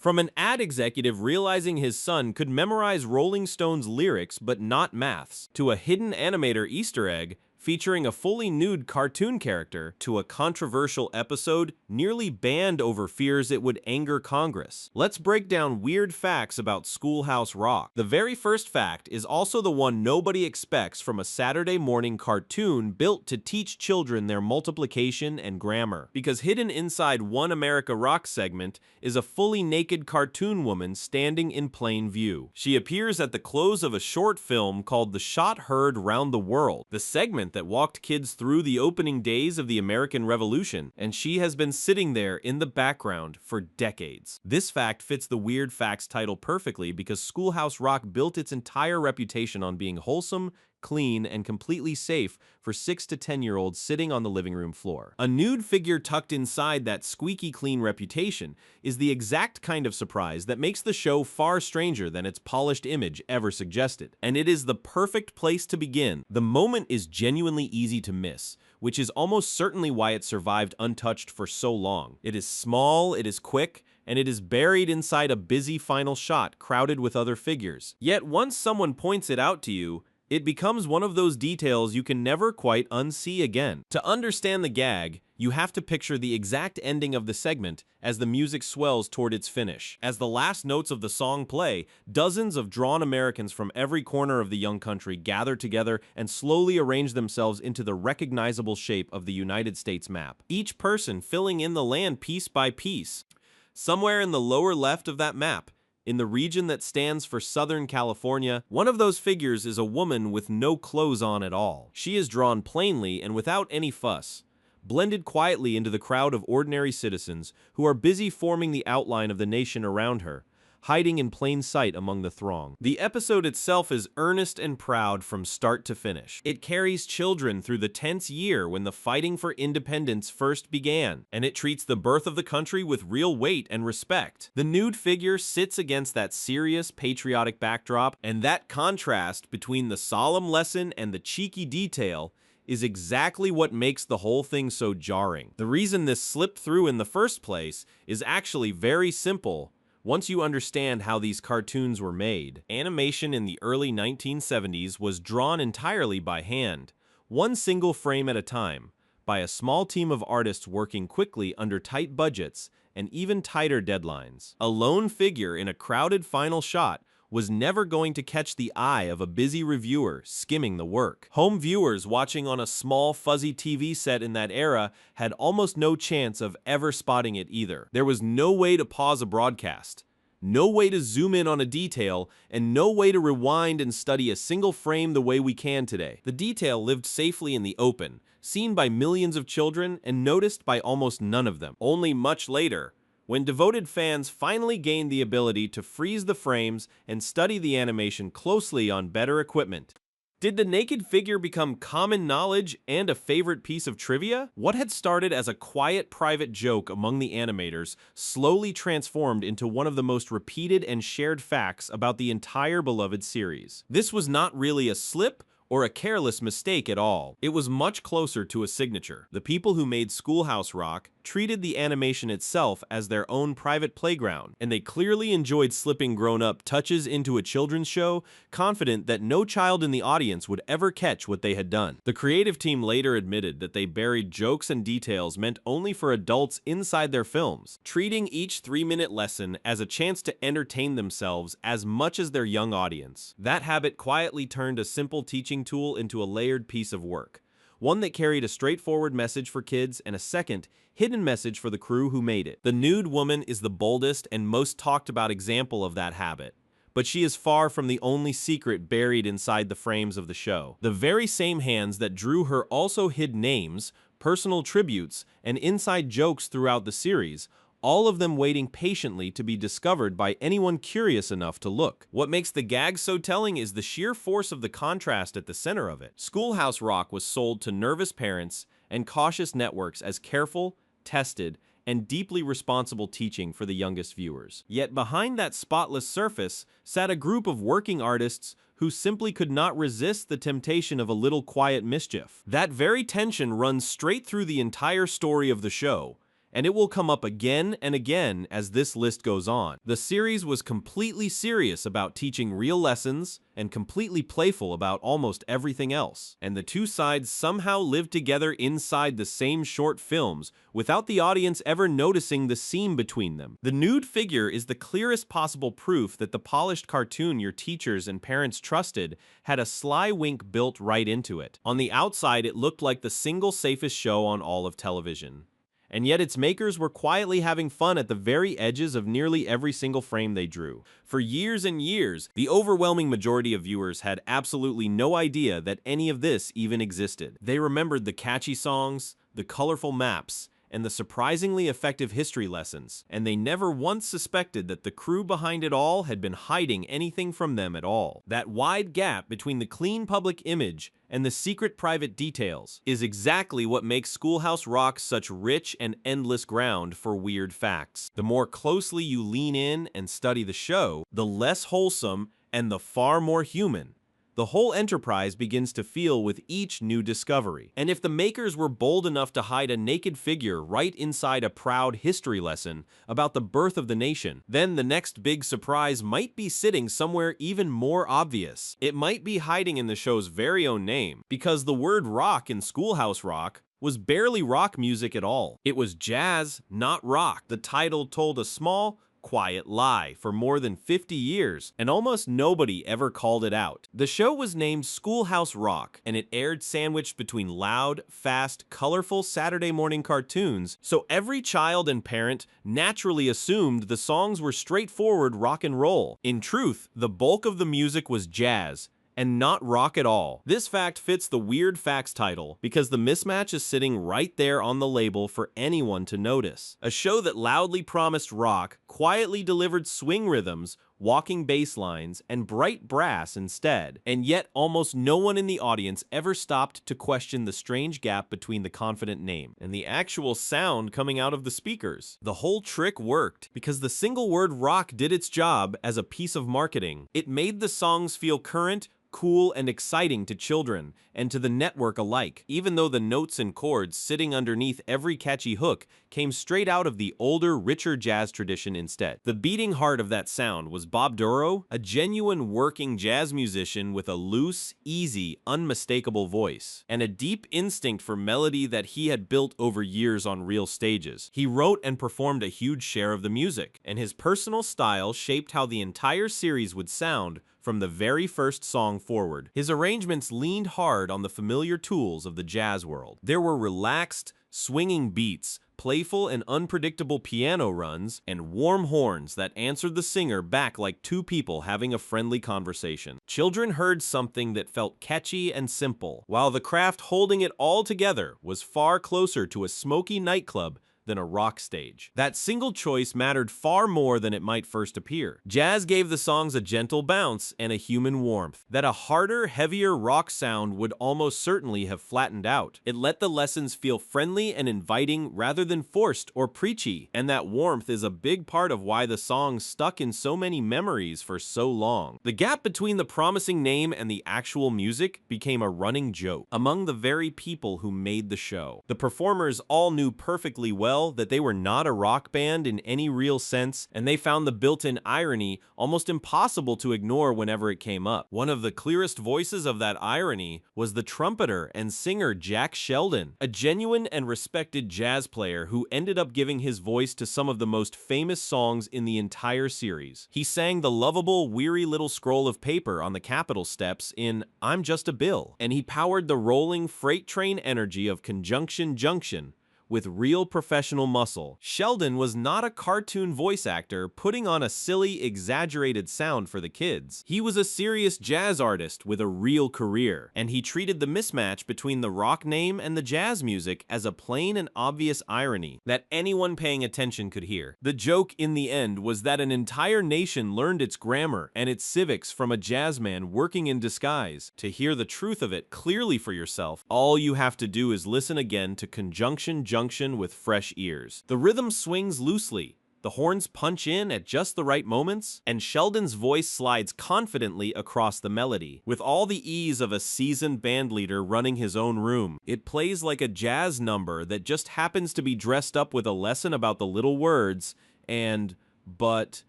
From an ad executive realizing his son could memorize Rolling Stones lyrics but not maths, to a hidden animator Easter egg featuring a fully nude cartoon character, to a controversial episode nearly banned over fears it would anger Congress. Let's break down weird facts about Schoolhouse Rock. The very first fact is also the one nobody expects from a Saturday morning cartoon built to teach children their multiplication and grammar. Because hidden inside One America Rock segment is a fully naked cartoon woman standing in plain view. She appears at the close of a short film called The Shot Heard Round the World, the segment that walked kids through the opening days of the American Revolution, and she has been sitting there in the background for decades. This fact fits the Weird Facts title perfectly because Schoolhouse Rock built its entire reputation on being wholesome, clean, and completely safe for 6 to 10-year-olds sitting on the living room floor. A nude figure tucked inside that squeaky clean reputation is the exact kind of surprise that makes the show far stranger than its polished image ever suggested. And it is the perfect place to begin. The moment is genuinely easy to miss, which is almost certainly why it survived untouched for so long. It is small, it is quick, and it is buried inside a busy final shot crowded with other figures. Yet once someone points it out to you, it becomes one of those details you can never quite unsee again. To understand the gag, you have to picture the exact ending of the segment as the music swells toward its finish. As the last notes of the song play, dozens of drawn Americans from every corner of the young country gather together and slowly arrange themselves into the recognizable shape of the United States map, each person filling in the land piece by piece. Somewhere in the lower left of that map, in the region that stands for Southern California, one of those figures is a woman with no clothes on at all. She is drawn plainly and without any fuss, blended quietly into the crowd of ordinary citizens who are busy forming the outline of the nation around her, hiding in plain sight among the throng. The episode itself is earnest and proud from start to finish. It carries children through the tense year when the fighting for independence first began, and it treats the birth of the country with real weight and respect. The nude figure sits against that serious, patriotic backdrop, and that contrast between the solemn lesson and the cheeky detail is exactly what makes the whole thing so jarring. The reason this slipped through in the first place is actually very simple. Once you understand how these cartoons were made, animation in the early 1970s was drawn entirely by hand, one single frame at a time, by a small team of artists working quickly under tight budgets and even tighter deadlines. A lone figure in a crowded final shot was never going to catch the eye of a busy reviewer skimming the work. Home viewers watching on a small, fuzzy TV set in that era had almost no chance of ever spotting it either. There was no way to pause a broadcast, no way to zoom in on a detail, and no way to rewind and study a single frame the way we can today. The detail lived safely in the open, seen by millions of children and noticed by almost none of them. Only much later, when devoted fans finally gained the ability to freeze the frames and study the animation closely on better equipment, did the naked figure become common knowledge and a favorite piece of trivia? What had started as a quiet private joke among the animators slowly transformed into one of the most repeated and shared facts about the entire beloved series. This was not really a slip or a careless mistake at all. It was much closer to a signature. The people who made Schoolhouse Rock treated the animation itself as their own private playground, and they clearly enjoyed slipping grown-up touches into a children's show, confident that no child in the audience would ever catch what they had done. The creative team later admitted that they buried jokes and details meant only for adults inside their films, treating each 3-minute lesson as a chance to entertain themselves as much as their young audience. That habit quietly turned a simple teaching tool into a layered piece of work, one that carried a straightforward message for kids and a second, hidden message for the crew who made it. The nude woman is the boldest and most talked about example of that habit, but she is far from the only secret buried inside the frames of the show. The very same hands that drew her also hid names, personal tributes, and inside jokes throughout the series, all of them waiting patiently to be discovered by anyone curious enough to look. What makes the gag so telling is the sheer force of the contrast at the center of it. Schoolhouse Rock was sold to nervous parents and cautious networks as careful, tested, and deeply responsible teaching for the youngest viewers. Yet behind that spotless surface sat a group of working artists who simply could not resist the temptation of a little quiet mischief. That very tension runs straight through the entire story of the show, and it will come up again and again as this list goes on. The series was completely serious about teaching real lessons and completely playful about almost everything else. And the two sides somehow lived together inside the same short films without the audience ever noticing the seam between them. The nude figure is the clearest possible proof that the polished cartoon your teachers and parents trusted had a sly wink built right into it. On the outside, it looked like the single safest show on all of television. And yet its makers were quietly having fun at the very edges of nearly every single frame they drew. For years and years, the overwhelming majority of viewers had absolutely no idea that any of this even existed. They remembered the catchy songs, the colorful maps, and the surprisingly effective history lessons, and they never once suspected that the crew behind it all had been hiding anything from them at all. That wide gap between the clean public image and the secret private details is exactly what makes Schoolhouse Rock such rich and endless ground for weird facts. The more closely you lean in and study the show, the less wholesome and the far more human the whole enterprise begins to feel with each new discovery. And if the makers were bold enough to hide a naked figure right inside a proud history lesson about the birth of the nation, then the next big surprise might be sitting somewhere even more obvious. It might be hiding in the show's very own name, because the word rock in Schoolhouse Rock was barely rock music at all. It was jazz, not rock. The title told a small, quiet lie for more than 50 years, and almost nobody ever called it out. The show was named Schoolhouse Rock, and it aired sandwiched between loud, fast, colorful Saturday morning cartoons, so every child and parent naturally assumed the songs were straightforward rock and roll. In truth, the bulk of the music was jazz, and not rock at all. This fact fits the Weird Facts title because the mismatch is sitting right there on the label for anyone to notice. A show that loudly promised rock quietly delivered swing rhythms, walking bass lines, and bright brass instead. And yet almost no one in the audience ever stopped to question the strange gap between the confident name and the actual sound coming out of the speakers. The whole trick worked because the single word rock did its job as a piece of marketing. It made the songs feel current, cool, and exciting to children and to the network alike, even though the notes and chords sitting underneath every catchy hook came straight out of the older, richer jazz tradition instead. The beating heart of that sound was Bob Dorough, a genuine working jazz musician with a loose, easy, unmistakable voice, and a deep instinct for melody that he had built over years on real stages. He wrote and performed a huge share of the music, and his personal style shaped how the entire series would sound from the very first song forward. His arrangements leaned hard on the familiar tools of the jazz world. There were relaxed, swinging beats, playful and unpredictable piano runs, and warm horns that answered the singer back like two people having a friendly conversation. Children heard something that felt catchy and simple, while the craft holding it all together was far closer to a smoky nightclub than a rock stage. That single choice mattered far more than it might first appear. Jazz gave the songs a gentle bounce and a human warmth that a harder, heavier rock sound would almost certainly have flattened out. It let the lessons feel friendly and inviting rather than forced or preachy, and that warmth is a big part of why the songs stuck in so many memories for so long. The gap between the promising name and the actual music became a running joke among the very people who made the show. The performers all knew perfectly well that they were not a rock band in any real sense, and they found the built-in irony almost impossible to ignore whenever it came up. One of the clearest voices of that irony was the trumpeter and singer Jack Sheldon, a genuine and respected jazz player who ended up giving his voice to some of the most famous songs in the entire series. He sang the lovable, weary little scroll of paper on the Capitol steps in I'm Just a Bill, and he powered the rolling freight train energy of Conjunction Junction with real professional muscle. Sheldon was not a cartoon voice actor putting on a silly, exaggerated sound for the kids. He was a serious jazz artist with a real career, and he treated the mismatch between the rock name and the jazz music as a plain and obvious irony that anyone paying attention could hear. The joke in the end was that an entire nation learned its grammar and its civics from a jazz man working in disguise. To hear the truth of it clearly for yourself, all you have to do is listen again to Conjunction Junction with fresh ears. The rhythm swings loosely, The horns punch in at just the right moments, and Sheldon's voice slides confidently across the melody. With all the ease of a seasoned bandleader running his own room, it plays like a jazz number that just happens to be dressed up with a lesson about the little words and, but,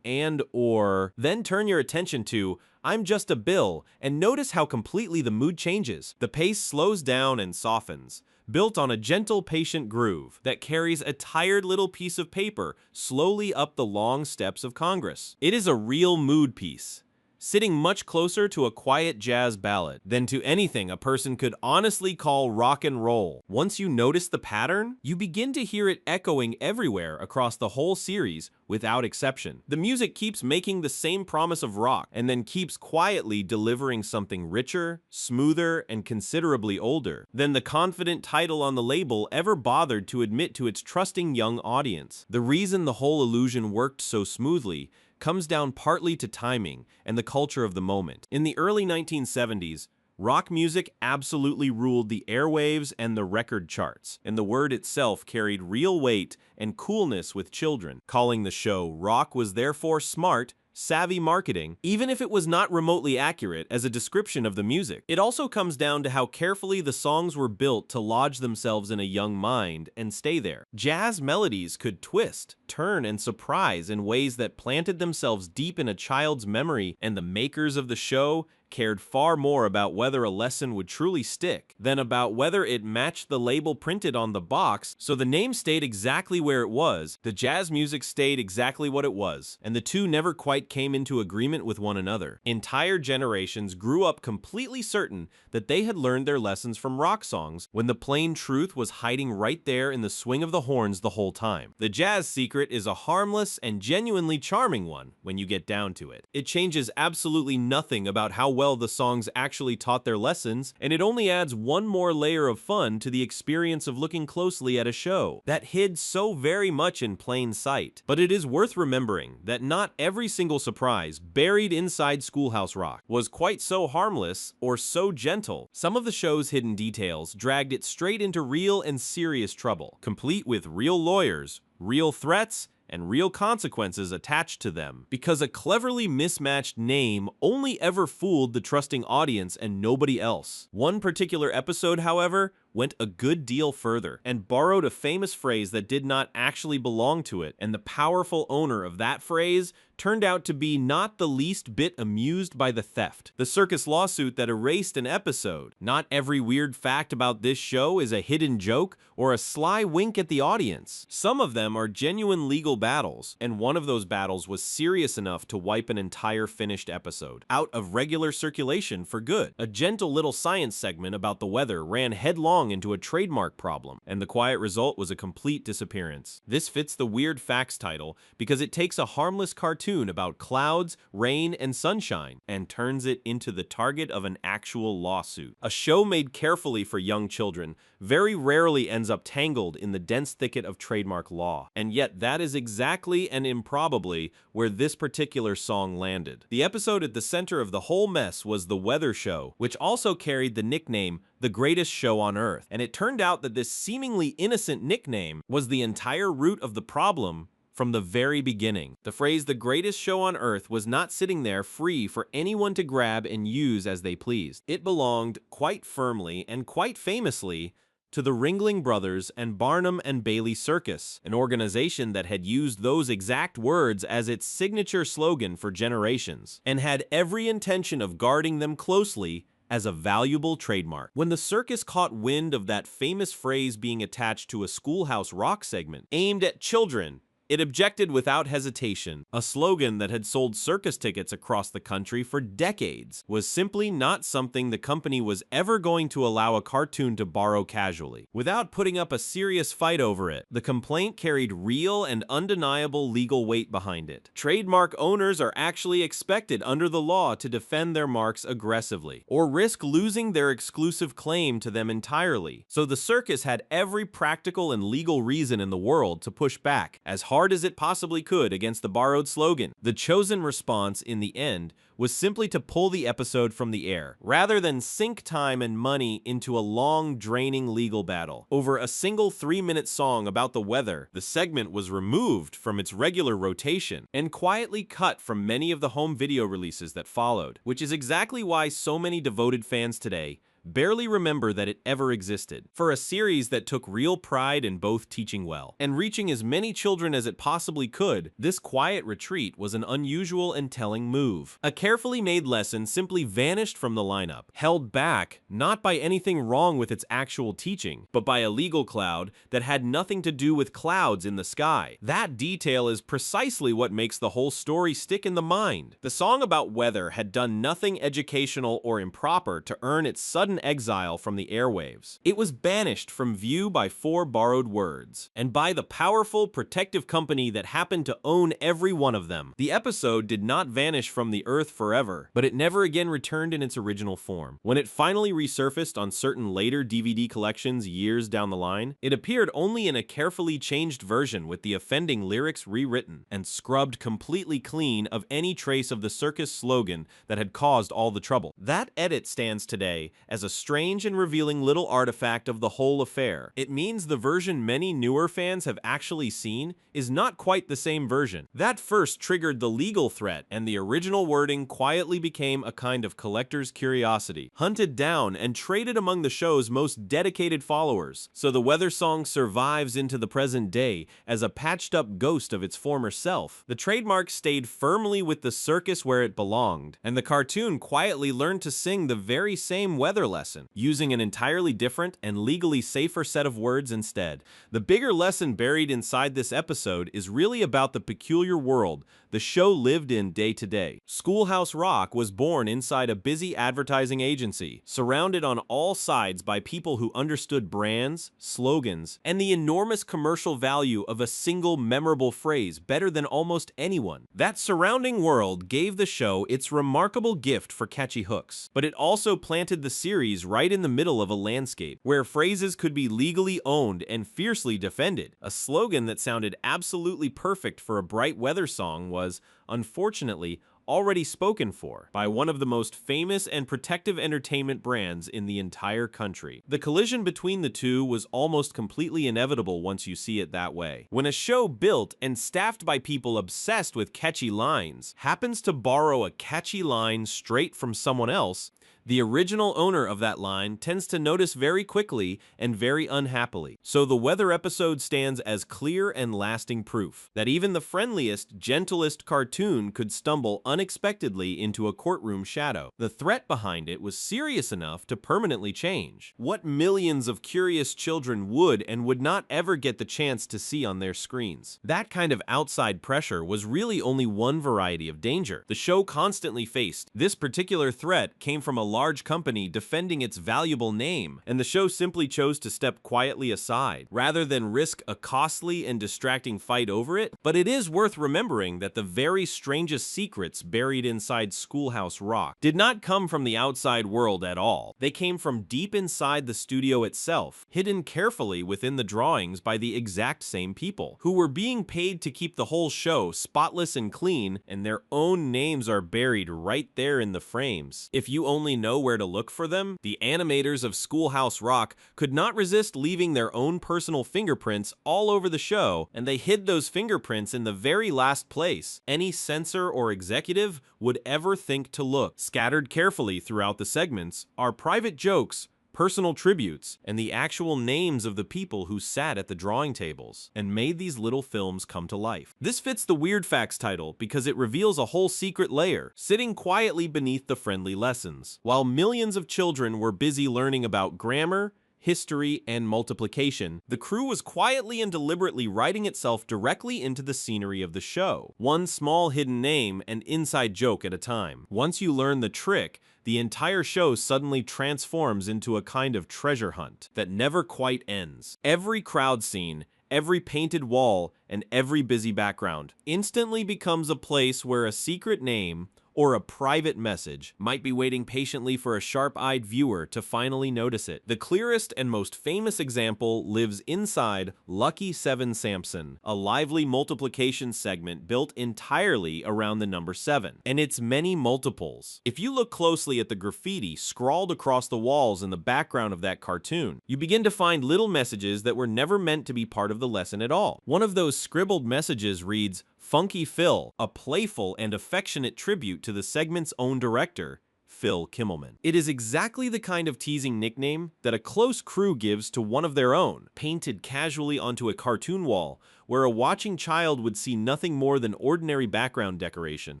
and, or. Then turn your attention to I'm Just a Bill, and notice how completely the mood changes. The pace slows down and softens, built on a gentle, patient groove that carries a tired little piece of paper slowly up the long steps of Congress. It is a real mood piece, sitting much closer to a quiet jazz ballad than to anything a person could honestly call rock and roll. Once you notice the pattern, you begin to hear it echoing everywhere across the whole series without exception. The music keeps making the same promise of rock and then keeps quietly delivering something richer, smoother, and considerably older than the confident title on the label ever bothered to admit to its trusting young audience. The reason the whole illusion worked so smoothly comes down partly to timing and the culture of the moment. In the early 1970s, rock music absolutely ruled the airwaves and the record charts, and the word itself carried real weight and coolness with children. Calling the show rock was therefore smart, savvy marketing, even if it was not remotely accurate as a description of the music. It also comes down to how carefully the songs were built to lodge themselves in a young mind and stay there. Jazz melodies could twist, turn, and surprise in ways that planted themselves deep in a child's memory, and the makers of the show cared far more about whether a lesson would truly stick than about whether it matched the label printed on the box. So the name stayed exactly where it was, the jazz music stayed exactly what it was, and the two never quite came into agreement with one another. Entire generations grew up completely certain that they had learned their lessons from rock songs when the plain truth was hiding right there in the swing of the horns the whole time. The jazz secret is a harmless and genuinely charming one when you get down to it. It changes absolutely nothing about how well the songs actually taught their lessons, and it only adds one more layer of fun to the experience of looking closely at a show that hid so very much in plain sight. But it is worth remembering that not every single surprise buried inside Schoolhouse Rock was quite so harmless or so gentle. Some of the show's hidden details dragged it straight into real and serious trouble, complete with real lawyers, real threats, and real consequences attached to them, because a cleverly mismatched name only ever fooled the trusting audience and nobody else. One particular episode, however, went a good deal further and borrowed a famous phrase that did not actually belong to it, and the powerful owner of that phrase turned out to be not the least bit amused by the theft. The circus lawsuit that erased an episode. Not every weird fact about this show is a hidden joke or a sly wink at the audience. Some of them are genuine legal battles, and one of those battles was serious enough to wipe an entire finished episode out of regular circulation for good. A gentle little science segment about the weather ran headlong into a trademark problem, and the quiet result was a complete disappearance. This fits the Weird Facts title because it takes a harmless cartoon about clouds, rain, and sunshine and turns it into the target of an actual lawsuit. A show made carefully for young children very rarely ends up tangled in the dense thicket of trademark law, and yet that is exactly and improbably where this particular song landed. The episode at the center of the whole mess was The Weather Show, which also carried the nickname The Greatest Show on Earth, and it turned out that this seemingly innocent nickname was the entire root of the problem from the very beginning. The phrase "the greatest show on earth" was not sitting there free for anyone to grab and use as they pleased. It belonged quite firmly and quite famously to the Ringling Brothers and Barnum and Bailey Circus, an organization that had used those exact words as its signature slogan for generations and had every intention of guarding them closely as a valuable trademark. When the circus caught wind of that famous phrase being attached to a Schoolhouse Rock segment aimed at children, it objected without hesitation. A slogan that had sold circus tickets across the country for decades was simply not something the company was ever going to allow a cartoon to borrow casually, without putting up a serious fight over it. The complaint carried real and undeniable legal weight behind it. Trademark owners are actually expected under the law to defend their marks aggressively, or risk losing their exclusive claim to them entirely. So the circus had every practical and legal reason in the world to push back as hard hard as it possibly could against the borrowed slogan. The chosen response in the end was simply to pull the episode from the air, rather than sink time and money into a long, draining legal battle. Over a single 3-minute song about the weather, the segment was removed from its regular rotation and quietly cut from many of the home video releases that followed, which is exactly why so many devoted fans today barely remember that it ever existed. For a series that took real pride in both teaching well and reaching as many children as it possibly could, this quiet retreat was an unusual and telling move. A carefully made lesson simply vanished from the lineup, held back not by anything wrong with its actual teaching, but by a legal cloud that had nothing to do with clouds in the sky. That detail is precisely what makes the whole story stick in the mind. The song about weather had done nothing educational or improper to earn its sudden exile from the airwaves. It was banished from view by 4 borrowed words, and by the powerful, protective company that happened to own every one of them. The episode did not vanish from the earth forever, but it never again returned in its original form. When it finally resurfaced on certain later DVD collections years down the line, it appeared only in a carefully changed version with the offending lyrics rewritten and scrubbed completely clean of any trace of the circus slogan that had caused all the trouble. That edit stands today as a strange and revealing little artifact of the whole affair. It means the version many newer fans have actually seen is not quite the same version. That first triggered the legal threat, and the original wording quietly became a kind of collector's curiosity, hunted down and traded among the show's most dedicated followers. So the weather song survives into the present day as a patched-up ghost of its former self. The trademark stayed firmly with the circus where it belonged, and the cartoon quietly learned to sing the very same weather lesson, using an entirely different and legally safer set of words instead. The bigger lesson buried inside this episode is really about the peculiar world the show lived in day to day. Schoolhouse Rock was born inside a busy advertising agency, surrounded on all sides by people who understood brands, slogans, and the enormous commercial value of a single memorable phrase better than almost anyone. That surrounding world gave the show its remarkable gift for catchy hooks, but it also planted the series right in the middle of a landscape where phrases could be legally owned and fiercely defended. A slogan that sounded absolutely perfect for a bright weather song was, unfortunately, already spoken for by one of the most famous and protective entertainment brands in the entire country. The collision between the two was almost completely inevitable once you see it that way. When a show built and staffed by people obsessed with catchy lines happens to borrow a catchy line straight from someone else, the original owner of that line tends to notice very quickly and very unhappily. So the weather episode stands as clear and lasting proof that even the friendliest, gentlest cartoon could stumble unexpectedly into a courtroom shadow. The threat behind it was serious enough to permanently change what millions of curious children would and would not ever get the chance to see on their screens. That kind of outside pressure was really only one variety of danger the show constantly faced. This particular threat came from a large company defending its valuable name, and the show simply chose to step quietly aside, rather than risk a costly and distracting fight over it. But it is worth remembering that the very strangest secrets buried inside Schoolhouse Rock did not come from the outside world at all. They came from deep inside the studio itself, hidden carefully within the drawings by the exact same people, who were being paid to keep the whole show spotless and clean, and their own names are buried right there in the frames. If you only know where to look for them, the animators of Schoolhouse Rock could not resist leaving their own personal fingerprints all over the show, and they hid those fingerprints in the very last place any censor or executive would ever think to look. Scattered carefully throughout the segments are private jokes, personal tributes, and the actual names of the people who sat at the drawing tables and made these little films come to life. This fits the Weird Facts title because it reveals a whole secret layer sitting quietly beneath the friendly lessons. While millions of children were busy learning about grammar, history, and multiplication, the crew was quietly and deliberately writing itself directly into the scenery of the show, one small hidden name and inside joke at a time. Once you learn the trick, the entire show suddenly transforms into a kind of treasure hunt that never quite ends. Every crowd scene, every painted wall, and every busy background instantly becomes a place where a secret name or a private message might be waiting patiently for a sharp-eyed viewer to finally notice it. The clearest and most famous example lives inside Lucky 7 Samson, a lively multiplication segment built entirely around the number 7, and its many multiples. If you look closely at the graffiti scrawled across the walls in the background of that cartoon, you begin to find little messages that were never meant to be part of the lesson at all. One of those scribbled messages reads, "Funky Phil," a playful and affectionate tribute to the segment's own director, Phil Kimmelman. It is exactly the kind of teasing nickname that a close crew gives to one of their own, painted casually onto a cartoon wall, where a watching child would see nothing more than ordinary background decoration.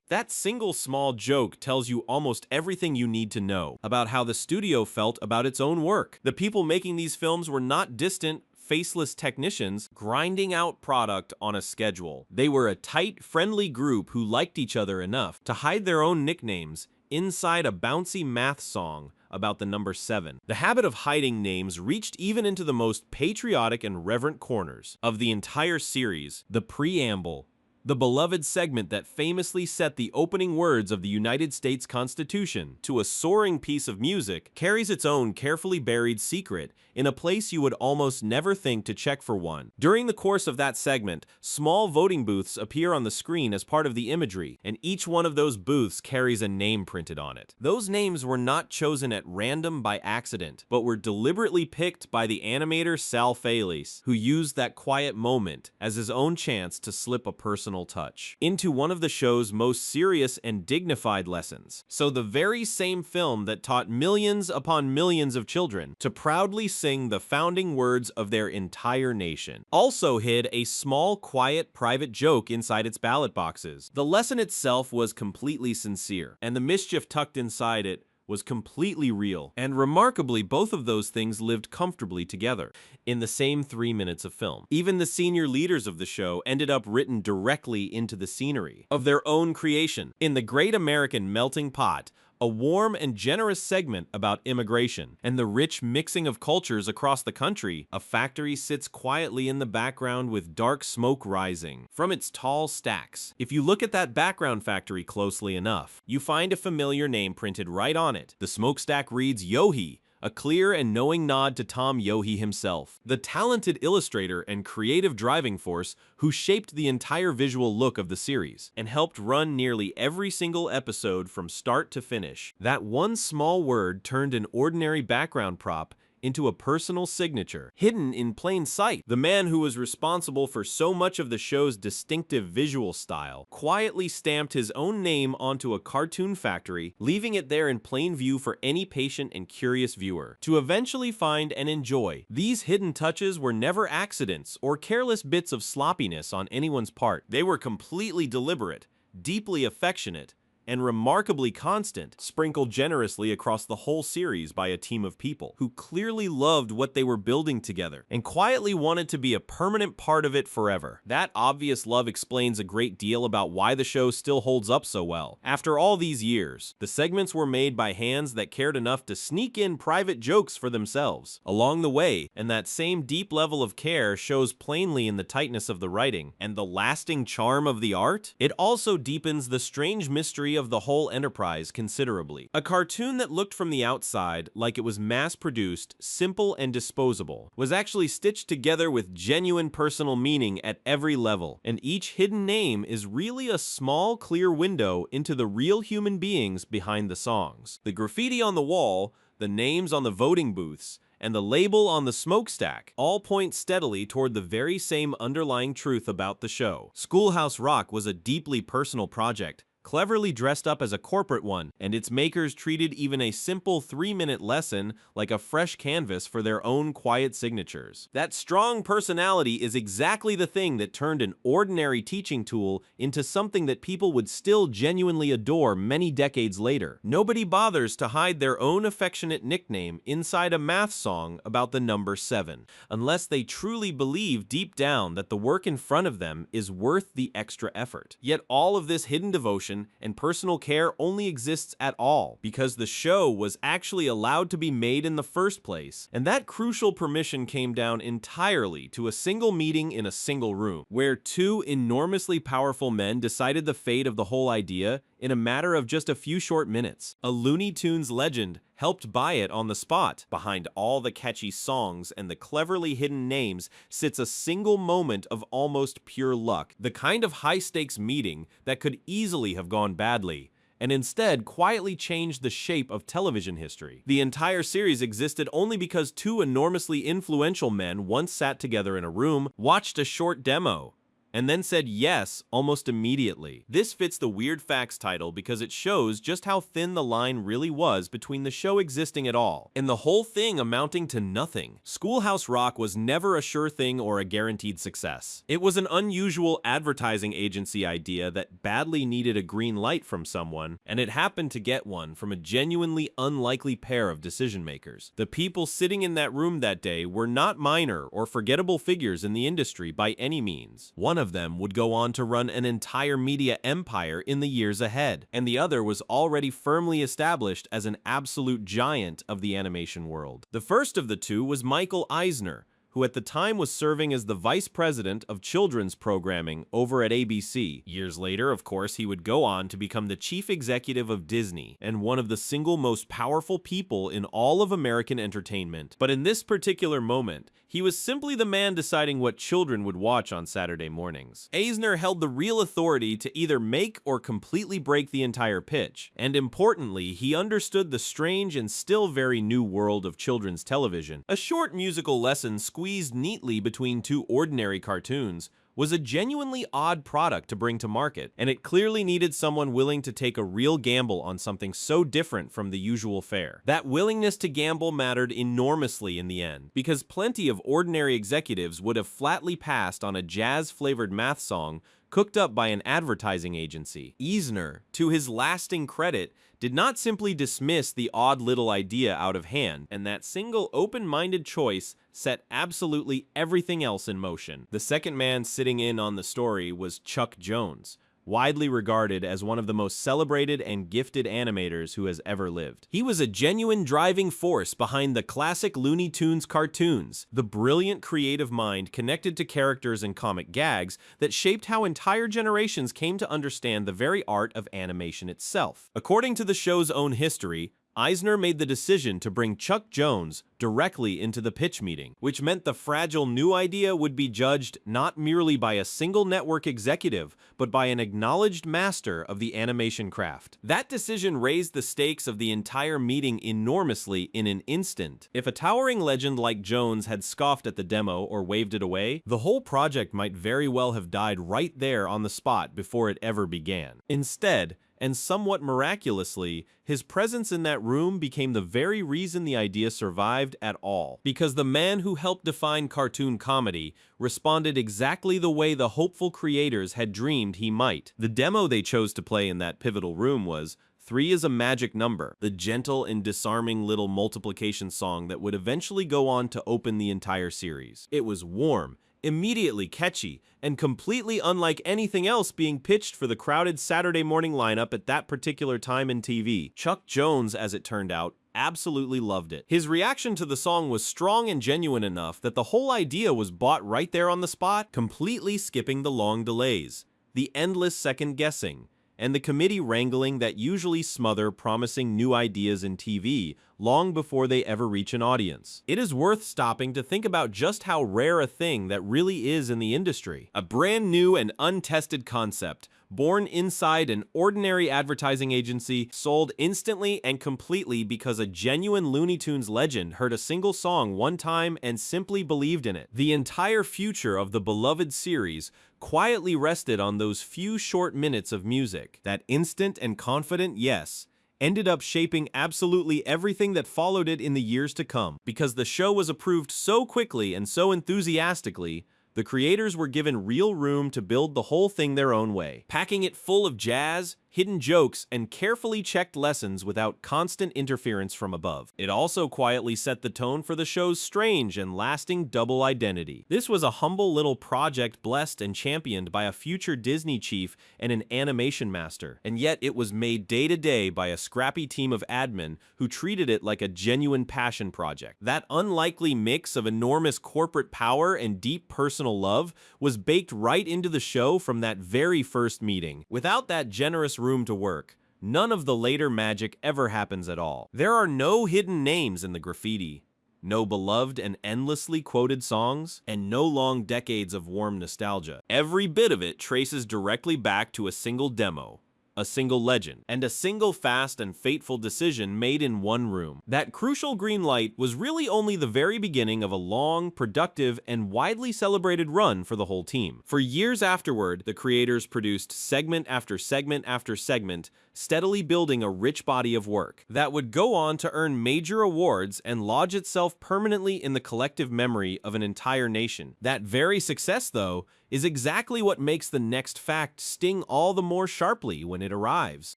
That single small joke tells you almost everything you need to know about how the studio felt about its own work. The people making these films were not distant, faceless technicians grinding out product on a schedule. They were a tight, friendly group who liked each other enough to hide their own nicknames inside a bouncy math song about the number 7. The habit of hiding names reached even into the most patriotic and reverent corners of the entire series. The preamble, the beloved segment that famously set the opening words of the United States Constitution to a soaring piece of music, carries its own carefully buried secret in a place you would almost never think to check for one. During the course of that segment, small voting booths appear on the screen as part of the imagery, and each one of those booths carries a name printed on it. Those names were not chosen at random by accident, but were deliberately picked by the animator Sal Felice, who used that quiet moment as his own chance to slip a personal touch into one of the show's most serious and dignified lessons. So the very same film that taught millions upon millions of children to proudly sing the founding words of their entire nation also hid a small, quiet, private joke inside its ballot boxes. The lesson itself was completely sincere, and the mischief tucked inside it was completely real, and remarkably, both of those things lived comfortably together in the same 3 minutes of film. Even the senior leaders of the show ended up written directly into the scenery of their own creation. In The Great American Melting Pot, a warm and generous segment about immigration and the rich mixing of cultures across the country, a factory sits quietly in the background with dark smoke rising from its tall stacks. If you look at that background factory closely enough, you find a familiar name printed right on it. The smokestack reads Yohi, a clear and knowing nod to Tom Yohi himself, the talented illustrator and creative driving force who shaped the entire visual look of the series and helped run nearly every single episode from start to finish. That one small word turned an ordinary background prop into a personal signature, hidden in plain sight. The man who was responsible for so much of the show's distinctive visual style quietly stamped his own name onto a cartoon factory, leaving it there in plain view for any patient and curious viewer to eventually find and enjoy. These hidden touches were never accidents or careless bits of sloppiness on anyone's part. They were completely deliberate, deeply affectionate, and remarkably constant, sprinkled generously across the whole series by a team of people who clearly loved what they were building together and quietly wanted to be a permanent part of it forever. That obvious love explains a great deal about why the show still holds up so well. After all these years, the segments were made by hands that cared enough to sneak in private jokes for themselves along the way, and that same deep level of care shows plainly in the tightness of the writing and the lasting charm of the art. It also deepens the strange mystery of the whole enterprise considerably. A cartoon that looked from the outside like it was mass-produced, simple, and disposable was actually stitched together with genuine personal meaning at every level, and each hidden name is really a small, clear window into the real human beings behind the songs. The graffiti on the wall, the names on the voting booths, and the label on the smokestack all point steadily toward the very same underlying truth about the show. Schoolhouse Rock was a deeply personal project, cleverly dressed up as a corporate one, and its makers treated even a simple 3-minute lesson like a fresh canvas for their own quiet signatures. That strong personality is exactly the thing that turned an ordinary teaching tool into something that people would still genuinely adore many decades later. Nobody bothers to hide their own affectionate nickname inside a math song about the number 7, unless they truly believe deep down that the work in front of them is worth the extra effort. Yet all of this hidden devotion passion and personal care only exists at all because the show was actually allowed to be made in the first place. And that crucial permission came down entirely to a single meeting in a single room, where two enormously powerful men decided the fate of the whole idea in a matter of just a few short minutes. A Looney Tunes legend helped buy it on the spot. Behind all the catchy songs and the cleverly hidden names sits a single moment of almost pure luck, the kind of high-stakes meeting that could easily have gone badly, and instead quietly changed the shape of television history. The entire series existed only because two enormously influential men once sat together in a room, watched a short demo, and then said yes almost immediately. This fits the Weird Facts title because it shows just how thin the line really was between the show existing at all, and the whole thing amounting to nothing. Schoolhouse Rock was never a sure thing or a guaranteed success. It was an unusual advertising agency idea that badly needed a green light from someone, and it happened to get one from a genuinely unlikely pair of decision makers. The people sitting in that room that day were not minor or forgettable figures in the industry by any means. One of them would go on to run an entire media empire in the years ahead, and the other was already firmly established as an absolute giant of the animation world. The first of the two was Michael Eisner, who at the time was serving as the vice president of children's programming over at ABC. Years later, of course, he would go on to become the chief executive of Disney and one of the single most powerful people in all of American entertainment. But in this particular moment, he was simply the man deciding what children would watch on Saturday mornings. Eisner held the real authority to either make or completely break the entire pitch, and importantly, he understood the strange and still very new world of children's television. A short musical lesson squeezed neatly between two ordinary cartoons was a genuinely odd product to bring to market, and it clearly needed someone willing to take a real gamble on something so different from the usual fare. That willingness to gamble mattered enormously in the end, because plenty of ordinary executives would have flatly passed on a jazz-flavored math song cooked up by an advertising agency. Eisner, to his lasting credit, did not simply dismiss the odd little idea out of hand, and that single open-minded choice set absolutely everything else in motion. The second man sitting in on the story was Chuck Jones, widely regarded as one of the most celebrated and gifted animators who has ever lived. He was a genuine driving force behind the classic Looney Tunes cartoons, the brilliant creative mind connected to characters and comic gags that shaped how entire generations came to understand the very art of animation itself. According to the show's own history, Eisner made the decision to bring Chuck Jones directly into the pitch meeting, which meant the fragile new idea would be judged not merely by a single network executive, but by an acknowledged master of the animation craft. That decision raised the stakes of the entire meeting enormously in an instant. If a towering legend like Jones had scoffed at the demo or waved it away, the whole project might very well have died right there on the spot before it ever began. Instead, and somewhat miraculously, his presence in that room became the very reason the idea survived at all. Because the man who helped define cartoon comedy responded exactly the way the hopeful creators had dreamed he might. The demo they chose to play in that pivotal room was 3 is a Magic Number, the gentle and disarming little multiplication song that would eventually go on to open the entire series. It was warm, immediately catchy, and completely unlike anything else being pitched for the crowded Saturday morning lineup at that particular time in TV. Chuck Jones, as it turned out, absolutely loved it. His reaction to the song was strong and genuine enough that the whole idea was bought right there on the spot, completely skipping the long delays, the endless second guessing, and the committee wrangling that usually smother promising new ideas in TV long before they ever reach an audience. It is worth stopping to think about just how rare a thing that really is in the industry. A brand new and untested concept, born inside an ordinary advertising agency, sold instantly and completely because a genuine Looney Tunes legend heard a single song one time and simply believed in it. The entire future of the beloved series quietly rested on those few short minutes of music. That instant and confident yes ended up shaping absolutely everything that followed it in the years to come. Because the show was approved so quickly and so enthusiastically, the creators were given real room to build the whole thing their own way, packing it full of jazz, hidden jokes, and carefully checked lessons without constant interference from above. It also quietly set the tone for the show's strange and lasting double identity. This was a humble little project blessed and championed by a future Disney chief and an animation master, and yet it was made day to day by a scrappy team of admin who treated it like a genuine passion project. That unlikely mix of enormous corporate power and deep personal love was baked right into the show from that very first meeting. Without that generous room to work, none of the later magic ever happens at all. There are no hidden names in the graffiti, no beloved and endlessly quoted songs, and no long decades of warm nostalgia. Every bit of it traces directly back to a single demo, a single legend, and a single fast and fateful decision made in one room. That crucial green light was really only the very beginning of a long, productive, and widely celebrated run for the whole team. For years afterward, the creators produced segment after segment after segment, steadily building a rich body of work that would go on to earn major awards and lodge itself permanently in the collective memory of an entire nation. That very success, though, is exactly what makes the next fact sting all the more sharply when it arrives.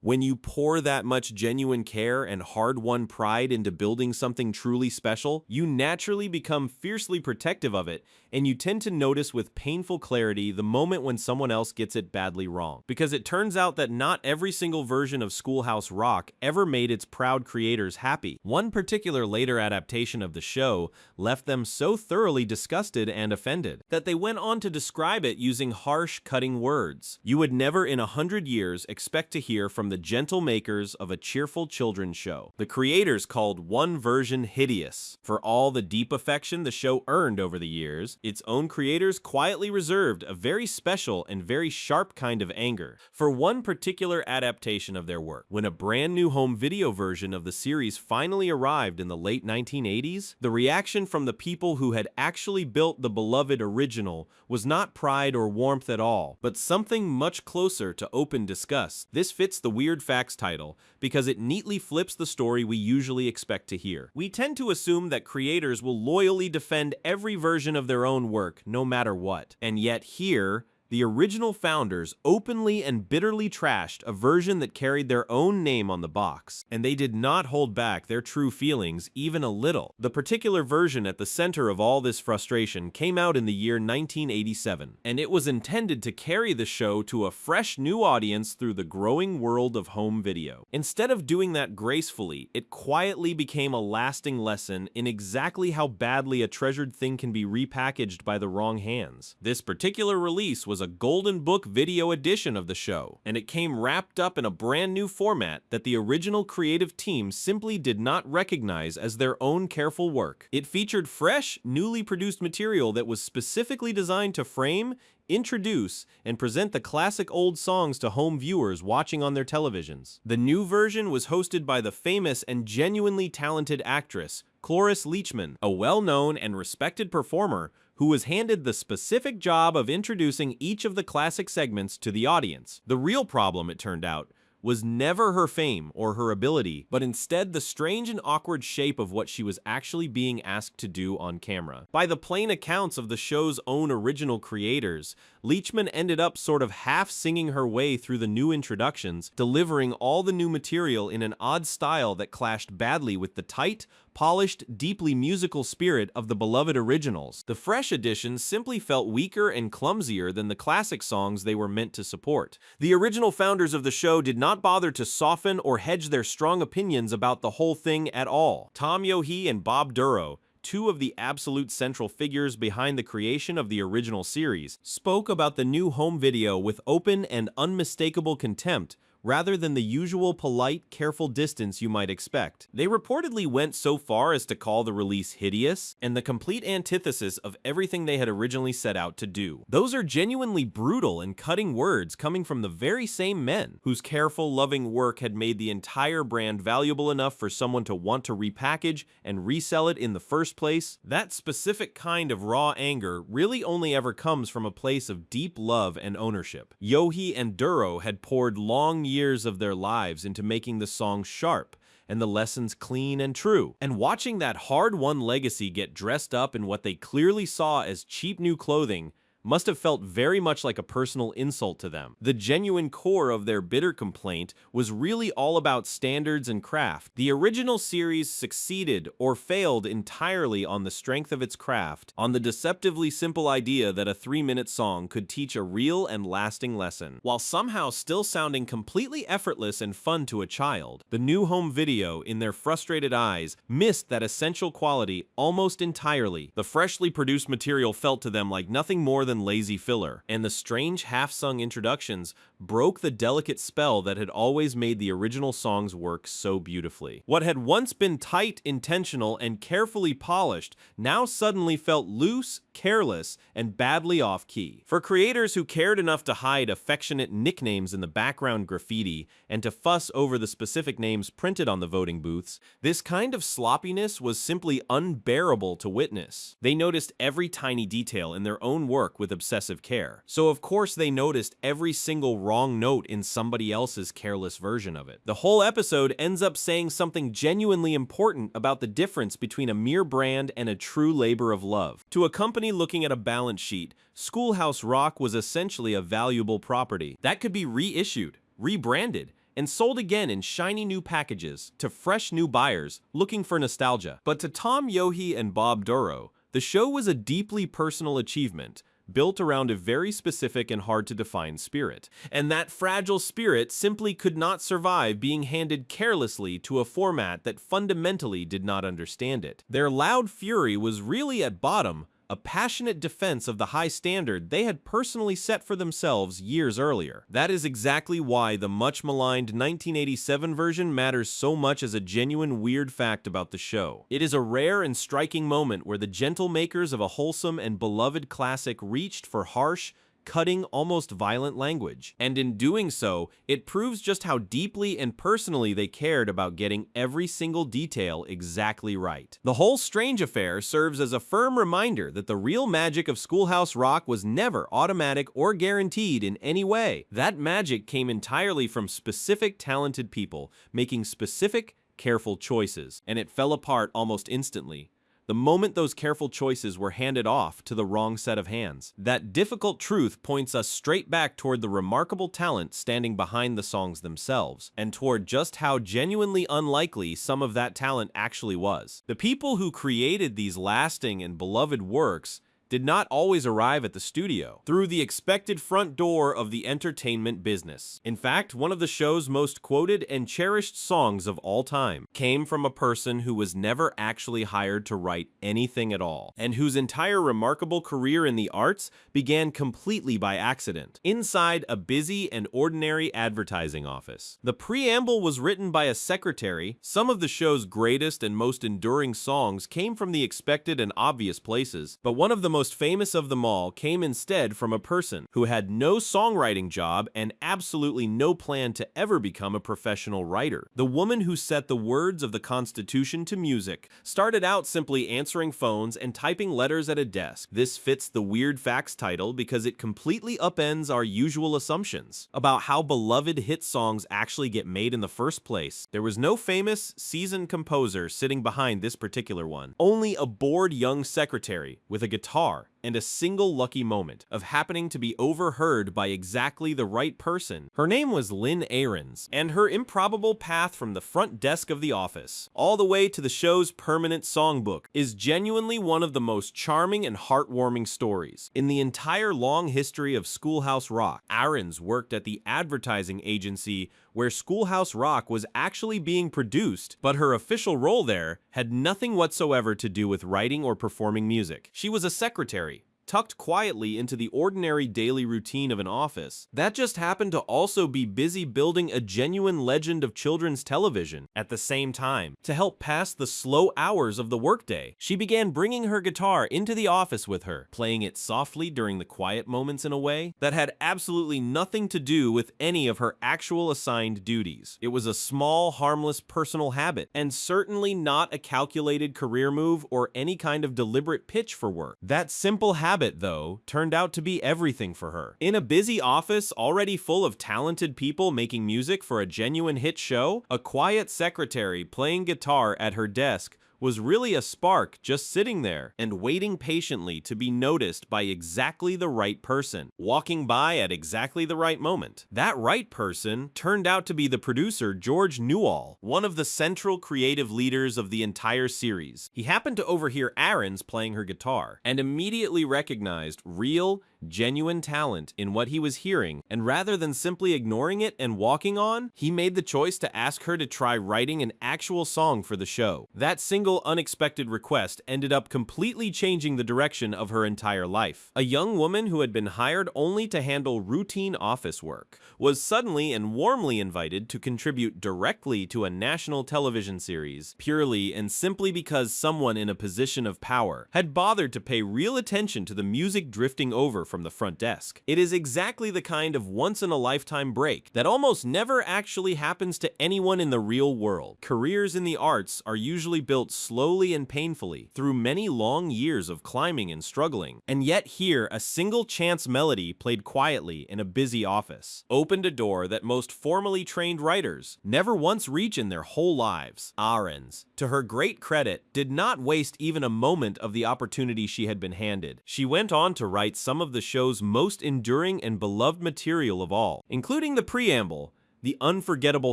When you pour that much genuine care and hard-won pride into building something truly special, you naturally become fiercely protective of it, and you tend to notice with painful clarity the moment when someone else gets it badly wrong. Because it turns out that not every single version of Schoolhouse Rock ever made its proud creators happy. One particular later adaptation of the show left them so thoroughly disgusted and offended that they went on to describe it using harsh, cutting words. You would never in 100 years expect to hear from the gentle makers of a cheerful children's show. The creators called one version hideous. For all the deep affection the show earned over the years, its own creators quietly reserved a very special and very sharp kind of anger for one particular adaptation of their work. When a brand new home video version of the series finally arrived in the late 1980s, the reaction from the people who had actually built the beloved original was not pride or warmth at all, but something much closer to open disgust. This fits the Weird Facts title because it neatly flips the story we usually expect to hear. We tend to assume that creators will loyally defend every version of their own work, no matter what. And yet here, the original founders openly and bitterly trashed a version that carried their own name on the box, and they did not hold back their true feelings even a little. The particular version at the center of all this frustration came out in the year 1987, and it was intended to carry the show to a fresh new audience through the growing world of home video. Instead of doing that gracefully, it quietly became a lasting lesson in exactly how badly a treasured thing can be repackaged by the wrong hands. This particular release was a Golden Book video edition of the show, and it came wrapped up in a brand new format that the original creative team simply did not recognize as their own careful work. It featured fresh, newly produced material that was specifically designed to frame, introduce, and present the classic old songs to home viewers watching on their televisions. The new version was hosted by the famous and genuinely talented actress, Cloris Leachman, a well-known and respected performer who was handed the specific job of introducing each of the classic segments to the audience. The real problem, it turned out, was never her fame or her ability, but instead the strange and awkward shape of what she was actually being asked to do on camera. By the plain accounts of the show's own original creators, Leachman ended up sort of half singing her way through the new introductions, delivering all the new material in an odd style that clashed badly with the tight, polished, deeply musical spirit of the beloved originals. The fresh editions simply felt weaker and clumsier than the classic songs they were meant to support. The original founders of the show did not bother to soften or hedge their strong opinions about the whole thing at all. Tom Yohe and Bob Duro, two of the absolute central figures behind the creation of the original series, spoke about the new home video with open and unmistakable contempt, rather than the usual polite, careful distance you might expect. They reportedly went so far as to call the release hideous and the complete antithesis of everything they had originally set out to do. Those are genuinely brutal and cutting words coming from the very same men whose careful, loving work had made the entire brand valuable enough for someone to want to repackage and resell it in the first place. That specific kind of raw anger really only ever comes from a place of deep love and ownership. Yohe and Duro had poured long years of their lives into making the song sharp and the lessons clean and true. And watching that hard-won legacy get dressed up in what they clearly saw as cheap new clothing must have felt very much like a personal insult to them. The genuine core of their bitter complaint was really all about standards and craft. The original series succeeded or failed entirely on the strength of its craft, on the deceptively simple idea that a 3-minute song could teach a real and lasting lesson, while somehow still sounding completely effortless and fun to a child. The new home video, in their frustrated eyes, missed that essential quality almost entirely. The freshly produced material felt to them like nothing more than lazy filler, and the strange half-sung introductions broke the delicate spell that had always made the original songs work so beautifully. What had once been tight, intentional, and carefully polished now suddenly felt loose, careless, and badly off-key. For creators who cared enough to hide affectionate nicknames in the background graffiti and to fuss over the specific names printed on the voting booths, this kind of sloppiness was simply unbearable to witness. They noticed every tiny detail in their own work with obsessive care. So of course they noticed every single wrong note in somebody else's careless version of it. The whole episode ends up saying something genuinely important about the difference between a mere brand and a true labor of love. To a company looking at a balance sheet, Schoolhouse Rock was essentially a valuable property that could be reissued, rebranded, and sold again in shiny new packages to fresh new buyers looking for nostalgia. But to Tom Yohe and Bob Dorough, the show was a deeply personal achievement, built around a very specific and hard-to-define spirit. And that fragile spirit simply could not survive being handed carelessly to a format that fundamentally did not understand it. Their loud fury was really, at bottom, a passionate defense of the high standard they had personally set for themselves years earlier. That is exactly why the much-maligned 1987 version matters so much as a genuine weird fact about the show. It is a rare and striking moment where the gentle makers of a wholesome and beloved classic reached for harsh, cutting, almost violent language. And in doing so, it proves just how deeply and personally they cared about getting every single detail exactly right. The whole Strange affair serves as a firm reminder that the real magic of Schoolhouse Rock was never automatic or guaranteed in any way. That magic came entirely from specific talented people making specific, careful choices, and it fell apart almost instantly the moment those careful choices were handed off to the wrong set of hands. That difficult truth points us straight back toward the remarkable talent standing behind the songs themselves, and toward just how genuinely unlikely some of that talent actually was. The people who created these lasting and beloved works did not always arrive at the studio through the expected front door of the entertainment business. In fact, one of the show's most quoted and cherished songs of all time came from a person who was never actually hired to write anything at all, and whose entire remarkable career in the arts began completely by accident, inside a busy and ordinary advertising office. The preamble was written by a secretary. Some of the show's greatest and most enduring songs came from the expected and obvious places, but one of the most famous of them all came instead from a person who had no songwriting job and absolutely no plan to ever become a professional writer. The woman who set the words of the Constitution to music started out simply answering phones and typing letters at a desk. This fits the Weird Facts title because it completely upends our usual assumptions about how beloved hit songs actually get made in the first place. There was no famous, seasoned composer sitting behind this particular one, only a bored young secretary with a guitar and a single lucky moment of happening to be overheard by exactly the right person. Her name was Lynn Ahrens, and her improbable path from the front desk of the office all the way to the show's permanent songbook is genuinely one of the most charming and heartwarming stories in the entire long history of Schoolhouse Rock. Ahrens worked at the advertising agency where Schoolhouse Rock was actually being produced, but her official role there had nothing whatsoever to do with writing or performing music. She was a secretary, tucked quietly into the ordinary daily routine of an office that just happened to also be busy building a genuine legend of children's television at the same time. To help pass the slow hours of the workday, she began bringing her guitar into the office with her, playing it softly during the quiet moments in a way that had absolutely nothing to do with any of her actual assigned duties. It was a small, harmless personal habit, and certainly not a calculated career move or any kind of deliberate pitch for work. That simple habit, though, turned out to be everything for her. In a busy office already full of talented people making music for a genuine hit show, a quiet secretary playing guitar at her desk was really a spark just sitting there and waiting patiently to be noticed by exactly the right person, walking by at exactly the right moment. That right person turned out to be the producer George Newell, one of the central creative leaders of the entire series. He happened to overhear Aaron's playing her guitar and immediately recognized real, genuine talent in what he was hearing, and rather than simply ignoring it and walking on, he made the choice to ask her to try writing an actual song for the show. That single unexpected request ended up completely changing the direction of her entire life. A young woman who had been hired only to handle routine office work was suddenly and warmly invited to contribute directly to a national television series, purely and simply because someone in a position of power had bothered to pay real attention to the music drifting over from the front desk. It is exactly the kind of once-in-a-lifetime break that almost never actually happens to anyone in the real world. Careers in the arts are usually built slowly and painfully through many long years of climbing and struggling, and yet here a single chance melody played quietly in a busy office opened a door that most formally trained writers never once reach in their whole lives. Ahrens, to her great credit, did not waste even a moment of the opportunity she had been handed. She went on to write some of the show's most enduring and beloved material of all, including the preamble, the unforgettable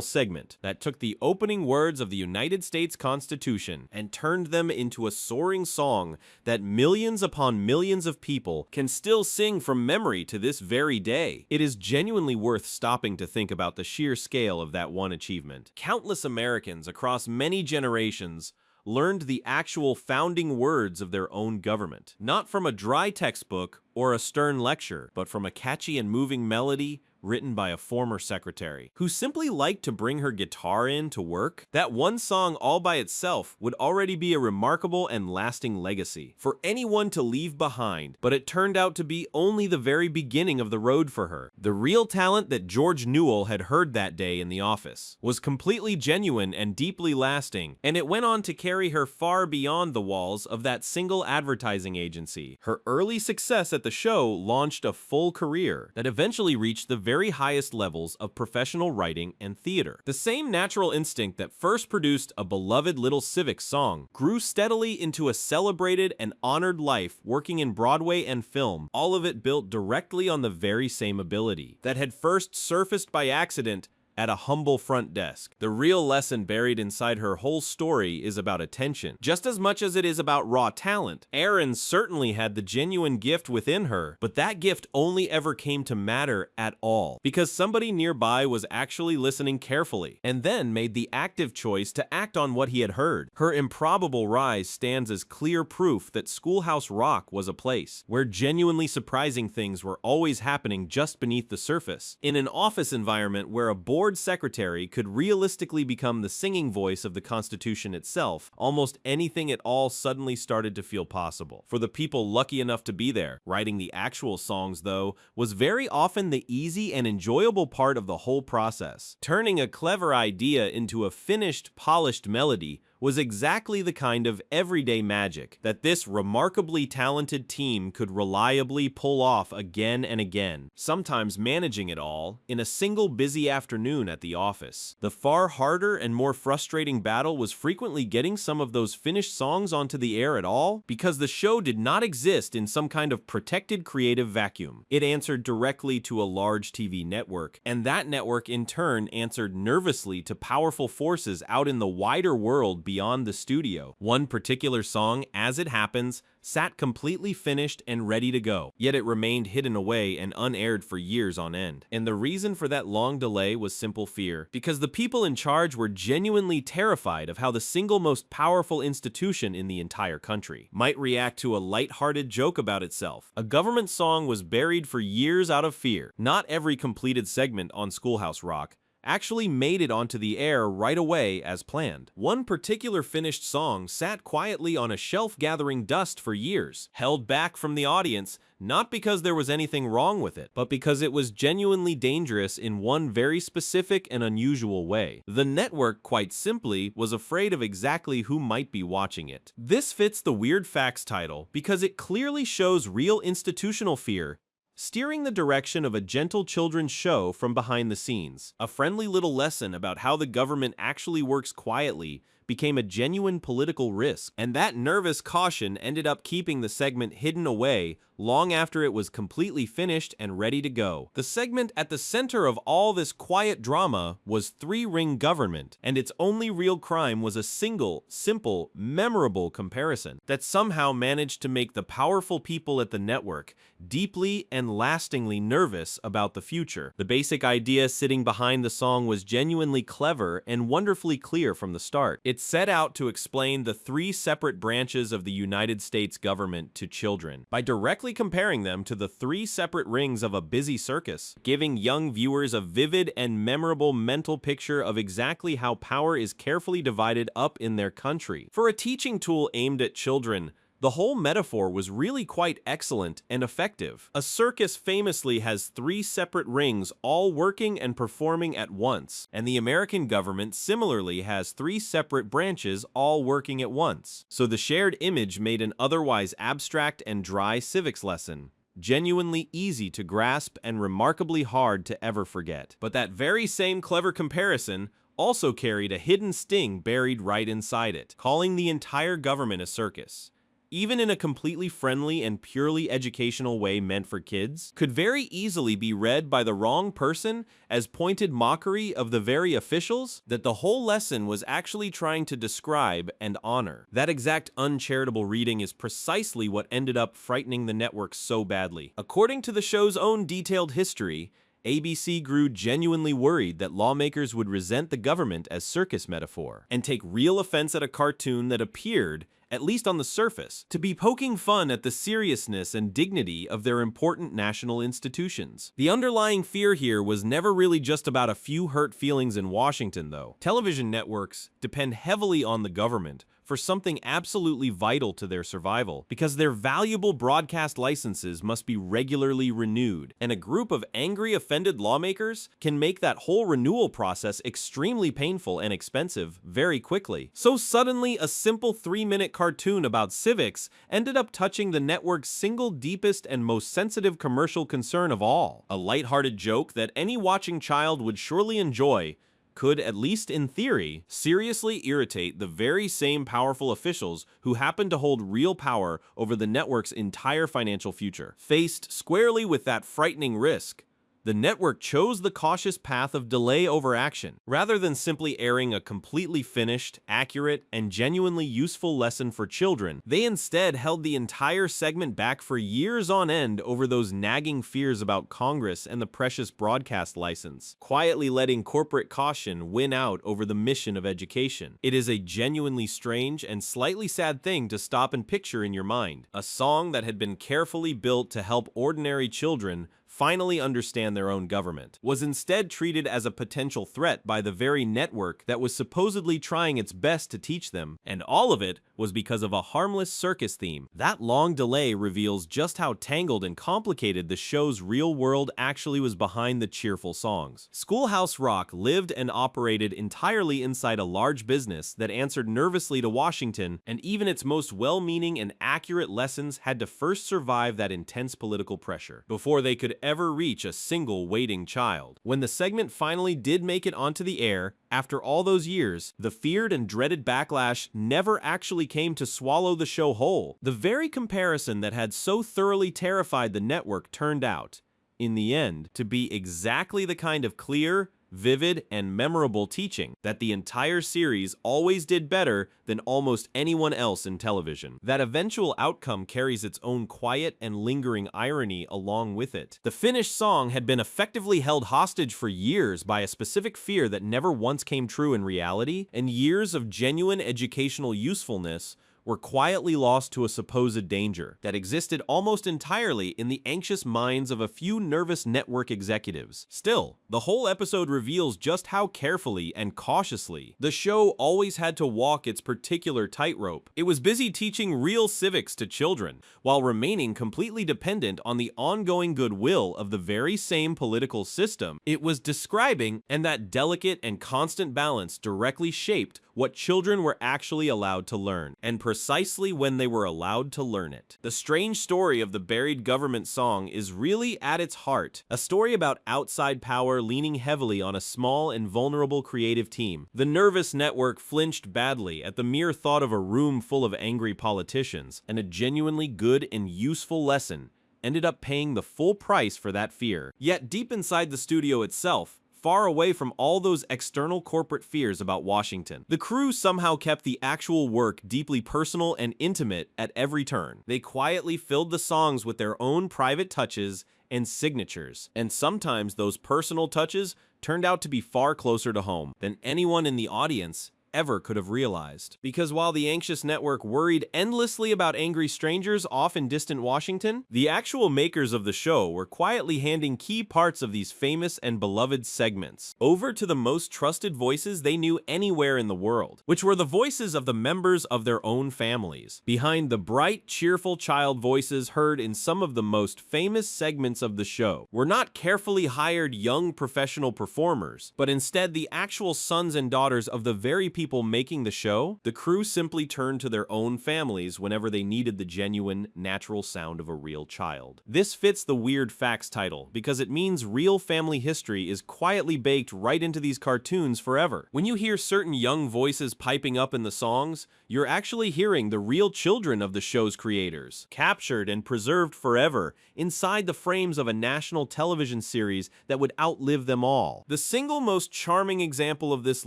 segment that took the opening words of the United States Constitution and turned them into a soaring song that millions upon millions of people can still sing from memory to this very day. It is genuinely worth stopping to think about the sheer scale of that one achievement. Countless Americans across many generations learned the actual founding words of their own government, not from a dry textbook or a stern lecture, but from a catchy and moving melody written by a former secretary who simply liked to bring her guitar in to work. That one song all by itself would already be a remarkable and lasting legacy for anyone to leave behind, but it turned out to be only the very beginning of the road for her. The real talent that George Newell had heard that day in the office was completely genuine and deeply lasting, and it went on to carry her far beyond the walls of that single advertising agency. Her early success at the show launched a full career that eventually reached the very highest levels of professional writing and theater. The same natural instinct that first produced a beloved little civic song grew steadily into a celebrated and honored life working in Broadway and film, all of it built directly on the very same ability that had first surfaced by accident at a humble front desk. The real lesson buried inside her whole story is about attention, just as much as it is about raw talent. Erin certainly had the genuine gift within her, but that gift only ever came to matter at all because somebody nearby was actually listening carefully and then made the active choice to act on what he had heard. Her improbable rise stands as clear proof that Schoolhouse Rock was a place where genuinely surprising things were always happening just beneath the surface. In an office environment where a board secretary could realistically become the singing voice of the Constitution itself, almost anything at all suddenly started to feel possible. For the people lucky enough to be there, writing the actual songs, though, was very often the easy and enjoyable part of the whole process. Turning a clever idea into a finished, polished melody was exactly the kind of everyday magic that this remarkably talented team could reliably pull off again and again, sometimes managing it all in a single busy afternoon at the office. The far harder and more frustrating battle was frequently getting some of those finished songs onto the air at all, because the show did not exist in some kind of protected creative vacuum. It answered directly to a large TV network, and that network in turn answered nervously to powerful forces out in the wider world beyond the studio. One particular song, as it happens, sat completely finished and ready to go, yet it remained hidden away and unaired for years on end. And the reason for that long delay was simple fear, because the people in charge were genuinely terrified of how the single most powerful institution in the entire country might react to a light-hearted joke about itself. A government song was buried for years out of fear. Not every completed segment on Schoolhouse Rock actually made it onto the air right away as planned. One particular finished song sat quietly on a shelf gathering dust for years, held back from the audience, not because there was anything wrong with it, but because it was genuinely dangerous in one very specific and unusual way. The network, quite simply, was afraid of exactly who might be watching it. This fits the Weird Facts title because it clearly shows real institutional fear steering the direction of a gentle children's show from behind the scenes. A friendly little lesson about how the government actually works quietly became a genuine political risk, and that nervous caution ended up keeping the segment hidden away long after it was completely finished and ready to go. The segment at the center of all this quiet drama was three-ring government, and its only real crime was a single, simple, memorable comparison that somehow managed to make the powerful people at the network deeply and lastingly nervous about the future. The basic idea sitting behind the song was genuinely clever and wonderfully clear from the start. It set out to explain the three separate branches of the United States government to children by directly comparing them to the three separate rings of a busy circus, giving young viewers a vivid and memorable mental picture of exactly how power is carefully divided up in their country. For a teaching tool aimed at children, the whole metaphor was really quite excellent and effective. A circus famously has three separate rings all working and performing at once, and the American government similarly has three separate branches all working at once. So the shared image made an otherwise abstract and dry civics lesson genuinely easy to grasp and remarkably hard to ever forget. But that very same clever comparison also carried a hidden sting buried right inside it, calling the entire government a circus, even in a completely friendly and purely educational way meant for kids, could very easily be read by the wrong person as pointed mockery of the very officials that the whole lesson was actually trying to describe and honor. That exact uncharitable reading is precisely what ended up frightening the network so badly. According to the show's own detailed history, ABC grew genuinely worried that lawmakers would resent the government as circus metaphor and take real offense at a cartoon that appeared, at least on the surface, to be poking fun at the seriousness and dignity of their important national institutions. The underlying fear here was never really just about a few hurt feelings in Washington, though. Television networks depend heavily on the government for something absolutely vital to their survival, because their valuable broadcast licenses must be regularly renewed, and a group of angry, offended lawmakers can make that whole renewal process extremely painful and expensive very quickly. So suddenly, a simple 3-minute cartoon about civics ended up touching the network's single deepest and most sensitive commercial concern of all. A lighthearted joke that any watching child would surely enjoy could, at least in theory, seriously irritate the very same powerful officials who happen to hold real power over the network's entire financial future. Faced squarely with that frightening risk, the network chose the cautious path of delay over action. Rather than simply airing a completely finished, accurate, and genuinely useful lesson for children, they instead held the entire segment back for years on end over those nagging fears about Congress and the precious broadcast license, quietly letting corporate caution win out over the mission of education. It is a genuinely strange and slightly sad thing to stop and picture in your mind. A song that had been carefully built to help ordinary children finally understand their own government was instead treated as a potential threat by the very network that was supposedly trying its best to teach them, and all of it was because of a harmless circus theme. That long delay reveals just how tangled and complicated the show's real world actually was behind the cheerful songs. Schoolhouse Rock lived and operated entirely inside a large business that answered nervously to Washington, and even its most well-meaning and accurate lessons had to first survive that intense political pressure before they could ever reach a single waiting child. When the segment finally did make it onto the air, after all those years, the feared and dreaded backlash never actually came to swallow the show whole. The very comparison that had so thoroughly terrified the network turned out, in the end, to be exactly the kind of clear, vivid, and memorable teaching that the entire series always did better than almost anyone else in television. That eventual outcome carries its own quiet and lingering irony along with it. The finished song had been effectively held hostage for years by a specific fear that never once came true in reality, and years of genuine educational usefulness were quietly lost to a supposed danger that existed almost entirely in the anxious minds of a few nervous network executives. Still, the whole episode reveals just how carefully and cautiously the show always had to walk its particular tightrope. It was busy teaching real civics to children, while remaining completely dependent on the ongoing goodwill of the very same political system it was describing, and that delicate and constant balance directly shaped what children were actually allowed to learn, and precisely when they were allowed to learn it. The strange story of the buried government song is really at its heart a story about outside power leaning heavily on a small and vulnerable creative team. The nervous network flinched badly at the mere thought of a room full of angry politicians, and a genuinely good and useful lesson ended up paying the full price for that fear. Yet deep inside the studio itself, far away from all those external corporate fears about Washington, the crew somehow kept the actual work deeply personal and intimate at every turn. They quietly filled the songs with their own private touches and signatures, and sometimes those personal touches turned out to be far closer to home than anyone in the audience ever could have realized. Because while the anxious network worried endlessly about angry strangers off in distant Washington, the actual makers of the show were quietly handing key parts of these famous and beloved segments over to the most trusted voices they knew anywhere in the world, which were the voices of the members of their own families. Behind the bright, cheerful child voices heard in some of the most famous segments of the show were not carefully hired young professional performers, but instead the actual sons and daughters of the very people making the show. The crew simply turned to their own families whenever they needed the genuine, natural sound of a real child. This fits the Weird Facts title because it means real family history is quietly baked right into these cartoons forever. When you hear certain young voices piping up in the songs, you're actually hearing the real children of the show's creators, captured and preserved forever inside the frames of a national television series that would outlive them all. The single most charming example of this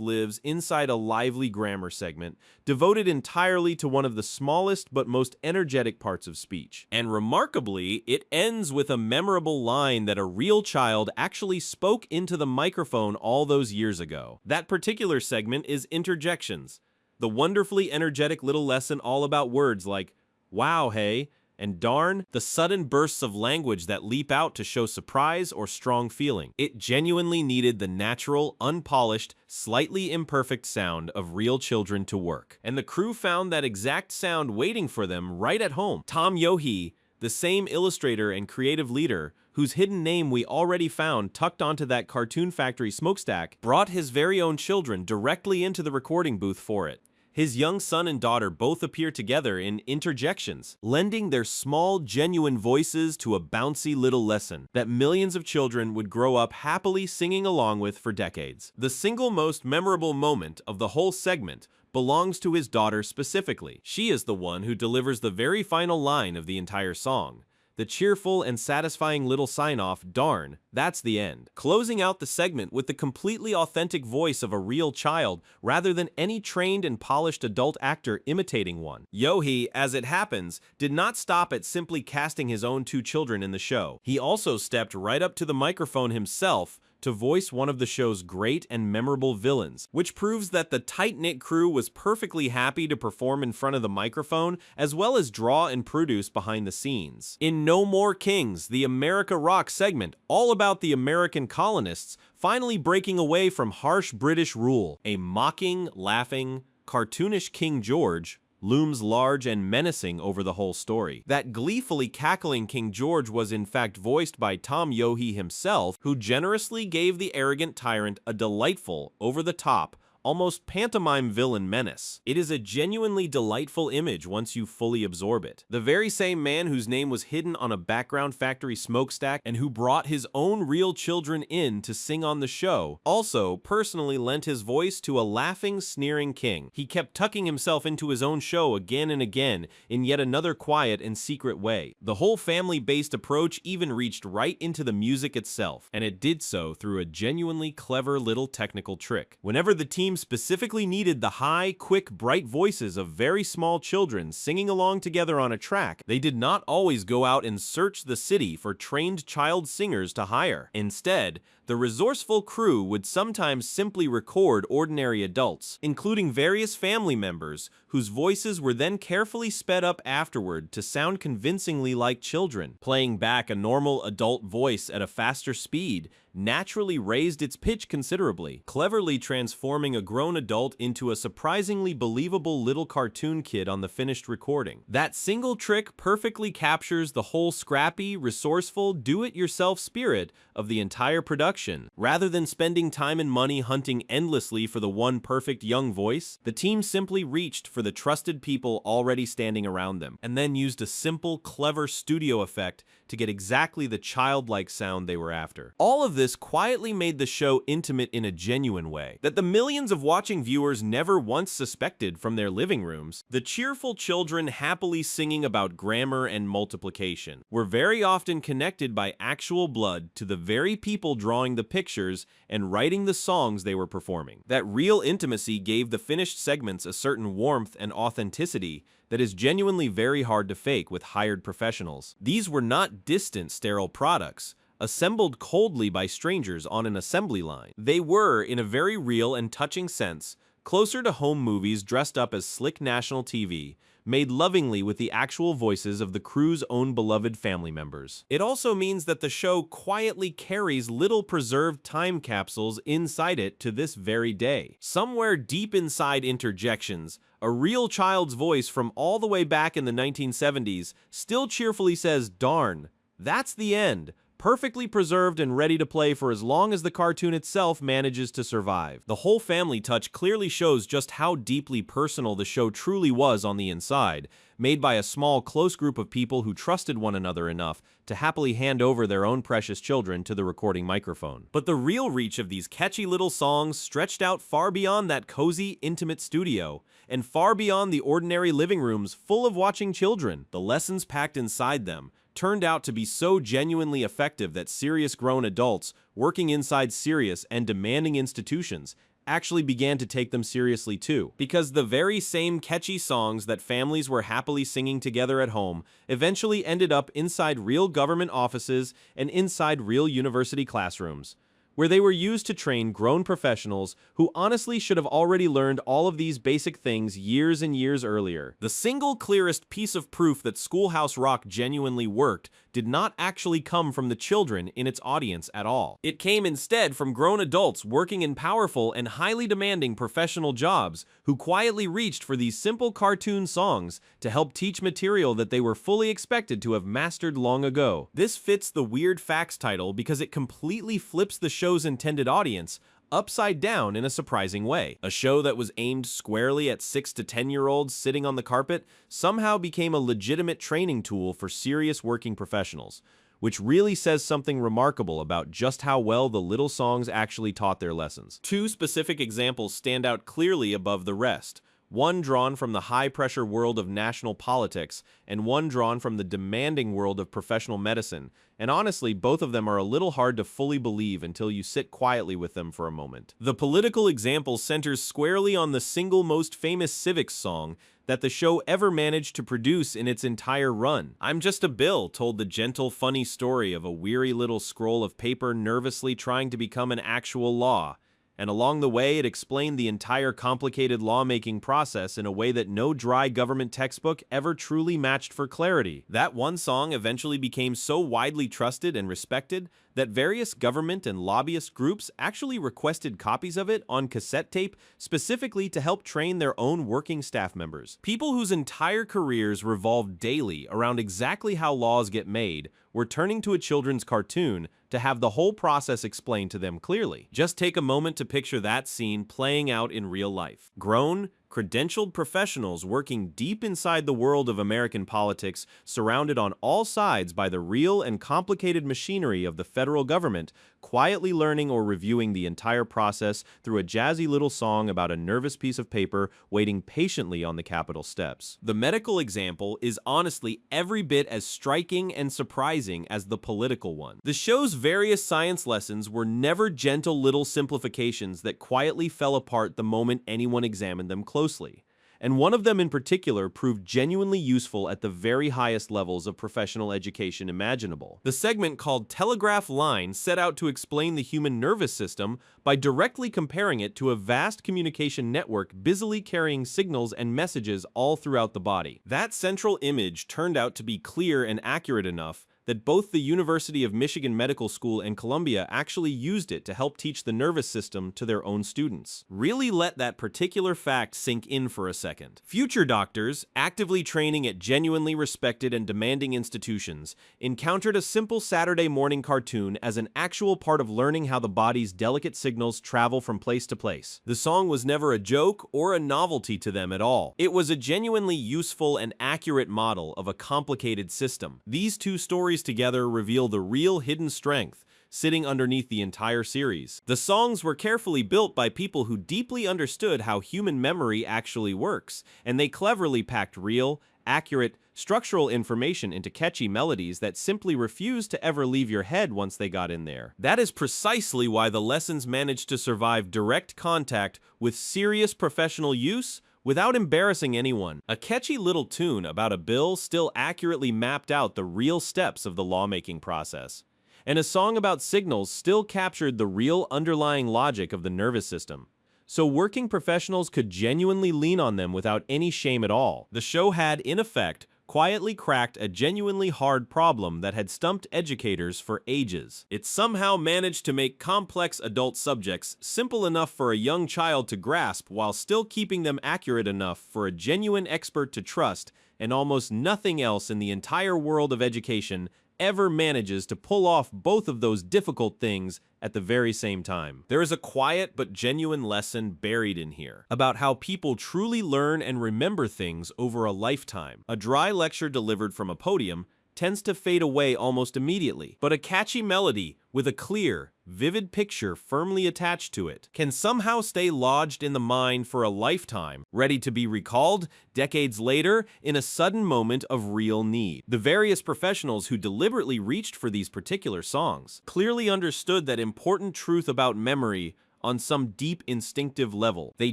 lives inside a lively grammar segment devoted entirely to one of the smallest but most energetic parts of speech. And remarkably, it ends with a memorable line that a real child actually spoke into the microphone all those years ago. That particular segment is Interjections, the wonderfully energetic little lesson all about words like wow, hey, and darn, the sudden bursts of language that leap out to show surprise or strong feeling. It genuinely needed the natural, unpolished, slightly imperfect sound of real children to work. And the crew found that exact sound waiting for them right at home. Tom Yohe, the same illustrator and creative leader, whose hidden name we already found tucked onto that Cartoon Factory smokestack, brought his very own children directly into the recording booth for it. His young son and daughter both appear together in Interjections, lending their small, genuine voices to a bouncy little lesson that millions of children would grow up happily singing along with for decades. The single most memorable moment of the whole segment belongs to his daughter specifically. She is the one who delivers the very final line of the entire song. The cheerful and satisfying little sign-off, darn, that's the end. Closing out the segment with the completely authentic voice of a real child rather than any trained and polished adult actor imitating one. Yohe, as it happens, did not stop at simply casting his own two children in the show. He also stepped right up to the microphone himself to voice one of the show's great and memorable villains, which proves that the tight-knit crew was perfectly happy to perform in front of the microphone as well as draw and produce behind the scenes. In No More Kings, the America Rock segment, all about the American colonists finally breaking away from harsh British rule, a mocking, laughing, cartoonish King George looms large and menacing over the whole story. That gleefully cackling King George was in fact voiced by Tom Yohe himself, who generously gave the arrogant tyrant a delightful, over-the-top, almost pantomime villain menace. It is a genuinely delightful image once you fully absorb it. The very same man whose name was hidden on a background factory smokestack and who brought his own real children in to sing on the show also personally lent his voice to a laughing, sneering king. He kept tucking himself into his own show again and again in yet another quiet and secret way. The whole family-based approach even reached right into the music itself, and it did so through a genuinely clever little technical trick. Whenever the team specifically needed the high, quick, bright voices of very small children singing along together on a track, they did not always go out and search the city for trained child singers to hire. Instead, the resourceful crew would sometimes simply record ordinary adults, including various family members, whose voices were then carefully sped up afterward to sound convincingly like children. Playing back a normal adult voice at a faster speed naturally raised its pitch considerably, cleverly transforming a grown adult into a surprisingly believable little cartoon kid on the finished recording. That single trick perfectly captures the whole scrappy, resourceful, do-it-yourself spirit of the entire production, production. Rather than spending time and money hunting endlessly for the one perfect young voice, the team simply reached for the trusted people already standing around them, and then used a simple, clever studio effect to get exactly the childlike sound they were after. All of this quietly made the show intimate in a genuine way that the millions of watching viewers never once suspected from their living rooms. The cheerful children happily singing about grammar and multiplication were very often connected by actual blood to the very people drawing the pictures and writing the songs they were performing. That real intimacy gave the finished segments a certain warmth and authenticity that is genuinely very hard to fake with hired professionals. These were not distant, sterile products, assembled coldly by strangers on an assembly line. They were, in a very real and touching sense, closer to home movies dressed up as slick national TV, made lovingly with the actual voices of the crew's own beloved family members. It also means that the show quietly carries little preserved time capsules inside it to this very day. Somewhere deep inside interjections, a real child's voice from all the way back in the 1970s still cheerfully says, "Darn, that's the end," perfectly preserved and ready to play for as long as the cartoon itself manages to survive. The whole family touch clearly shows just how deeply personal the show truly was on the inside, made by a small, close group of people who trusted one another enough to happily hand over their own precious children to the recording microphone. But the real reach of these catchy little songs stretched out far beyond that cozy, intimate studio, and far beyond the ordinary living rooms full of watching children. The lessons packed inside them turned out to be so genuinely effective that serious grown adults working inside serious and demanding institutions actually began to take them seriously too. Because the very same catchy songs that families were happily singing together at home eventually ended up inside real government offices and inside real university classrooms, where they were used to train grown professionals who honestly should have already learned all of these basic things years and years earlier. The single clearest piece of proof that Schoolhouse Rock genuinely worked did not actually come from the children in its audience at all. It came instead from grown adults working in powerful and highly demanding professional jobs who quietly reached for these simple cartoon songs to help teach material that they were fully expected to have mastered long ago. This fits the Weird Facts title because it completely flips the show's intended audience upside down in a surprising way. A show that was aimed squarely at 6 to 10-year-olds sitting on the carpet somehow became a legitimate training tool for serious working professionals, which really says something remarkable about just how well the little songs actually taught their lessons. Two specific examples stand out clearly above the rest. One drawn from the high-pressure world of national politics, and one drawn from the demanding world of professional medicine, and honestly, both of them are a little hard to fully believe until you sit quietly with them for a moment. The political example centers squarely on the single most famous civics song that the show ever managed to produce in its entire run. "I'm Just a Bill" told the gentle, funny story of a weary little scroll of paper nervously trying to become an actual law. And along the way, it explained the entire complicated lawmaking process in a way that no dry government textbook ever truly matched for clarity. That one song eventually became so widely trusted and respected that various government and lobbyist groups actually requested copies of it on cassette tape specifically to help train their own working staff members. People whose entire careers revolved daily around exactly how laws get made were turning to a children's cartoon to have the whole process explained to them clearly. Just take a moment to picture that scene playing out in real life. Grown, credentialed professionals working deep inside the world of American politics, surrounded on all sides by the real and complicated machinery of the federal government, quietly learning or reviewing the entire process through a jazzy little song about a nervous piece of paper waiting patiently on the Capitol steps. The medical example is honestly every bit as striking and surprising as the political one. The show's various science lessons were never gentle little simplifications that quietly fell apart the moment anyone examined them closely. And one of them in particular proved genuinely useful at the very highest levels of professional education imaginable. The segment called Telegraph Line set out to explain the human nervous system by directly comparing it to a vast communication network busily carrying signals and messages all throughout the body. That central image turned out to be clear and accurate enough that both the University of Michigan Medical School and Columbia actually used it to help teach the nervous system to their own students. Really let that particular fact sink in for a second. Future doctors, actively training at genuinely respected and demanding institutions, encountered a simple Saturday morning cartoon as an actual part of learning how the body's delicate signals travel from place to place. The song was never a joke or a novelty to them at all. It was a genuinely useful and accurate model of a complicated system. These two stories together reveal the real hidden strength sitting underneath the entire series. The songs were carefully built by people who deeply understood how human memory actually works, and they cleverly packed real, accurate, structural information into catchy melodies that simply refused to ever leave your head once they got in there. That is precisely why the lessons managed to survive direct contact with serious professional use without embarrassing anyone. A catchy little tune about a bill still accurately mapped out the real steps of the lawmaking process. And a song about signals still captured the real underlying logic of the nervous system. So working professionals could genuinely lean on them without any shame at all. The show had, in effect, quietly cracked a genuinely hard problem that had stumped educators for ages. It somehow managed to make complex adult subjects simple enough for a young child to grasp while still keeping them accurate enough for a genuine expert to trust, and almost nothing else in the entire world of education ever manages to pull off both of those difficult things at the very same time. There is a quiet but genuine lesson buried in here about how people truly learn and remember things over a lifetime. A dry lecture delivered from a podium tends to fade away almost immediately, but a catchy melody with a clear, vivid picture firmly attached to it can somehow stay lodged in the mind for a lifetime, ready to be recalled decades later in a sudden moment of real need. The various professionals who deliberately reached for these particular songs clearly understood that important truth about memory on some deep instinctive level. They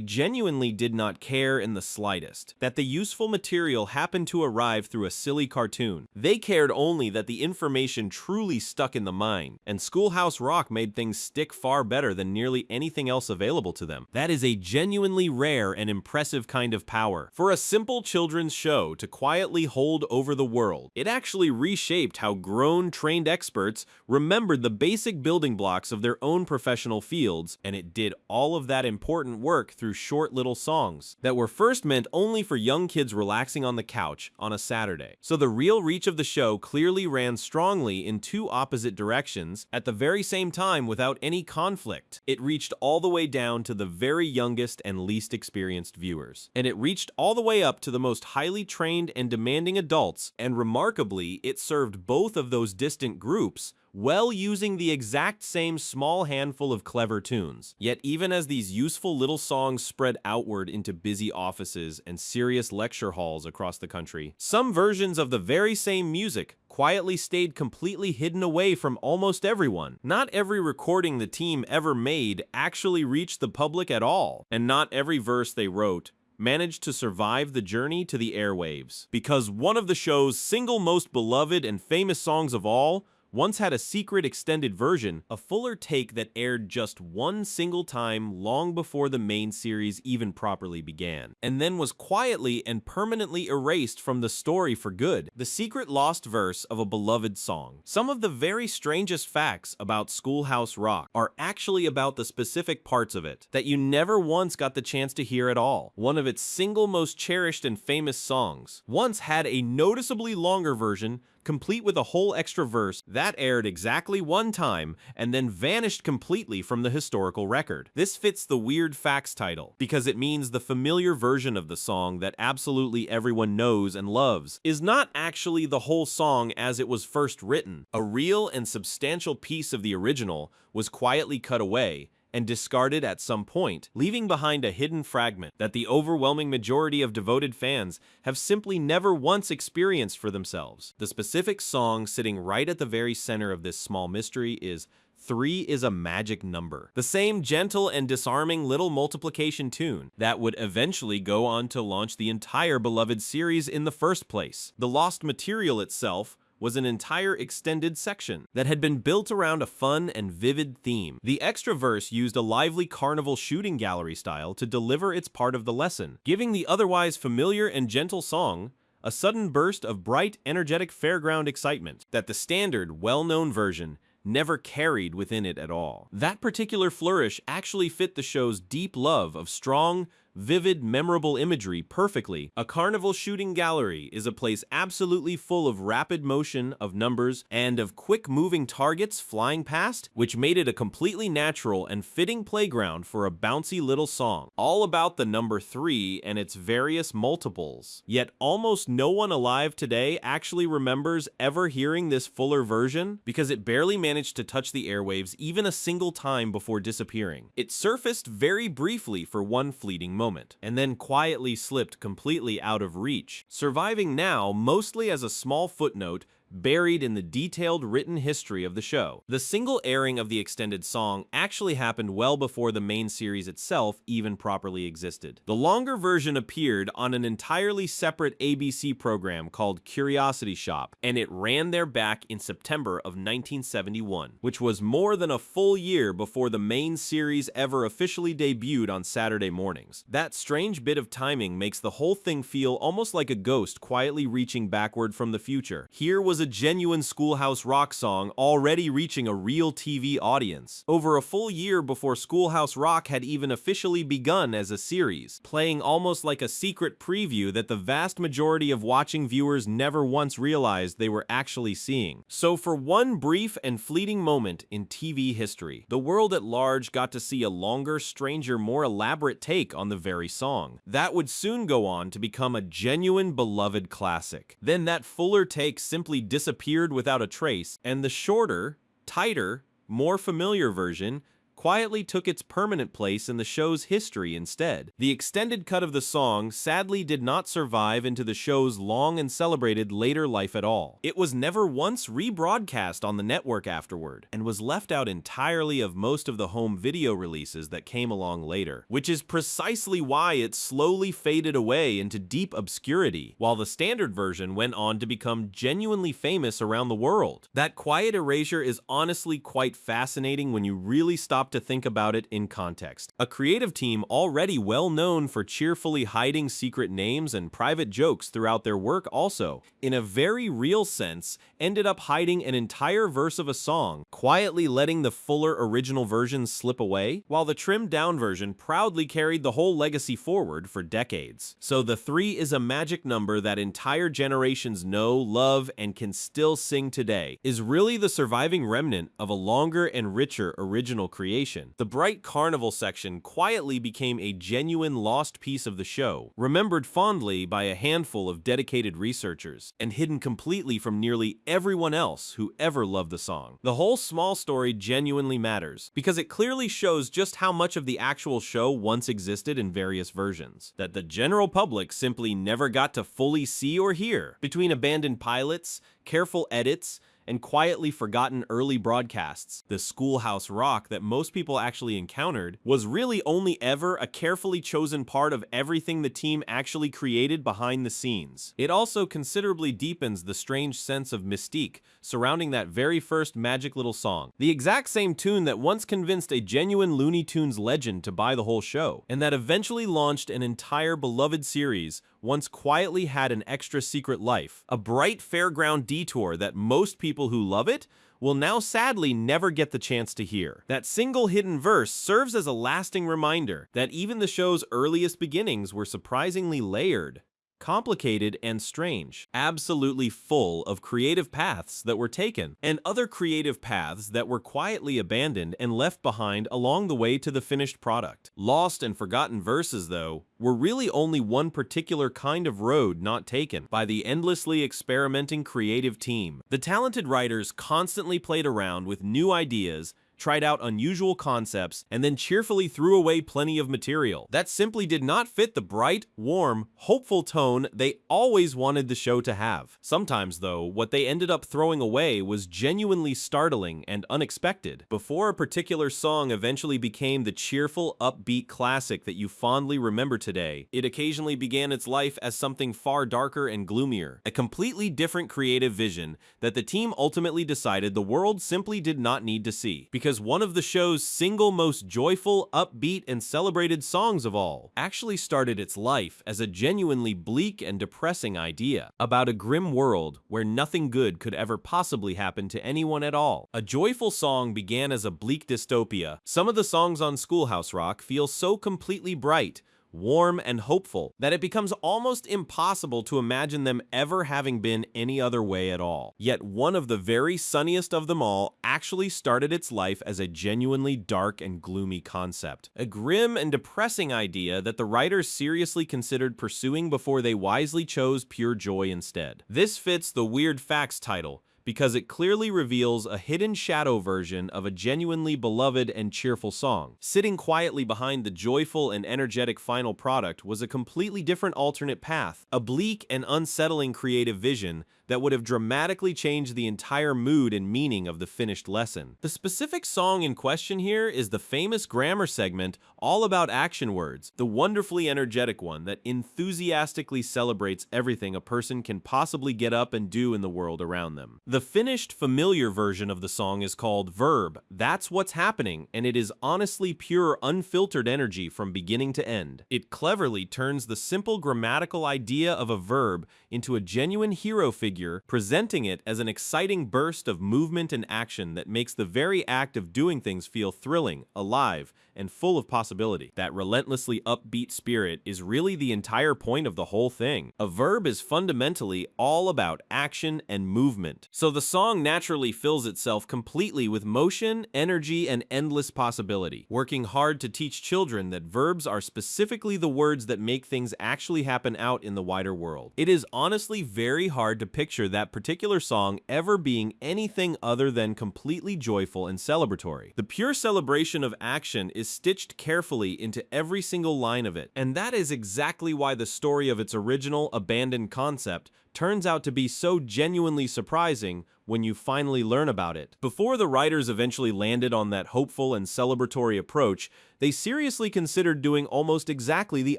genuinely did not care in the slightest that the useful material happened to arrive through a silly cartoon. They cared only that the information truly stuck in the mind, and Schoolhouse Rock made things stick far better than nearly anything else available to them. That is a genuinely rare and impressive kind of power. For a simple children's show to quietly hold over the world, it actually reshaped how grown, trained experts remembered the basic building blocks of their own professional fields, and it did all of that important work through short little songs that were first meant only for young kids relaxing on the couch on a Saturday. So the real reach of the show clearly ran strongly in two opposite directions at the very same time without any conflict. It reached all the way down to the very youngest and least experienced viewers. And it reached all the way up to the most highly trained and demanding adults, and remarkably, it served both of those distant groups well, using the exact same small handful of clever tunes. Yet even as these useful little songs spread outward into busy offices and serious lecture halls across the country, some versions of the very same music quietly stayed completely hidden away from almost everyone. Not every recording the team ever made actually reached the public at all, and not every verse they wrote managed to survive the journey to the airwaves. Because one of the show's single most beloved and famous songs of all once had a secret extended version, a fuller take that aired just one single time long before the main series even properly began, and then was quietly and permanently erased from the story for good. The secret lost verse of a beloved song. Some of the very strangest facts about Schoolhouse Rock are actually about the specific parts of it that you never once got the chance to hear at all. One of its single most cherished and famous songs once had a noticeably longer version complete with a whole extra verse that aired exactly one time and then vanished completely from the historical record. This fits the Weird Facts title because it means the familiar version of the song that absolutely everyone knows and loves is not actually the whole song as it was first written. A real and substantial piece of the original was quietly cut away and discarded at some point, leaving behind a hidden fragment that the overwhelming majority of devoted fans have simply never once experienced for themselves. The specific song sitting right at the very center of this small mystery is 3 is a magic number. The same gentle and disarming little multiplication tune that would eventually go on to launch the entire beloved series in the first place. The lost material itself was an entire extended section that had been built around a fun and vivid theme. The extra verse used a lively carnival shooting gallery style to deliver its part of the lesson, giving the otherwise familiar and gentle song a sudden burst of bright, energetic fairground excitement that the standard, well-known version never carried within it at all. That particular flourish actually fit the show's deep love of strong, vivid, memorable imagery perfectly. A carnival shooting gallery is a place absolutely full of rapid motion, of numbers, and of quick-moving targets flying past, which made it a completely natural and fitting playground for a bouncy little song, all about the number 3 and its various multiples. Yet almost no one alive today actually remembers ever hearing this fuller version, because it barely managed to touch the airwaves even a single time before disappearing. It surfaced very briefly for one fleeting moment, and then quietly slipped completely out of reach, surviving now mostly as a small footnote buried in the detailed written history of the show. The single airing of the extended song actually happened well before the main series itself even properly existed. The longer version appeared on an entirely separate ABC program called Curiosity Shop, and it ran there back in September of 1971, which was more than a full year before the main series ever officially debuted on Saturday mornings. That strange bit of timing makes the whole thing feel almost like a ghost quietly reaching backward from the future. Here was a genuine Schoolhouse Rock song already reaching a real TV audience, over a full year before Schoolhouse Rock had even officially begun as a series, playing almost like a secret preview that the vast majority of watching viewers never once realized they were actually seeing. So for one brief and fleeting moment in TV history, the world at large got to see a longer, stranger, more elaborate take on the very song. That would soon go on to become a genuine beloved classic. Then that fuller take simply disappeared without a trace, and the shorter, tighter, more familiar version quietly took its permanent place in the show's history instead. The extended cut of the song sadly did not survive into the show's long and celebrated later life at all. It was never once rebroadcast on the network afterward, and was left out entirely of most of the home video releases that came along later, which is precisely why it slowly faded away into deep obscurity, while the standard version went on to become genuinely famous around the world. That quiet erasure is honestly quite fascinating when you really stop to think about it in context. A creative team already well known for cheerfully hiding secret names and private jokes throughout their work also, in a very real sense, ended up hiding an entire verse of a song, quietly letting the fuller original version slip away, while the trimmed down version proudly carried the whole legacy forward for decades. So the 3 is a magic number that entire generations know, love, and can still sing today, is really the surviving remnant of a longer and richer original creation. The bright carnival section quietly became a genuine lost piece of the show, remembered fondly by a handful of dedicated researchers, and hidden completely from nearly everyone else who ever loved the song. The whole small story genuinely matters, because it clearly shows just how much of the actual show once existed in various versions, that the general public simply never got to fully see or hear, between abandoned pilots, careful edits, and quietly forgotten early broadcasts. The Schoolhouse Rock that most people actually encountered was really only ever a carefully chosen part of everything the team actually created behind the scenes. It also considerably deepens the strange sense of mystique surrounding that very first magic little song. The exact same tune that once convinced a genuine Looney Tunes legend to buy the whole show, and that eventually launched an entire beloved series, once quietly had an extra secret life. A bright fairground detour that most people who love it will now sadly never get the chance to hear. That single hidden verse serves as a lasting reminder that even the show's earliest beginnings were surprisingly layered, complicated, and strange, absolutely full of creative paths that were taken, and other creative paths that were quietly abandoned and left behind along the way to the finished product. Lost and forgotten verses, though, were really only one particular kind of road not taken by the endlessly experimenting creative team. The talented writers constantly played around with new ideas, tried out unusual concepts, and then cheerfully threw away plenty of material that simply did not fit the bright, warm, hopeful tone they always wanted the show to have. Sometimes, though, what they ended up throwing away was genuinely startling and unexpected. Before a particular song eventually became the cheerful, upbeat classic that you fondly remember today, it occasionally began its life as something far darker and gloomier, a completely different creative vision that the team ultimately decided the world simply did not need to see, because as one of the show's single most joyful, upbeat, and celebrated songs of all, actually started its life as a genuinely bleak and depressing idea about a grim world where nothing good could ever possibly happen to anyone at all. A joyful song began as a bleak dystopia. Some of the songs on Schoolhouse Rock feel so completely bright, warm, and hopeful that it becomes almost impossible to imagine them ever having been any other way at all. Yet one of the very sunniest of them all actually started its life as a genuinely dark and gloomy concept. A grim and depressing idea that the writers seriously considered pursuing before they wisely chose pure joy instead. This fits the Weird Facts title, because it clearly reveals a hidden shadow version of a genuinely beloved and cheerful song. Sitting quietly behind the joyful and energetic final product was a completely different alternate path, a bleak and unsettling creative vision that would have dramatically changed the entire mood and meaning of the finished lesson. The specific song in question here is the famous grammar segment all about action words, the wonderfully energetic one that enthusiastically celebrates everything a person can possibly get up and do in the world around them. The finished, familiar version of the song is called Verb. That's what's happening, and it is honestly pure, unfiltered energy from beginning to end. It cleverly turns the simple grammatical idea of a verb into a genuine hero figure, presenting it as an exciting burst of movement and action that makes the very act of doing things feel thrilling, alive, and full of possibility. That relentlessly upbeat spirit is really the entire point of the whole thing. A verb is fundamentally all about action and movement. So the song naturally fills itself completely with motion, energy, and endless possibility, working hard to teach children that verbs are specifically the words that make things actually happen out in the wider world. It is honestly very hard to picture that particular song ever being anything other than completely joyful and celebratory. The pure celebration of action is stitched carefully into every single line of it, and that is exactly why the story of its original abandoned concept turns out to be so genuinely surprising when you finally learn about it. Before the writers eventually landed on that hopeful and celebratory approach, they seriously considered doing almost exactly the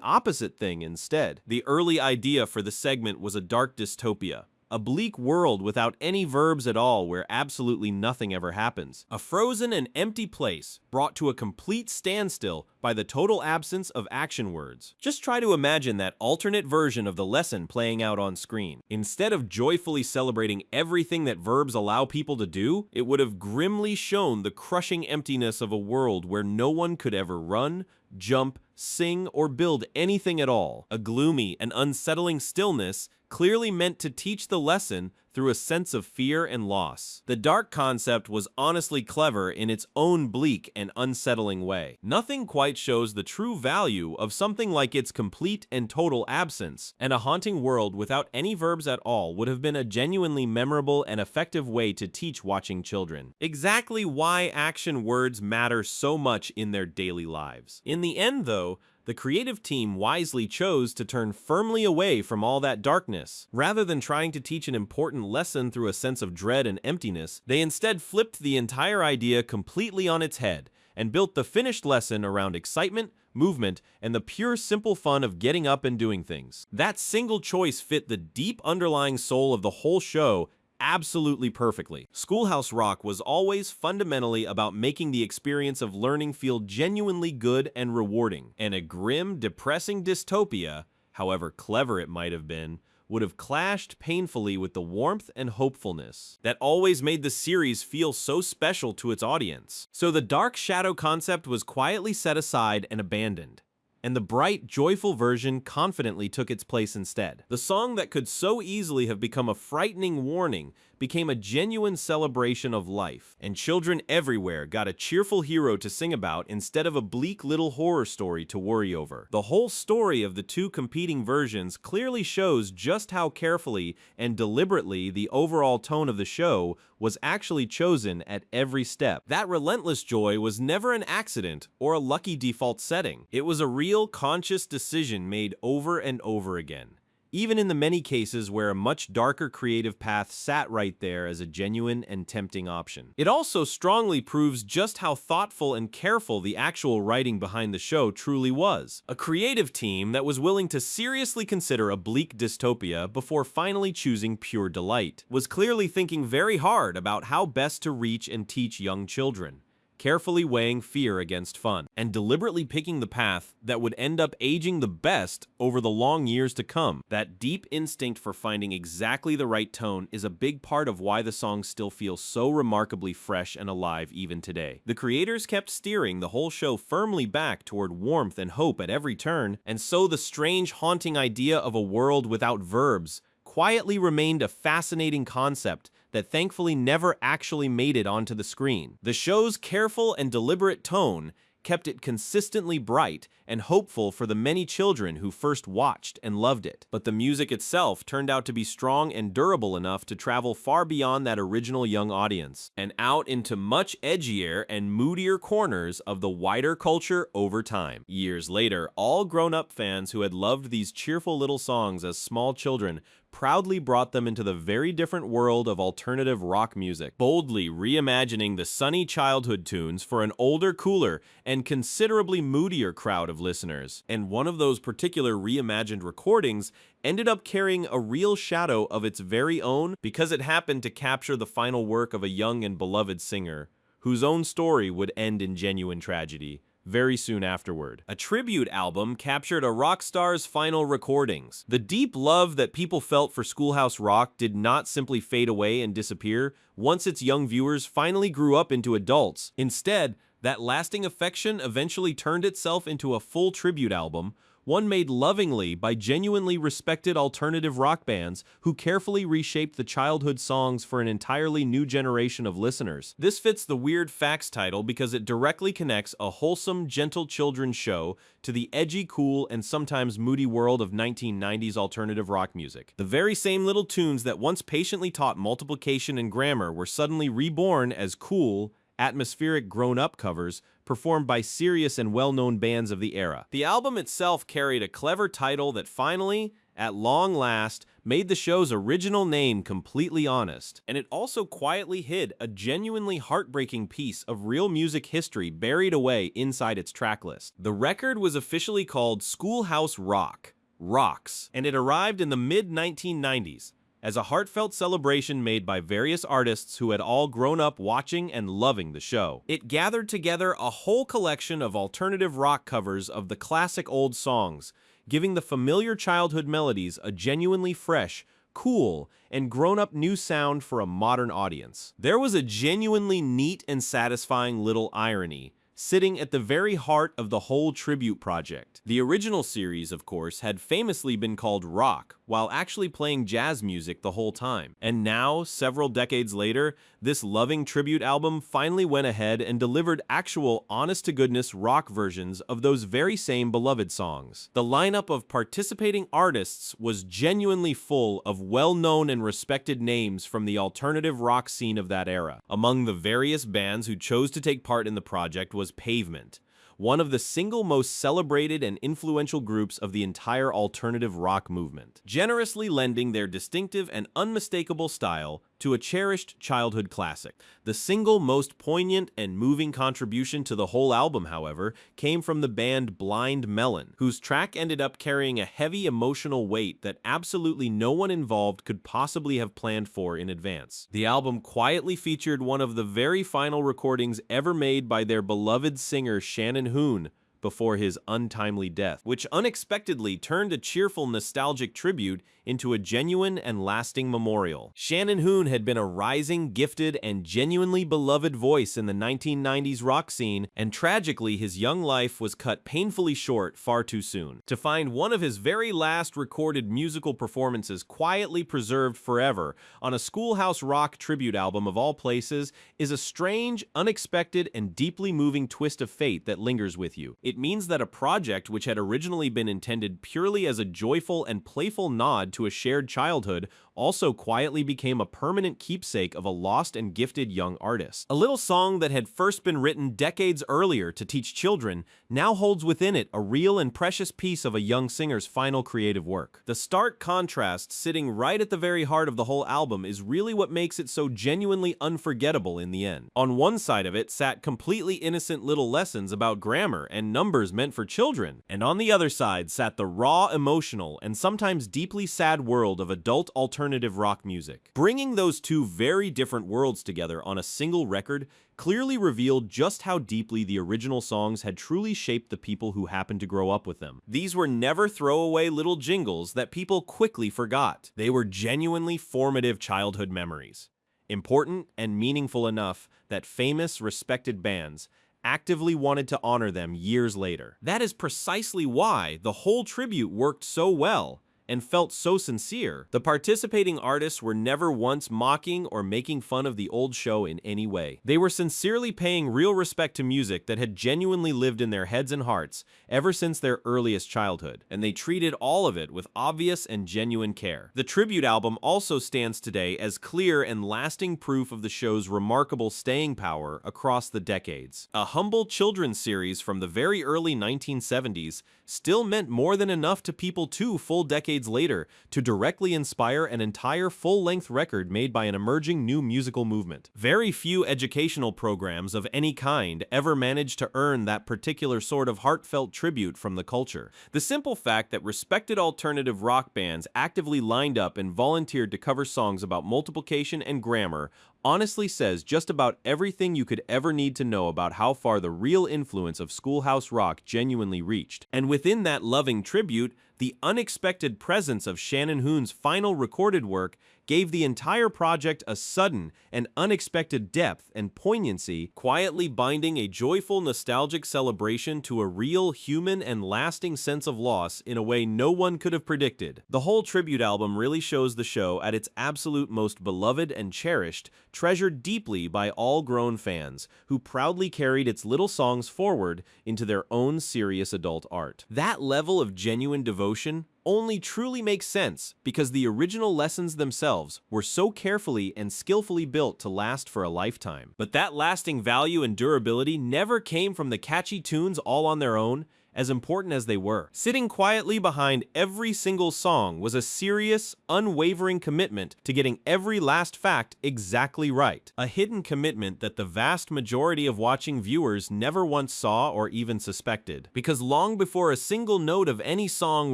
opposite thing instead. The early idea for the segment was a dark dystopia, a bleak world without any verbs at all where absolutely nothing ever happens. A frozen and empty place brought to a complete standstill by the total absence of action words. Just try to imagine that alternate version of the lesson playing out on screen. Instead of joyfully celebrating everything that verbs allow people to do, it would have grimly shown the crushing emptiness of a world where no one could ever run, jump, sing, or build anything at all. A gloomy and unsettling stillness clearly meant to teach the lesson through a sense of fear and loss. The dark concept was honestly clever in its own bleak and unsettling way. Nothing quite shows the true value of something like its complete and total absence, and a haunting world without any verbs at all would have been a genuinely memorable and effective way to teach watching children exactly why action words matter so much in their daily lives. In the end, though, the creative team wisely chose to turn firmly away from all that darkness. Rather than trying to teach an important lesson through a sense of dread and emptiness, they instead flipped the entire idea completely on its head and built the finished lesson around excitement, movement, and the pure simple fun of getting up and doing things. That single choice fit the deep underlying soul of the whole show absolutely perfectly. Schoolhouse Rock was always fundamentally about making the experience of learning feel genuinely good and rewarding, and a grim, depressing dystopia, however clever it might have been, would have clashed painfully with the warmth and hopefulness that always made the series feel so special to its audience. So the dark shadow concept was quietly set aside and abandoned, and the bright, joyful version confidently took its place instead. The song that could so easily have become a frightening warning became a genuine celebration of life, and children everywhere got a cheerful hero to sing about instead of a bleak little horror story to worry over. The whole story of the two competing versions clearly shows just how carefully and deliberately the overall tone of the show was actually chosen at every step. That relentless joy was never an accident or a lucky default setting. It was a real, conscious decision made over and over again, even in the many cases where a much darker creative path sat right there as a genuine and tempting option. It also strongly proves just how thoughtful and careful the actual writing behind the show truly was. A creative team that was willing to seriously consider a bleak dystopia before finally choosing pure delight, was clearly thinking very hard about how best to reach and teach young children. carefully weighing fear against fun, and deliberately picking the path that would end up aging the best over the long years to come. That deep instinct for finding exactly the right tone is a big part of why the song still feels so remarkably fresh and alive even today. The creators kept steering the whole show firmly back toward warmth and hope at every turn, and so the strange, haunting idea of a world without verbs quietly remained a fascinating concept that thankfully never actually made it onto the screen. The show's careful and deliberate tone kept it consistently bright and hopeful for the many children who first watched and loved it. But the music itself turned out to be strong and durable enough to travel far beyond that original young audience and out into much edgier and moodier corners of the wider culture over time. Years later, all grown-up fans who had loved these cheerful little songs as small children proudly brought them into the very different world of alternative rock music, boldly reimagining the sunny childhood tunes for an older, cooler, and considerably moodier crowd of listeners. And one of those particular reimagined recordings ended up carrying a real shadow of its very own because it happened to capture the final work of a young and beloved singer, whose own story would end in genuine tragedy very soon afterward. A tribute album captured a rock star's final recordings. The deep love that people felt for Schoolhouse Rock did not simply fade away and disappear once its young viewers finally grew up into adults. Instead, that lasting affection eventually turned itself into a full tribute album, one made lovingly by genuinely respected alternative rock bands who carefully reshaped the childhood songs for an entirely new generation of listeners. This fits the Weird Facts title because it directly connects a wholesome, gentle children's show to the edgy, cool, and sometimes moody world of 1990s alternative rock music. The very same little tunes that once patiently taught multiplication and grammar were suddenly reborn as cool, atmospheric grown-up covers performed by serious and well-known bands of the era. The album itself carried a clever title that finally, at long last, made the show's original name completely honest, and it also quietly hid a genuinely heartbreaking piece of real music history buried away inside its tracklist. The record was officially called Schoolhouse Rock, Rocks, and it arrived in the mid-1990s, as a heartfelt celebration made by various artists who had all grown up watching and loving the show. It gathered together a whole collection of alternative rock covers of the classic old songs, giving the familiar childhood melodies a genuinely fresh, cool, and grown-up new sound for a modern audience. There was a genuinely neat and satisfying little irony sitting at the very heart of the whole tribute project. The original series, of course, had famously been called Rock, while actually playing jazz music the whole time. And now, several decades later, this loving tribute album finally went ahead and delivered actual, honest-to-goodness rock versions of those very same beloved songs. The lineup of participating artists was genuinely full of well-known and respected names from the alternative rock scene of that era. Among the various bands who chose to take part in the project was Pavement, one of the single most celebrated and influential groups of the entire alternative rock movement, generously lending their distinctive and unmistakable style to a cherished childhood classic. The single most poignant and moving contribution to the whole album, however, came from the band Blind Melon, whose track ended up carrying a heavy emotional weight that absolutely no one involved could possibly have planned for in advance. The album quietly featured one of the very final recordings ever made by their beloved singer Shannon Hoon before his untimely death, which unexpectedly turned a cheerful, nostalgic tribute into a genuine and lasting memorial. Shannon Hoon had been a rising, gifted, and genuinely beloved voice in the 1990s rock scene, and tragically his young life was cut painfully short far too soon. To find one of his very last recorded musical performances quietly preserved forever on a Schoolhouse Rock tribute album of all places is a strange, unexpected, and deeply moving twist of fate that lingers with you. It means that a project which had originally been intended purely as a joyful and playful nod to a shared childhood also quietly became a permanent keepsake of a lost and gifted young artist. A little song that had first been written decades earlier to teach children now holds within it a real and precious piece of a young singer's final creative work. The stark contrast sitting right at the very heart of the whole album is really what makes it so genuinely unforgettable in the end. On one side of it sat completely innocent little lessons about grammar and numbers numbers meant for children, and on the other side sat the raw, emotional, and sometimes deeply sad world of adult alternative rock music. Bringing those two very different worlds together on a single record clearly revealed just how deeply the original songs had truly shaped the people who happened to grow up with them. These were never throwaway little jingles that people quickly forgot. They were genuinely formative childhood memories, important and meaningful enough that famous, respected bands actively wanted to honor them years later. That is precisely why the whole tribute worked so well and felt so sincere. The participating artists were never once mocking or making fun of the old show in any way. They were sincerely paying real respect to music that had genuinely lived in their heads and hearts ever since their earliest childhood, and they treated all of it with obvious and genuine care. The tribute album also stands today as clear and lasting proof of the show's remarkable staying power across the decades. A humble children's series from the very early 1970s still meant more than enough to people 2 full decades later to directly inspire an entire full-length record made by an emerging new musical movement. Very few educational programs of any kind ever managed to earn that particular sort of heartfelt tribute from the culture. The simple fact that respected alternative rock bands actively lined up and volunteered to cover songs about multiplication and grammar honestly says just about everything you could ever need to know about how far the real influence of Schoolhouse Rock genuinely reached. And within that loving tribute, the unexpected presence of Shannon Hoon's final recorded work gave the entire project a sudden and unexpected depth and poignancy, quietly binding a joyful, nostalgic celebration to a real, human, and lasting sense of loss in a way no one could have predicted. The whole tribute album really shows the show at its absolute most beloved and cherished, treasured deeply by all grown fans, who proudly carried its little songs forward into their own serious adult art. That level of genuine devotion only truly makes sense because the original lessons themselves were so carefully and skillfully built to last for a lifetime. But that lasting value and durability never came from the catchy tunes all on their own, as important as they were. Sitting quietly behind every single song was a serious, unwavering commitment to getting every last fact exactly right. A hidden commitment that the vast majority of watching viewers never once saw or even suspected. Because long before a single note of any song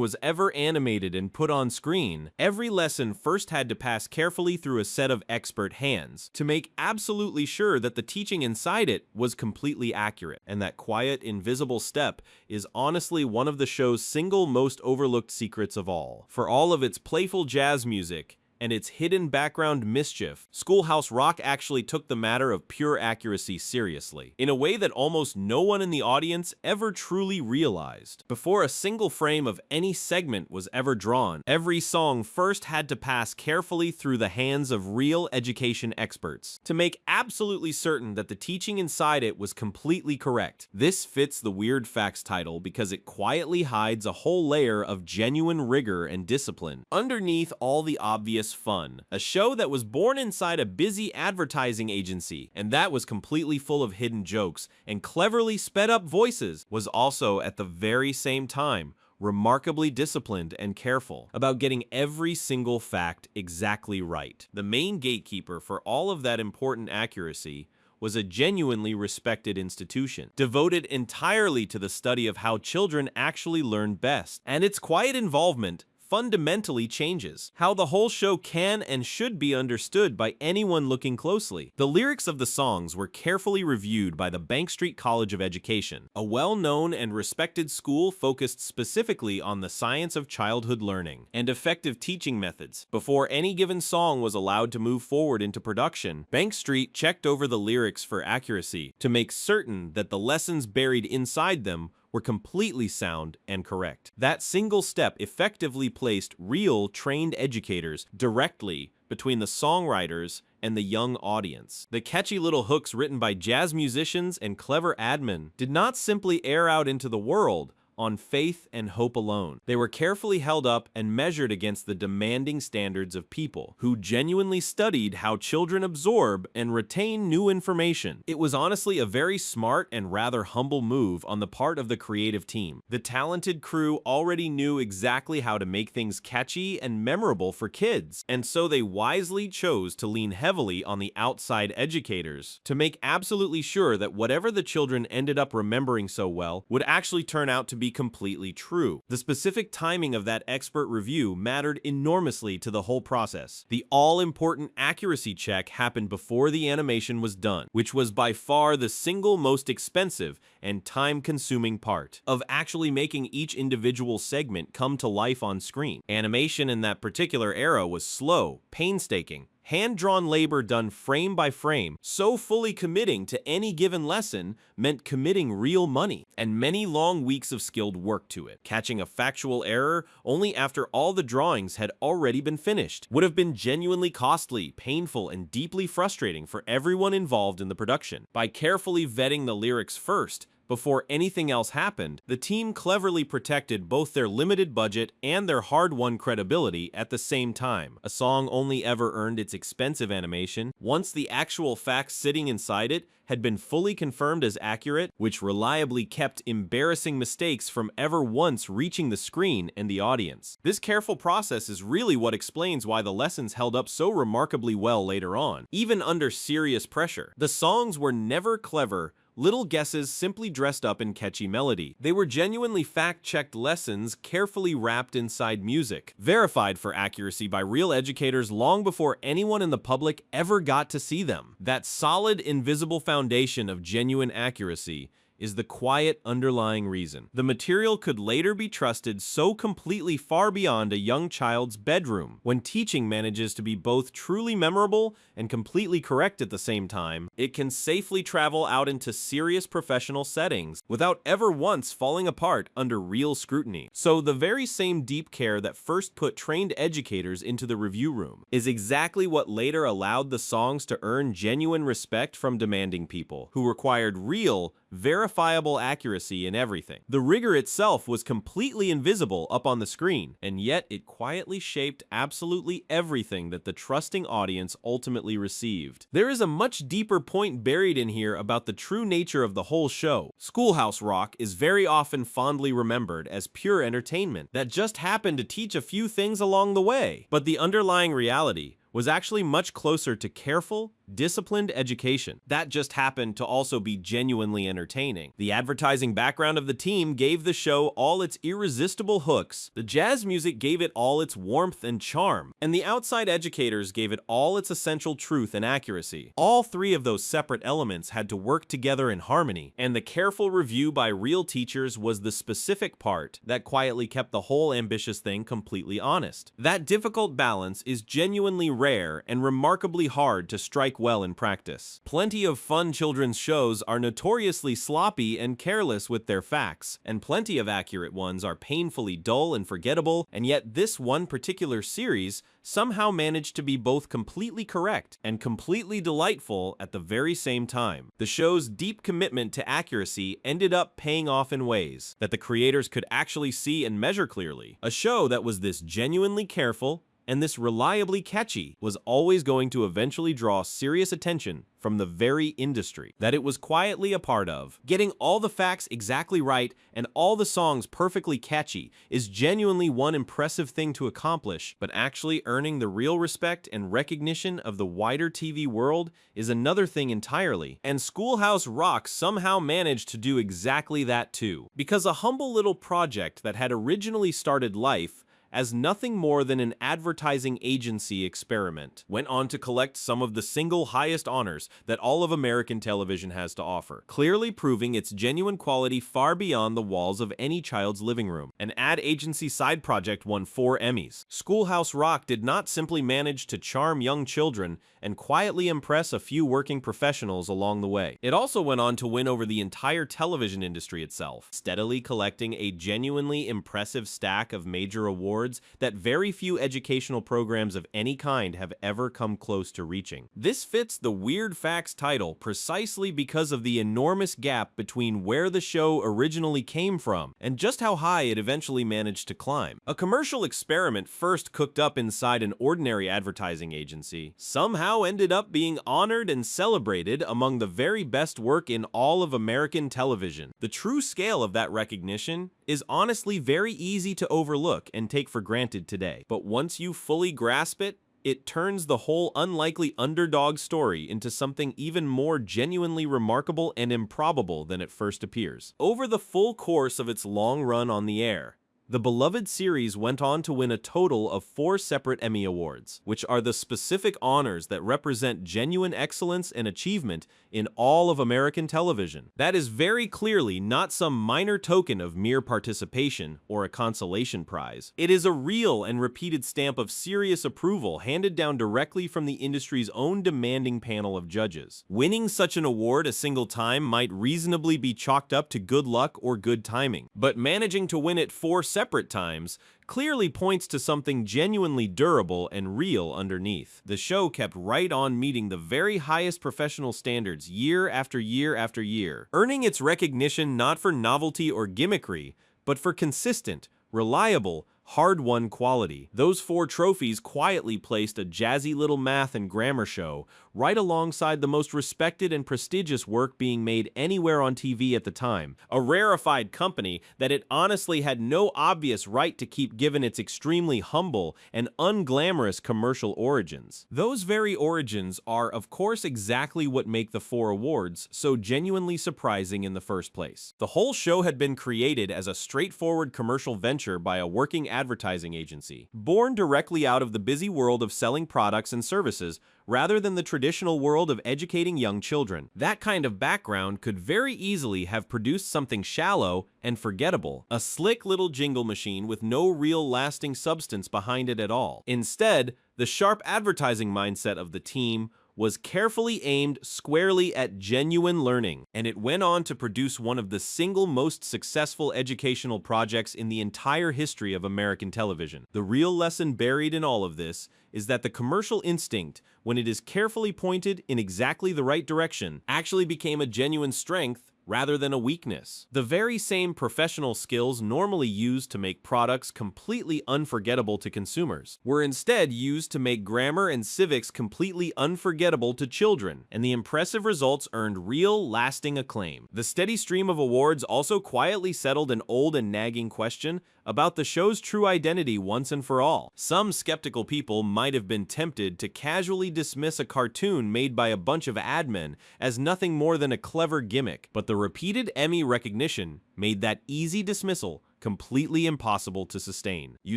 was ever animated and put on screen, every lesson first had to pass carefully through a set of expert hands to make absolutely sure that the teaching inside it was completely accurate. And that quiet, invisible step is honestly one of the show's single most overlooked secrets of all. For all of its playful jazz music and its hidden background mischief, Schoolhouse Rock actually took the matter of pure accuracy seriously, in a way that almost no one in the audience ever truly realized. Before a single frame of any segment was ever drawn, every song first had to pass carefully through the hands of real education experts to make absolutely certain that the teaching inside it was completely correct. This fits the Weird Facts title because it quietly hides a whole layer of genuine rigor and discipline underneath all the obvious fun. A show that was born inside a busy advertising agency and that was completely full of hidden jokes and cleverly sped up voices was also at the very same time remarkably disciplined and careful about getting every single fact exactly right. The main gatekeeper for all of that important accuracy was a genuinely respected institution, devoted entirely to the study of how children actually learn best. And its quiet involvement fundamentally changes how the whole show can and should be understood by anyone looking closely. The lyrics of the songs were carefully reviewed by the Bank Street College of Education, a well-known and respected school focused specifically on the science of childhood learning and effective teaching methods. Before any given song was allowed to move forward into production, Bank Street checked over the lyrics for accuracy to make certain that the lessons buried inside them were completely sound and correct. That single step effectively placed real trained educators directly between the songwriters and the young audience. The catchy little hooks written by jazz musicians and clever admin did not simply air out into the world on faith and hope alone. They were carefully held up and measured against the demanding standards of people who genuinely studied how children absorb and retain new information. It was honestly a very smart and rather humble move on the part of the creative team. The talented crew already knew exactly how to make things catchy and memorable for kids, and so they wisely chose to lean heavily on the outside educators to make absolutely sure that whatever the children ended up remembering so well would actually turn out to be completely true. The specific timing of that expert review mattered enormously to the whole process. The all-important accuracy check happened before the animation was done, which was by far the single most expensive and time-consuming part of actually making each individual segment come to life on screen. Animation in that particular era was slow, painstaking, hand-drawn labor done frame by frame, so fully committing to any given lesson meant committing real money, and many long weeks of skilled work to it. Catching a factual error only after all the drawings had already been finished would have been genuinely costly, painful, and deeply frustrating for everyone involved in the production. By carefully vetting the lyrics first, before anything else happened, the team cleverly protected both their limited budget and their hard-won credibility at the same time. A song only ever earned its expensive animation once the actual facts sitting inside it had been fully confirmed as accurate, which reliably kept embarrassing mistakes from ever once reaching the screen and the audience. This careful process is really what explains why the lessons held up so remarkably well later on, even under serious pressure. The songs were never clever, little guesses simply dressed up in catchy melody. They were genuinely fact-checked lessons carefully wrapped inside music, verified for accuracy by real educators long before anyone in the public ever got to see them. That solid, invisible foundation of genuine accuracy is the quiet underlying reason the material could later be trusted so completely far beyond a young child's bedroom. When teaching manages to be both truly memorable and completely correct at the same time, it can safely travel out into serious professional settings without ever once falling apart under real scrutiny. So the very same deep care that first put trained educators into the review room is exactly what later allowed the songs to earn genuine respect from demanding people who required real, verifiable accuracy in everything. The rigor itself was completely invisible up on the screen, and yet it quietly shaped absolutely everything that the trusting audience ultimately received. There is a much deeper point buried in here about the true nature of the whole show. Schoolhouse Rock is very often fondly remembered as pure entertainment that just happened to teach a few things along the way, but the underlying reality was actually much closer to careful, disciplined education. That just happened to also be genuinely entertaining. The advertising background of the team gave the show all its irresistible hooks, the jazz music gave it all its warmth and charm, and the outside educators gave it all its essential truth and accuracy. All three of those separate elements had to work together in harmony, and the careful review by real teachers was the specific part that quietly kept the whole ambitious thing completely honest. That difficult balance is genuinely rare and remarkably hard to strike well in practice. Plenty of fun children's shows are notoriously sloppy and careless with their facts, and plenty of accurate ones are painfully dull and forgettable, and yet this one particular series somehow managed to be both completely correct and completely delightful at the very same time. The show's deep commitment to accuracy ended up paying off in ways that the creators could actually see and measure clearly. A show that was this genuinely careful and this reliably catchy was always going to eventually draw serious attention from the very industry that it was quietly a part of. Getting all the facts exactly right and all the songs perfectly catchy is genuinely one impressive thing to accomplish, but actually earning the real respect and recognition of the wider TV world is another thing entirely. And Schoolhouse Rock somehow managed to do exactly that too, because a humble little project that had originally started life as nothing more than an advertising agency experiment went on to collect some of the single highest honors that all of American television has to offer, clearly proving its genuine quality far beyond the walls of any child's living room. An ad agency side project won 4 Emmys. Schoolhouse Rock did not simply manage to charm young children and quietly impress a few working professionals along the way. It also went on to win over the entire television industry itself, steadily collecting a genuinely impressive stack of major awards awards that very few educational programs of any kind have ever come close to reaching. This fits the Weird Facts title precisely because of the enormous gap between where the show originally came from and just how high it eventually managed to climb. A commercial experiment first cooked up inside an ordinary advertising agency somehow ended up being honored and celebrated among the very best work in all of American television. The true scale of that recognition is honestly very easy to overlook and take for granted today. But once you fully grasp it, it turns the whole unlikely underdog story into something even more genuinely remarkable and improbable than it first appears. Over the full course of its long run on the air, the beloved series went on to win a total of 4 separate Emmy Awards, which are the specific honors that represent genuine excellence and achievement in all of American television. That is very clearly not some minor token of mere participation or a consolation prize. It is a real and repeated stamp of serious approval handed down directly from the industry's own demanding panel of judges. Winning such an award a single time might reasonably be chalked up to good luck or good timing, but managing to win it 4 separate times clearly points to something genuinely durable and real underneath. The show kept right on meeting the very highest professional standards year after year after year, earning its recognition not for novelty or gimmickry, but for consistent, reliable, hard-won quality. Those 4 trophies quietly placed a jazzy little math and grammar show right alongside the most respected and prestigious work being made anywhere on TV at the time, a rarefied company that it honestly had no obvious right to keep given its extremely humble and unglamorous commercial origins. Those very origins are, of course, exactly what make the 4 awards so genuinely surprising in the first place. The whole show had been created as a straightforward commercial venture by a working advertising agency, born directly out of the busy world of selling products and services rather than the traditional world of educating young children. That kind of background could very easily have produced something shallow and forgettable, a slick little jingle machine with no real lasting substance behind it at all. Instead, the sharp advertising mindset of the team was carefully aimed squarely at genuine learning, and it went on to produce one of the single most successful educational projects in the entire history of American television. The real lesson buried in all of this is that the commercial instinct, when it is carefully pointed in exactly the right direction, actually became a genuine strength rather than a weakness. The very same professional skills normally used to make products completely unforgettable to consumers were instead used to make grammar and civics completely unforgettable to children, and the impressive results earned real, lasting acclaim. The steady stream of awards also quietly settled an old and nagging question about the show's true identity once and for all. Some skeptical people might have been tempted to casually dismiss a cartoon made by a bunch of ad men as nothing more than a clever gimmick, but the repeated Emmy recognition made that easy dismissal completely impossible to sustain. You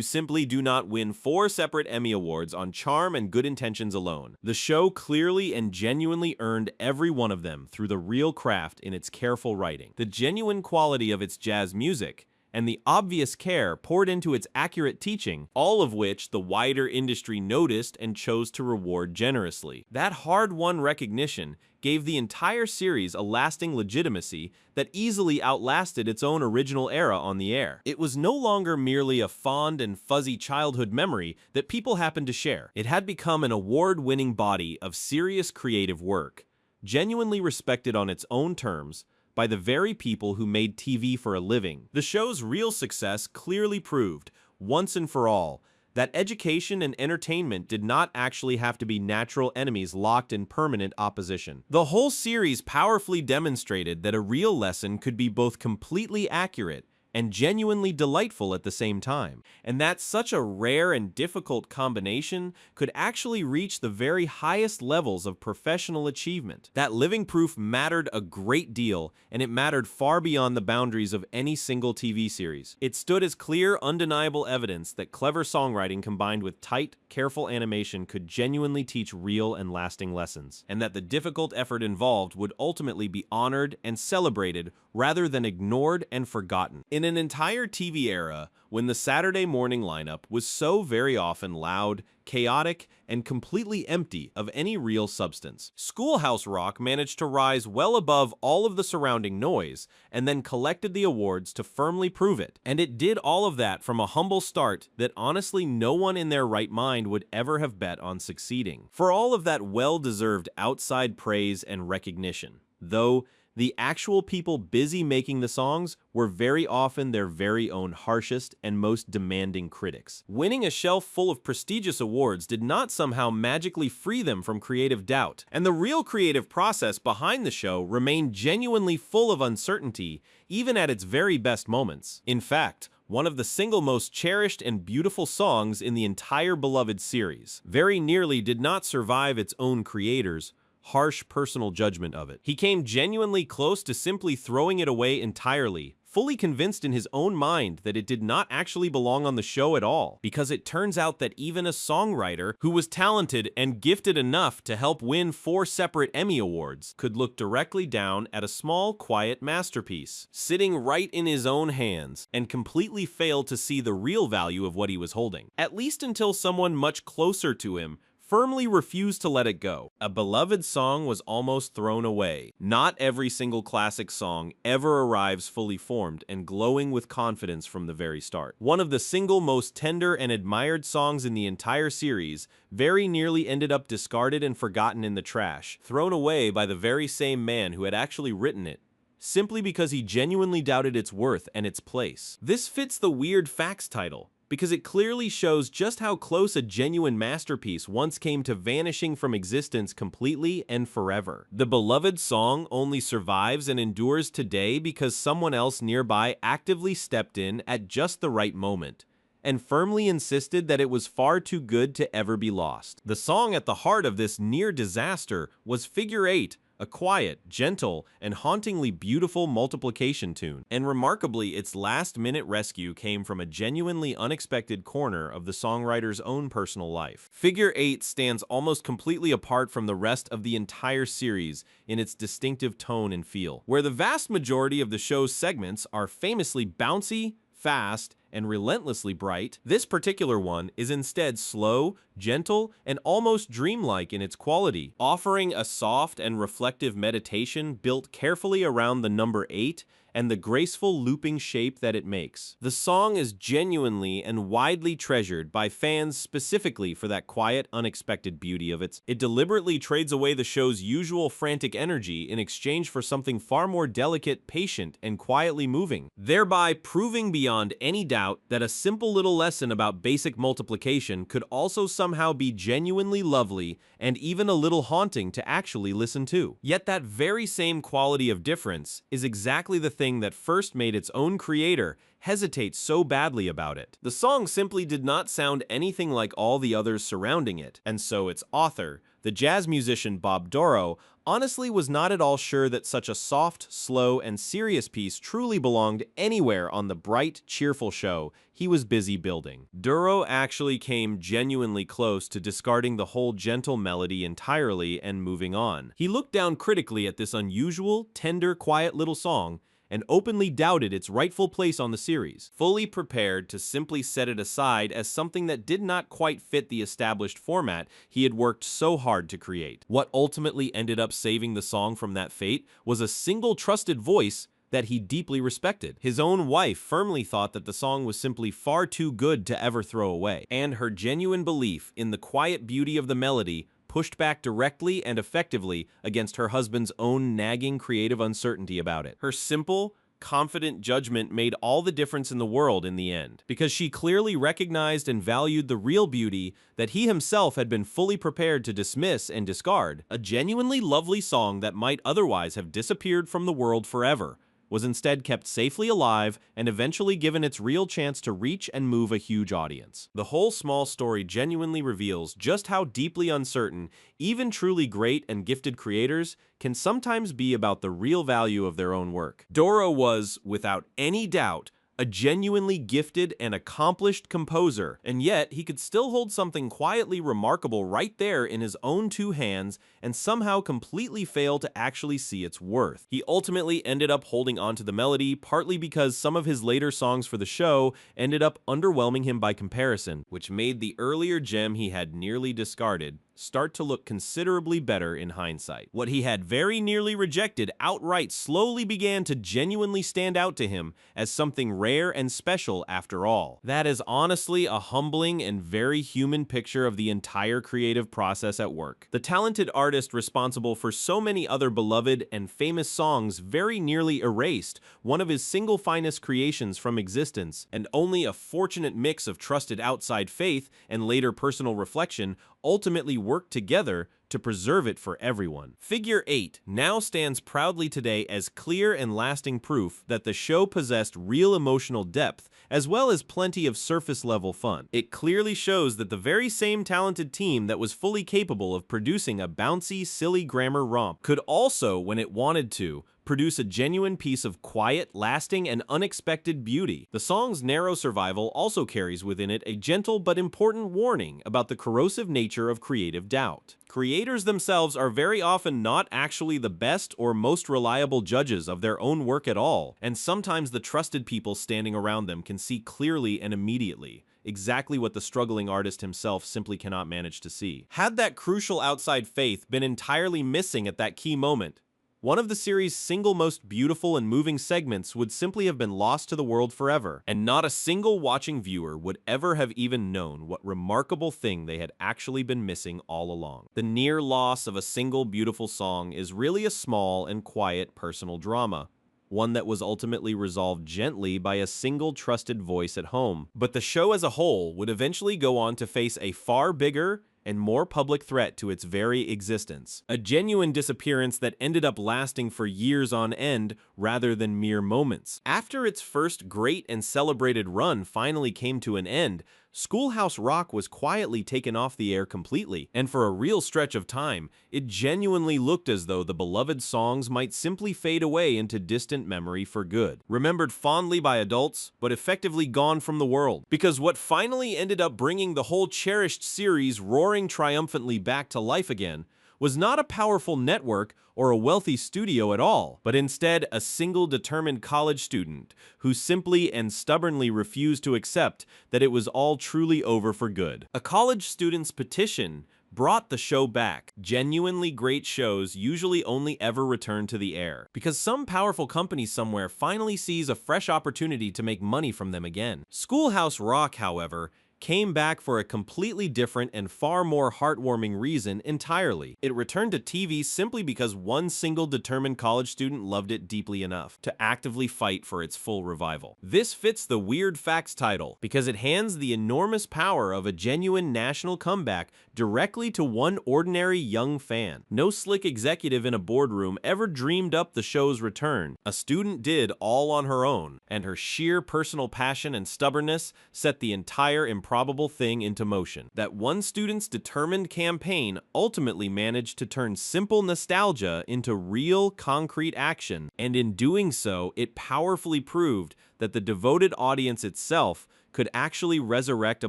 simply do not win 4 separate Emmy Awards on charm and good intentions alone. The show clearly and genuinely earned every one of them through the real craft in its careful writing, the genuine quality of its jazz music, and the obvious care poured into its accurate teaching, all of which the wider industry noticed and chose to reward generously. That hard-won recognition gave the entire series a lasting legitimacy that easily outlasted its own original era on the air. It was no longer merely a fond and fuzzy childhood memory that people happened to share. It had become an award-winning body of serious creative work, genuinely respected on its own terms, by the very people who made TV for a living. The show's real success clearly proved, once and for all, that education and entertainment did not actually have to be natural enemies locked in permanent opposition. The whole series powerfully demonstrated that a real lesson could be both completely accurate and genuinely delightful at the same time, and that such a rare and difficult combination could actually reach the very highest levels of professional achievement. That living proof mattered a great deal, and it mattered far beyond the boundaries of any single TV series. It stood as clear, undeniable evidence that clever songwriting combined with tight, careful animation could genuinely teach real and lasting lessons, and that the difficult effort involved would ultimately be honored and celebrated rather than ignored and forgotten. In an entire TV era, when the Saturday morning lineup was so very often loud, chaotic, and completely empty of any real substance, Schoolhouse Rock managed to rise well above all of the surrounding noise and then collected the awards to firmly prove it. And it did all of that from a humble start that honestly no one in their right mind would ever have bet on succeeding. For all of that well-deserved outside praise and recognition, though, the actual people busy making the songs were very often their very own harshest and most demanding critics. Winning a shelf full of prestigious awards did not somehow magically free them from creative doubt, and the real creative process behind the show remained genuinely full of uncertainty, even at its very best moments. In fact, one of the single most cherished and beautiful songs in the entire beloved series very nearly did not survive its own creators' harsh personal judgment of it. He came genuinely close to simply throwing it away entirely, fully convinced in his own mind that it did not actually belong on the show at all, because it turns out that even a songwriter who was talented and gifted enough to help win 4 separate Emmy Awards could look directly down at a small, quiet masterpiece, sitting right in his own hands, and completely fail to see the real value of what he was holding, at least until someone much closer to him firmly refused to let it go. A beloved song was almost thrown away. Not every single classic song ever arrives fully formed and glowing with confidence from the very start. One of the single most tender and admired songs in the entire series very nearly ended up discarded and forgotten in the trash, thrown away by the very same man who had actually written it, simply because he genuinely doubted its worth and its place. This fits the Weird Facts title, because it clearly shows just how close a genuine masterpiece once came to vanishing from existence completely and forever. The beloved song only survives and endures today because someone else nearby actively stepped in at just the right moment and firmly insisted that it was far too good to ever be lost. The song at the heart of this near disaster was Figure 8, a quiet, gentle, and hauntingly beautiful multiplication tune, and remarkably, its last-minute rescue came from a genuinely unexpected corner of the songwriter's own personal life. Figure 8 stands almost completely apart from the rest of the entire series in its distinctive tone and feel, where the vast majority of the show's segments are famously bouncy, fast, and relentlessly bright. This particular one is instead slow, gentle, and almost dreamlike in its quality, offering a soft and reflective meditation built carefully around the number 8 and the graceful looping shape that it makes. The song is genuinely and widely treasured by fans specifically for that quiet, unexpected beauty of it. It deliberately trades away the show's usual frantic energy in exchange for something far more delicate, patient, and quietly moving, thereby proving beyond any doubt that a simple little lesson about basic multiplication could also somehow be genuinely lovely and even a little haunting to actually listen to. Yet that very same quality of difference is exactly the thing that first made its own creator hesitate so badly about it. The song simply did not sound anything like all the others surrounding it, and so its author, the jazz musician Bob Dorough, honestly was not at all sure that such a soft, slow, and serious piece truly belonged anywhere on the bright, cheerful show he was busy building. Dorough actually came genuinely close to discarding the whole gentle melody entirely and moving on. He looked down critically at this unusual, tender, quiet little song and openly doubted its rightful place on the series, fully prepared to simply set it aside as something that did not quite fit the established format he had worked so hard to create. What ultimately ended up saving the song from that fate was a single trusted voice that he deeply respected. His own wife firmly thought that the song was simply far too good to ever throw away, and her genuine belief in the quiet beauty of the melody pushed back directly and effectively against her husband's own nagging creative uncertainty about it. Her simple, confident judgment made all the difference in the world in the end, because she clearly recognized and valued the real beauty that he himself had been fully prepared to dismiss and discard. A genuinely lovely song that might otherwise have disappeared from the world forever was instead kept safely alive and eventually given its real chance to reach and move a huge audience. The whole small story genuinely reveals just how deeply uncertain even truly great and gifted creators can sometimes be about the real value of their own work. Dorough was, without any doubt, a genuinely gifted and accomplished composer, and yet he could still hold something quietly remarkable right there in his own two hands and somehow completely fail to actually see its worth. He ultimately ended up holding onto the melody, partly because some of his later songs for the show ended up underwhelming him by comparison, which made the earlier gem he had nearly discarded start to look considerably better in hindsight. What he had very nearly rejected outright slowly began to genuinely stand out to him as something rare and special after all. That is honestly a humbling and very human picture of the entire creative process at work. The talented artist responsible for so many other beloved and famous songs very nearly erased one of his single finest creations from existence, and only a fortunate mix of trusted outside faith and later personal reflection ultimately worked together to preserve it for everyone. Figure 8 now stands proudly today as clear and lasting proof that the show possessed real emotional depth as well as plenty of surface-level fun. It clearly shows that the very same talented team that was fully capable of producing a bouncy, silly grammar romp could also, when it wanted to, produce a genuine piece of quiet, lasting, and unexpected beauty. The song's narrow survival also carries within it a gentle but important warning about the corrosive nature of creative doubt. Creators themselves are very often not actually the best or most reliable judges of their own work at all, and sometimes the trusted people standing around them can see clearly and immediately exactly what the struggling artist himself simply cannot manage to see. Had that crucial outside faith been entirely missing at that key moment, one of the series' single most beautiful and moving segments would simply have been lost to the world forever, and not a single watching viewer would ever have even known what remarkable thing they had actually been missing all along. The near loss of a single beautiful song is really a small and quiet personal drama, one that was ultimately resolved gently by a single trusted voice at home. But the show as a whole would eventually go on to face a far bigger and more public threat to its very existence. A genuine disappearance that ended up lasting for years on end rather than mere moments. After its first great and celebrated run finally came to an end, Schoolhouse Rock was quietly taken off the air completely, and for a real stretch of time, it genuinely looked as though the beloved songs might simply fade away into distant memory for good. Remembered fondly by adults, but effectively gone from the world. Because what finally ended up bringing the whole cherished series roaring triumphantly back to life again was not a powerful network or a wealthy studio at all, but instead a single determined college student who simply and stubbornly refused to accept that it was all truly over for good. A college student's petition brought the show back. Genuinely great shows usually only ever return to the air, because some powerful company somewhere finally sees a fresh opportunity to make money from them again. Schoolhouse Rock, however, came back for a completely different and far more heartwarming reason entirely. It returned to TV simply because one single determined college student loved it deeply enough to actively fight for its full revival. This fits the Weird Facts title because it hands the enormous power of a genuine national comeback directly to one ordinary young fan. No slick executive in a boardroom ever dreamed up the show's return. A student did all on her own, and her sheer personal passion and stubbornness set the entire improbable thing into motion. That one student's determined campaign ultimately managed to turn simple nostalgia into real, concrete action, and in doing so, it powerfully proved that the devoted audience itself could actually resurrect a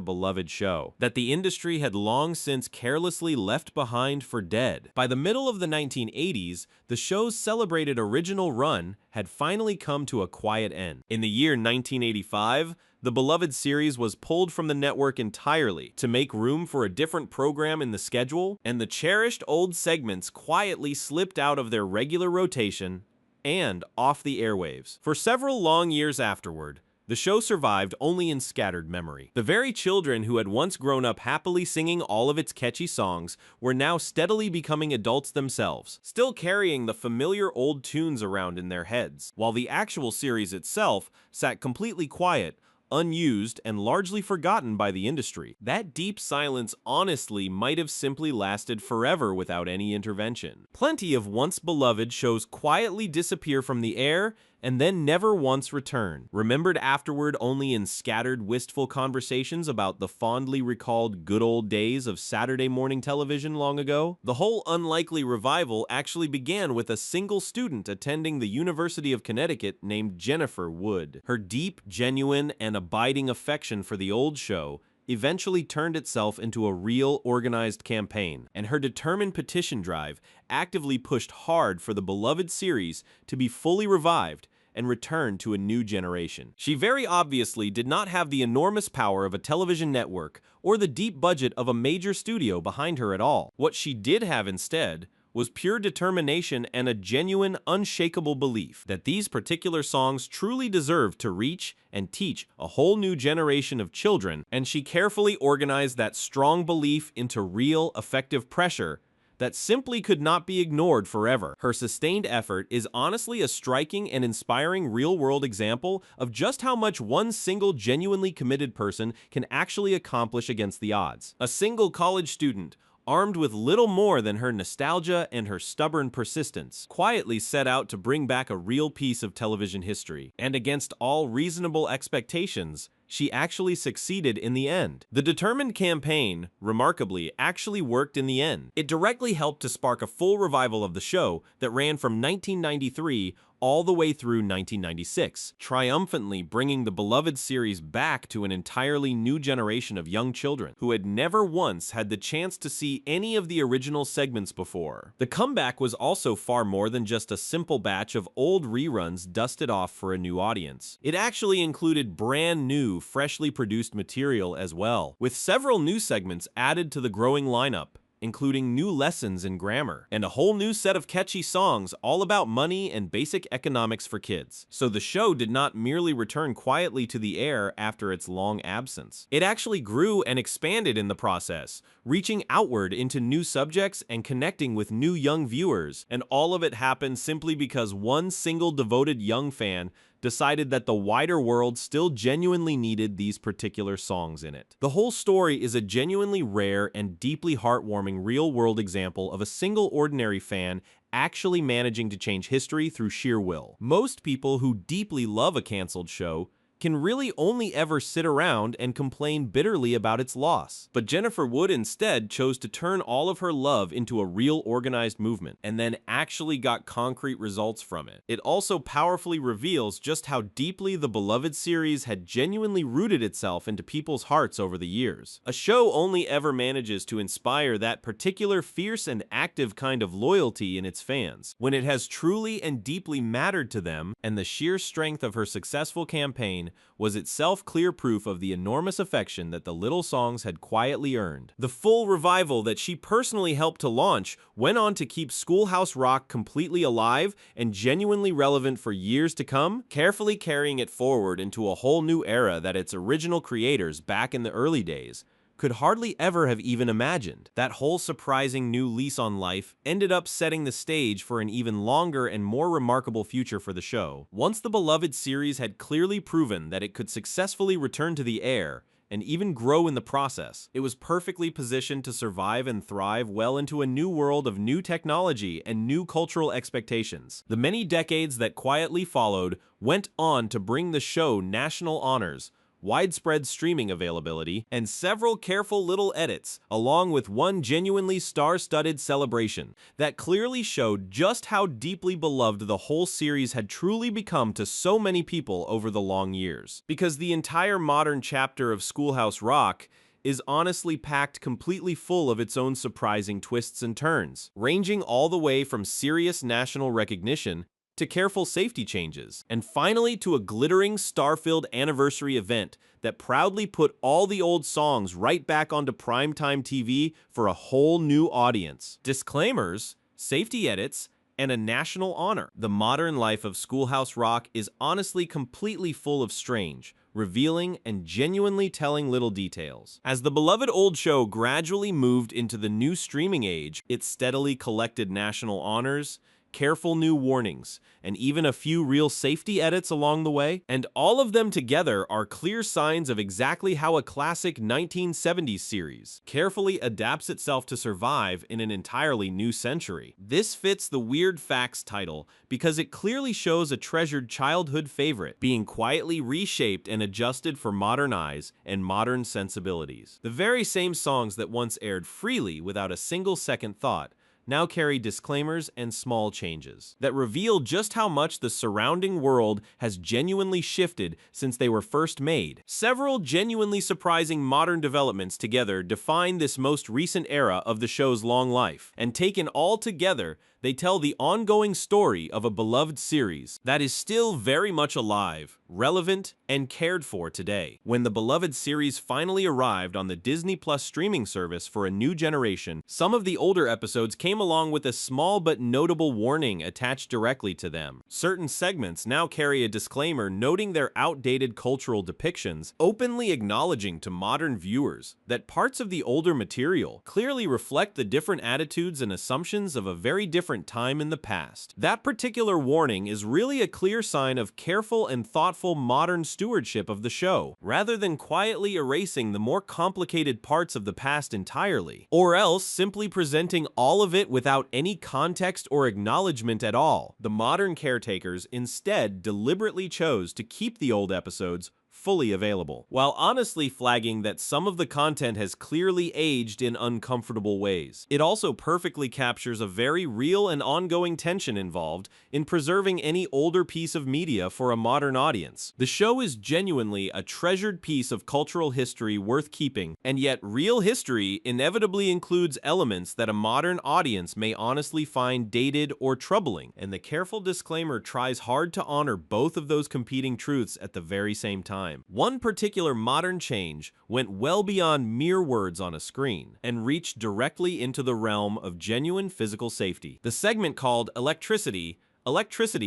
beloved show that the industry had long since carelessly left behind for dead. By the middle of the 1980s, the show's celebrated original run had finally come to a quiet end. In the year 1985, the beloved series was pulled from the network entirely to make room for a different program in the schedule, and the cherished old segments quietly slipped out of their regular rotation and off the airwaves. For several long years afterward, the show survived only in scattered memory. The very children who had once grown up happily singing all of its catchy songs were now steadily becoming adults themselves, still carrying the familiar old tunes around in their heads, while the actual series itself sat completely quiet, unused, and largely forgotten by the industry. That deep silence honestly might have simply lasted forever without any intervention. Plenty of once beloved shows quietly disappear from the air and then never once returned. Remembered afterward only in scattered, wistful conversations about the fondly recalled good old days of Saturday morning television long ago, the whole unlikely revival actually began with a single student attending the University of Connecticut named Jennifer Wood. Her deep, genuine, and abiding affection for the old show eventually turned itself into a real, organized campaign, and her determined petition drive actively pushed hard for the beloved series to be fully revived and returned to a new generation. She very obviously did not have the enormous power of a television network or the deep budget of a major studio behind her at all. What she did have instead was pure determination and a genuine, unshakable belief that these particular songs truly deserved to reach and teach a whole new generation of children, and she carefully organized that strong belief into real, effective pressure that simply could not be ignored forever. Her sustained effort is honestly a striking and inspiring real-world example of just how much one single genuinely committed person can actually accomplish against the odds. A single college student, armed with little more than her nostalgia and her stubborn persistence, quietly set out to bring back a real piece of television history. And against all reasonable expectations, she actually succeeded in the end. The determined campaign, remarkably, actually worked in the end. It directly helped to spark a full revival of the show that ran from 1993 all the way through 1996, triumphantly bringing the beloved series back to an entirely new generation of young children who had never once had the chance to see any of the original segments before. The comeback was also far more than just a simple batch of old reruns dusted off for a new audience. It actually included brand new, freshly produced material as well, with several new segments added to the growing lineup, including new lessons in grammar, and a whole new set of catchy songs all about money and basic economics for kids. So the show did not merely return quietly to the air after its long absence. It actually grew and expanded in the process, reaching outward into new subjects and connecting with new young viewers, and all of it happened simply because one single devoted young fan decided that the wider world still genuinely needed these particular songs in it. The whole story is a genuinely rare and deeply heartwarming real-world example of a single ordinary fan actually managing to change history through sheer will. Most people who deeply love a canceled show can really only ever sit around and complain bitterly about its loss. But Jennifer Wood instead chose to turn all of her love into a real organized movement, and then actually got concrete results from it. It also powerfully reveals just how deeply the beloved series had genuinely rooted itself into people's hearts over the years. A show only ever manages to inspire that particular fierce and active kind of loyalty in its fans when it has truly and deeply mattered to them, and the sheer strength of her successful campaign was itself clear proof of the enormous affection that the little songs had quietly earned. The full revival that she personally helped to launch went on to keep Schoolhouse Rock completely alive and genuinely relevant for years to come, carefully carrying it forward into a whole new era that its original creators back in the early days could hardly ever have even imagined. That whole surprising new lease on life ended up setting the stage for an even longer and more remarkable future for the show. Once the beloved series had clearly proven that it could successfully return to the air, and even grow in the process, it was perfectly positioned to survive and thrive well into a new world of new technology and new cultural expectations. The many decades that quietly followed went on to bring the show national honors, widespread streaming availability, and several careful little edits, along with one genuinely star-studded celebration that clearly showed just how deeply beloved the whole series had truly become to so many people over the long years. Because the entire modern chapter of Schoolhouse Rock is honestly packed completely full of its own surprising twists and turns, ranging all the way from serious national recognition to careful safety changes, and finally to a glittering star-filled anniversary event that proudly put all the old songs right back onto primetime TV for a whole new audience. Disclaimers, safety edits, and a national honor. The modern life of Schoolhouse Rock is honestly completely full of strange, revealing, and genuinely telling little details. As the beloved old show gradually moved into the new streaming age, it steadily collected national honors, careful new warnings, and even a few real safety edits along the way. And all of them together are clear signs of exactly how a classic 1970s series carefully adapts itself to survive in an entirely new century. This fits the Weird Facts title because it clearly shows a treasured childhood favorite being quietly reshaped and adjusted for modern eyes and modern sensibilities. The very same songs that once aired freely without a single second thought now carry disclaimers and small changes that reveal just how much the surrounding world has genuinely shifted since they were first made. Several genuinely surprising modern developments together define this most recent era of the show's long life, and taken all together, they tell the ongoing story of a beloved series that is still very much alive, relevant, and cared for today. When the beloved series finally arrived on the Disney Plus streaming service for a new generation, some of the older episodes came along with a small but notable warning attached directly to them. Certain segments now carry a disclaimer noting their outdated cultural depictions, openly acknowledging to modern viewers that parts of the older material clearly reflect the different attitudes and assumptions of a very different time in the past. That particular warning is really a clear sign of careful and thoughtful modern stewardship of the show, rather than quietly erasing the more complicated parts of the past entirely, or else simply presenting all of it without any context or acknowledgement at all. The modern caretakers instead deliberately chose to keep the old episodes fully available, while honestly flagging that some of the content has clearly aged in uncomfortable ways. It also perfectly captures a very real and ongoing tension involved in preserving any older piece of media for a modern audience. The show is genuinely a treasured piece of cultural history worth keeping, and yet real history inevitably includes elements that a modern audience may honestly find dated or troubling, and the careful disclaimer tries hard to honor both of those competing truths at the very same time. One particular modern change went well beyond mere words on a screen and reached directly into the realm of genuine physical safety. The segment called Electricity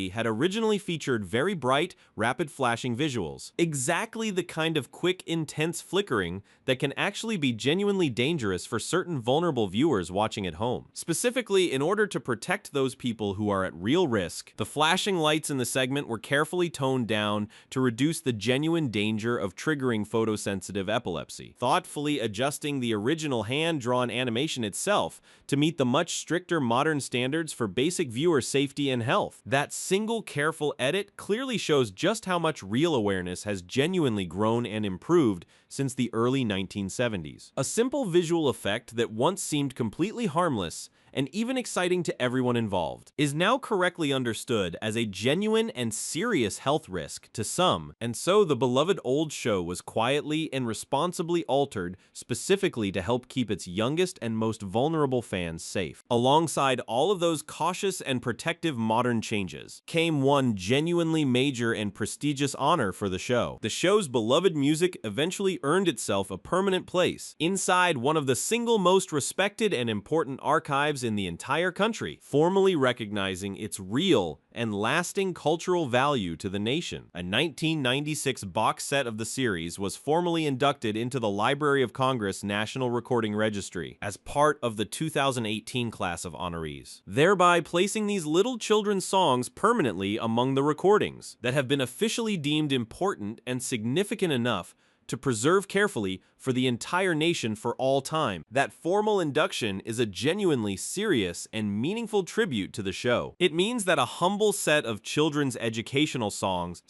had originally featured very bright, rapid flashing visuals. Exactly the kind of quick, intense flickering that can actually be genuinely dangerous for certain vulnerable viewers watching at home. Specifically, in order to protect those people who are at real risk, the flashing lights in the segment were carefully toned down to reduce the genuine danger of triggering photosensitive epilepsy, thoughtfully adjusting the original hand-drawn animation itself to meet the much stricter modern standards for basic viewer safety and health. That single careful edit clearly shows just how much real awareness has genuinely grown and improved since the early 1970s. A simple visual effect that once seemed completely harmless and even exciting to everyone involved is now correctly understood as a genuine and serious health risk to some, and so the beloved old show was quietly and responsibly altered specifically to help keep its youngest and most vulnerable fans safe. Alongside all of those cautious and protective modern changes came one genuinely major and prestigious honor for the show. The show's beloved music eventually earned itself a permanent place inside one of the single most respected and important archives in the entire country, formally recognizing its real and lasting cultural value to the nation. A 1996 box set of the series was formally inducted into the Library of Congress National Recording Registry as part of the 2018 class of honorees, thereby placing these little children's songs permanently among the recordings that have been officially deemed important and significant enough to preserve carefully for the entire nation for all time. That formal induction is a genuinely serious and meaningful tribute to the show. It means that a humble set of children's educational songs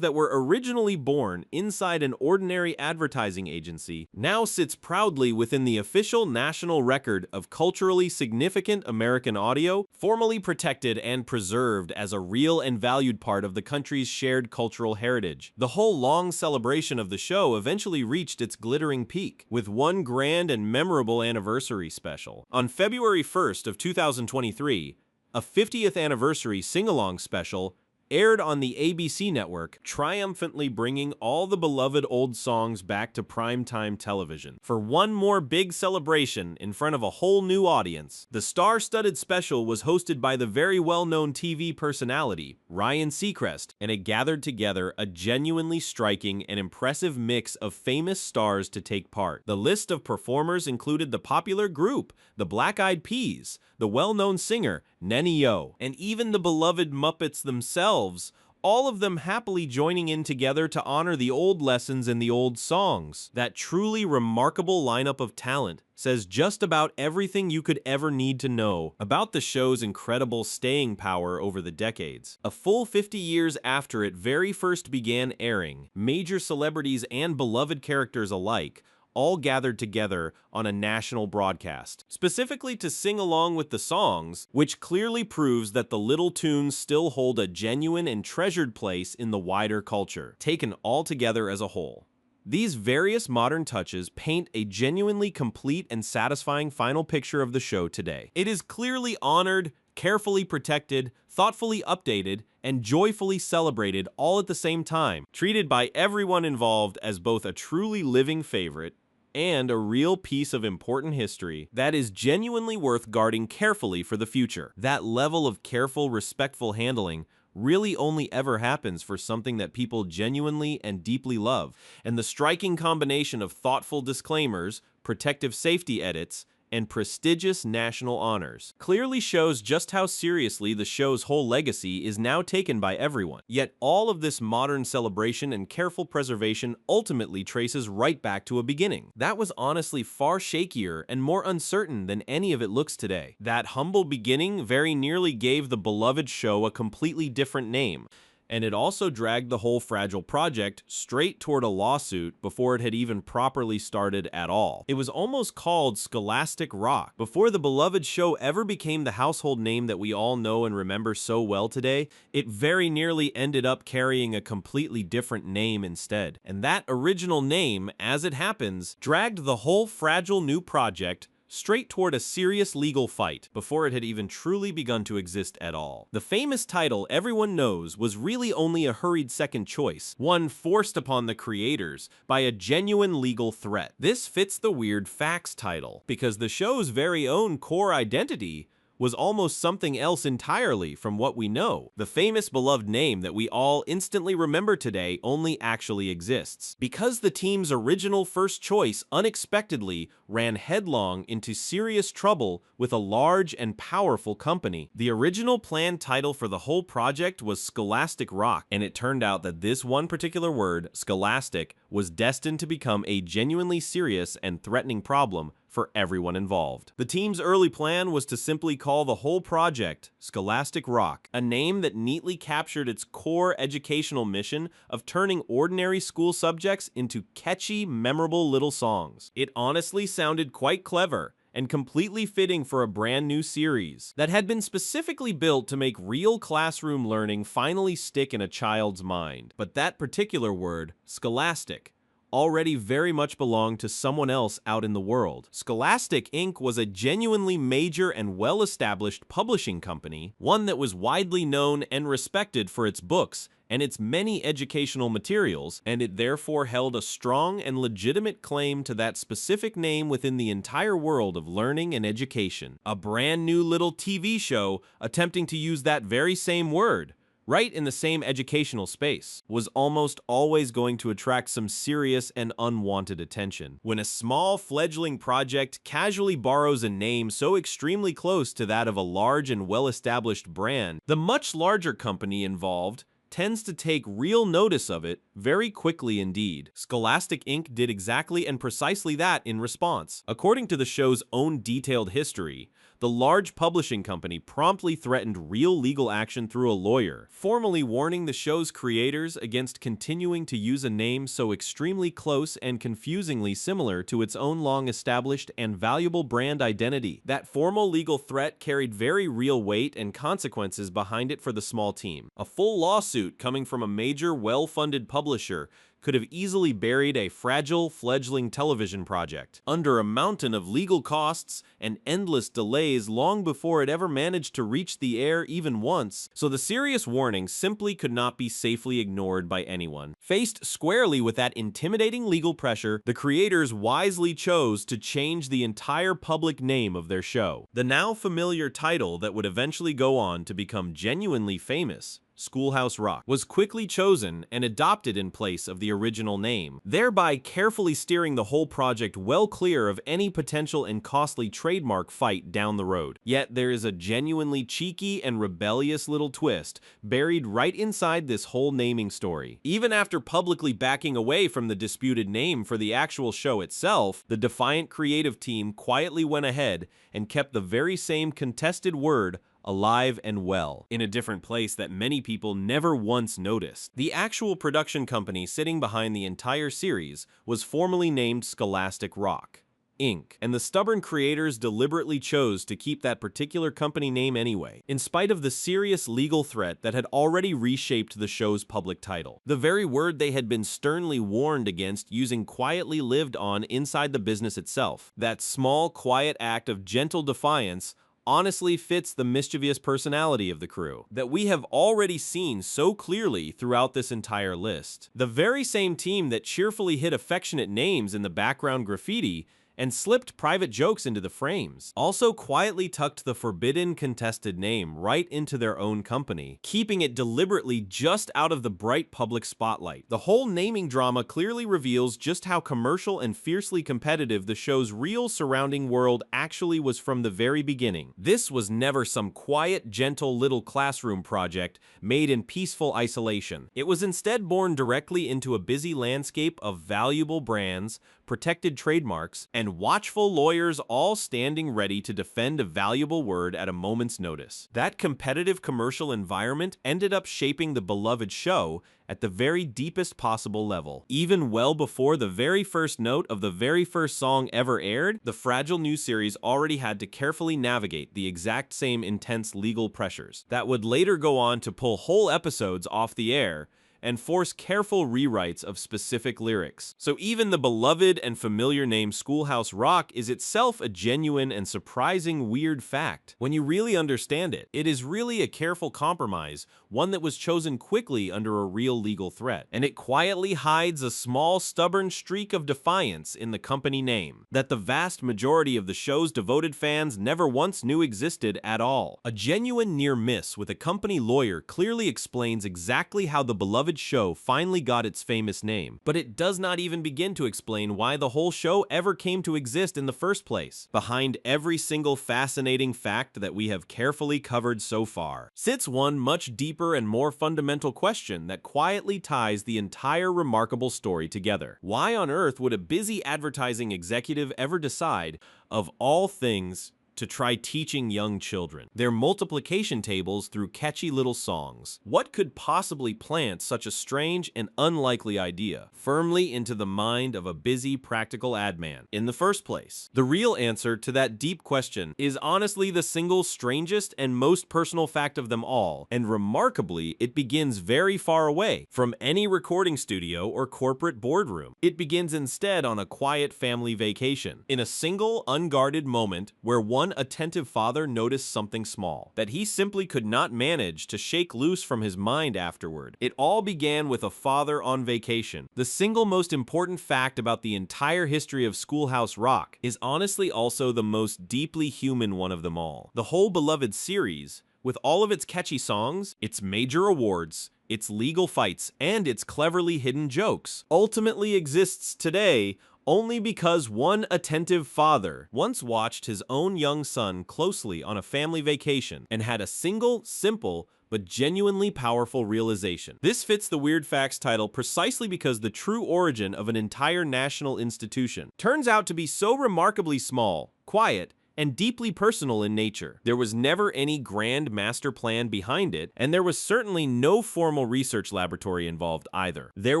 that were originally born inside an ordinary advertising agency, now sits proudly within the official national record of culturally significant American audio, formally protected and preserved as a real and valued part of the country's shared cultural heritage. The whole long celebration of the show eventually reached its glittering peak with one grand and memorable anniversary special. On February 1st of 2023, a 50th anniversary sing-along special aired on the ABC network, triumphantly bringing all the beloved old songs back to primetime television. For one more big celebration in front of a whole new audience, the star-studded special was hosted by the very well-known TV personality, Ryan Seacrest, and it gathered together a genuinely striking and impressive mix of famous stars to take part. The list of performers included the popular group, the Black Eyed Peas, the well-known singer, Nenny-O, and even the beloved Muppets themselves, all of them happily joining in together to honor the old lessons and the old songs. That truly remarkable lineup of talent says just about everything you could ever need to know about the show's incredible staying power over the decades. A full 50 years after it very first began airing, major celebrities and beloved characters alike all gathered together on a national broadcast, specifically to sing along with the songs, which clearly proves that the little tunes still hold a genuine and treasured place in the wider culture, taken all together as a whole. These various modern touches paint a genuinely complete and satisfying final picture of the show today. It is clearly honored, carefully protected, thoughtfully updated, and joyfully celebrated all at the same time, treated by everyone involved as both a truly living favorite and a real piece of important history that is genuinely worth guarding carefully for the future. That level of careful, respectful handling really only ever happens for something that people genuinely and deeply love, and the striking combination of thoughtful disclaimers, protective safety edits, and prestigious national honors clearly shows just how seriously the show's whole legacy is now taken by everyone. Yet all of this modern celebration and careful preservation ultimately traces right back to a beginning that was honestly far shakier and more uncertain than any of it looks today. That humble beginning very nearly gave the beloved show a completely different name, and it also dragged the whole fragile project straight toward a lawsuit before it had even properly started at all. It was almost called Scholastic Rock. Before the beloved show ever became the household name that we all know and remember so well today, it very nearly ended up carrying a completely different name instead. And that original name, as it happens, dragged the whole fragile new project straight toward a serious legal fight before it had even truly begun to exist at all. The famous title everyone knows was really only a hurried second choice, one forced upon the creators by a genuine legal threat. This fits the Weird Facts title, because the show's very own core identity was almost something else entirely from what we know. The famous beloved name that we all instantly remember today only actually exists because the team's original first choice unexpectedly ran headlong into serious trouble with a large and powerful company. The original planned title for the whole project was Scholastic Rock, and it turned out that this one particular word, scholastic, was destined to become a genuinely serious and threatening problem for everyone involved. The team's early plan was to simply call the whole project Scholastic Rock, a name that neatly captured its core educational mission of turning ordinary school subjects into catchy, memorable little songs. It honestly sounded quite clever and completely fitting for a brand new series that had been specifically built to make real classroom learning finally stick in a child's mind. But that particular word, scholastic, already very much belonged to someone else out in the world. Scholastic Inc. was a genuinely major and well-established publishing company, one that was widely known and respected for its books and its many educational materials, and it therefore held a strong and legitimate claim to that specific name within the entire world of learning and education. A brand new little TV show attempting to use that very same word, right in the same educational space, was almost always going to attract some serious and unwanted attention. When a small fledgling project casually borrows a name so extremely close to that of a large and well-established brand, the much larger company involved tends to take real notice of it very quickly indeed. Scholastic Inc. did exactly and precisely that in response. According to the show's own detailed history, the large publishing company promptly threatened real legal action through a lawyer, formally warning the show's creators against continuing to use a name so extremely close and confusingly similar to its own long-established and valuable brand identity. That formal legal threat carried very real weight and consequences behind it for the small team. A full lawsuit coming from a major, well-funded publisher could have easily buried a fragile, fledgling television project under a mountain of legal costs and endless delays long before it ever managed to reach the air even once, so the serious warning simply could not be safely ignored by anyone. Faced squarely with that intimidating legal pressure, the creators wisely chose to change the entire public name of their show. The now familiar title that would eventually go on to become genuinely famous, Schoolhouse Rock, was quickly chosen and adopted in place of the original name, thereby carefully steering the whole project well clear of any potential and costly trademark fight down the road. Yet there is a genuinely cheeky and rebellious little twist buried right inside this whole naming story. Even after publicly backing away from the disputed name for the actual show itself, the defiant creative team quietly went ahead and kept the very same contested word alive and well, in a different place that many people never once noticed. The actual production company sitting behind the entire series was formally named Scholastic Rock, Inc., and the stubborn creators deliberately chose to keep that particular company name anyway, in spite of the serious legal threat that had already reshaped the show's public title. The very word they had been sternly warned against using quietly lived on inside the business itself. That small, quiet act of gentle defiance honestly fits the mischievous personality of the crew that we have already seen so clearly throughout this entire list. The very same team that cheerfully hid affectionate names in the background graffiti and slipped private jokes into the frames also quietly tucked the forbidden contested name right into their own company, keeping it deliberately just out of the bright public spotlight. The whole naming drama clearly reveals just how commercial and fiercely competitive the show's real surrounding world actually was from the very beginning. This was never some quiet, gentle little classroom project made in peaceful isolation. It was instead born directly into a busy landscape of valuable brands, protected trademarks, and watchful lawyers all standing ready to defend a valuable word at a moment's notice. That competitive commercial environment ended up shaping the beloved show at the very deepest possible level. Even well before the very first note of the very first song ever aired, the fragile new series already had to carefully navigate the exact same intense legal pressures that would later go on to pull whole episodes off the air and force careful rewrites of specific lyrics. So even the beloved and familiar name Schoolhouse Rock is itself a genuine and surprising weird fact. When you really understand it, it is really a careful compromise, one that was chosen quickly under a real legal threat. And it quietly hides a small, stubborn streak of defiance in the company name that the vast majority of the show's devoted fans never once knew existed at all. A genuine near miss with a company lawyer clearly explains exactly how the beloved show finally got its famous name, but it does not even begin to explain why the whole show ever came to exist in the first place. Behind every single fascinating fact that we have carefully covered so far sits one much deeper and more fundamental question that quietly ties the entire remarkable story together. Why on earth would a busy advertising executive ever decide, of all things, to try teaching young children their multiplication tables through catchy little songs? What could possibly plant such a strange and unlikely idea firmly into the mind of a busy practical ad man in the first place? The real answer to that deep question is honestly the single strangest and most personal fact of them all, and remarkably, it begins very far away from any recording studio or corporate boardroom. It begins instead on a quiet family vacation, in a single unguarded moment where one attentive father noticed something small that he simply could not manage to shake loose from his mind afterward. It all began with a father on vacation. The single most important fact about the entire history of Schoolhouse Rock is honestly also the most deeply human one of them all. The whole beloved series, with all of its catchy songs, its major awards, its legal fights, and its cleverly hidden jokes, ultimately exists today only because one attentive father once watched his own young son closely on a family vacation and had a single, simple, but genuinely powerful realization. This fits the Weird Facts title precisely because the true origin of an entire national institution turns out to be so remarkably small, quiet, and deeply personal in nature. There was never any grand master plan behind it, and there was certainly no formal research laboratory involved either. There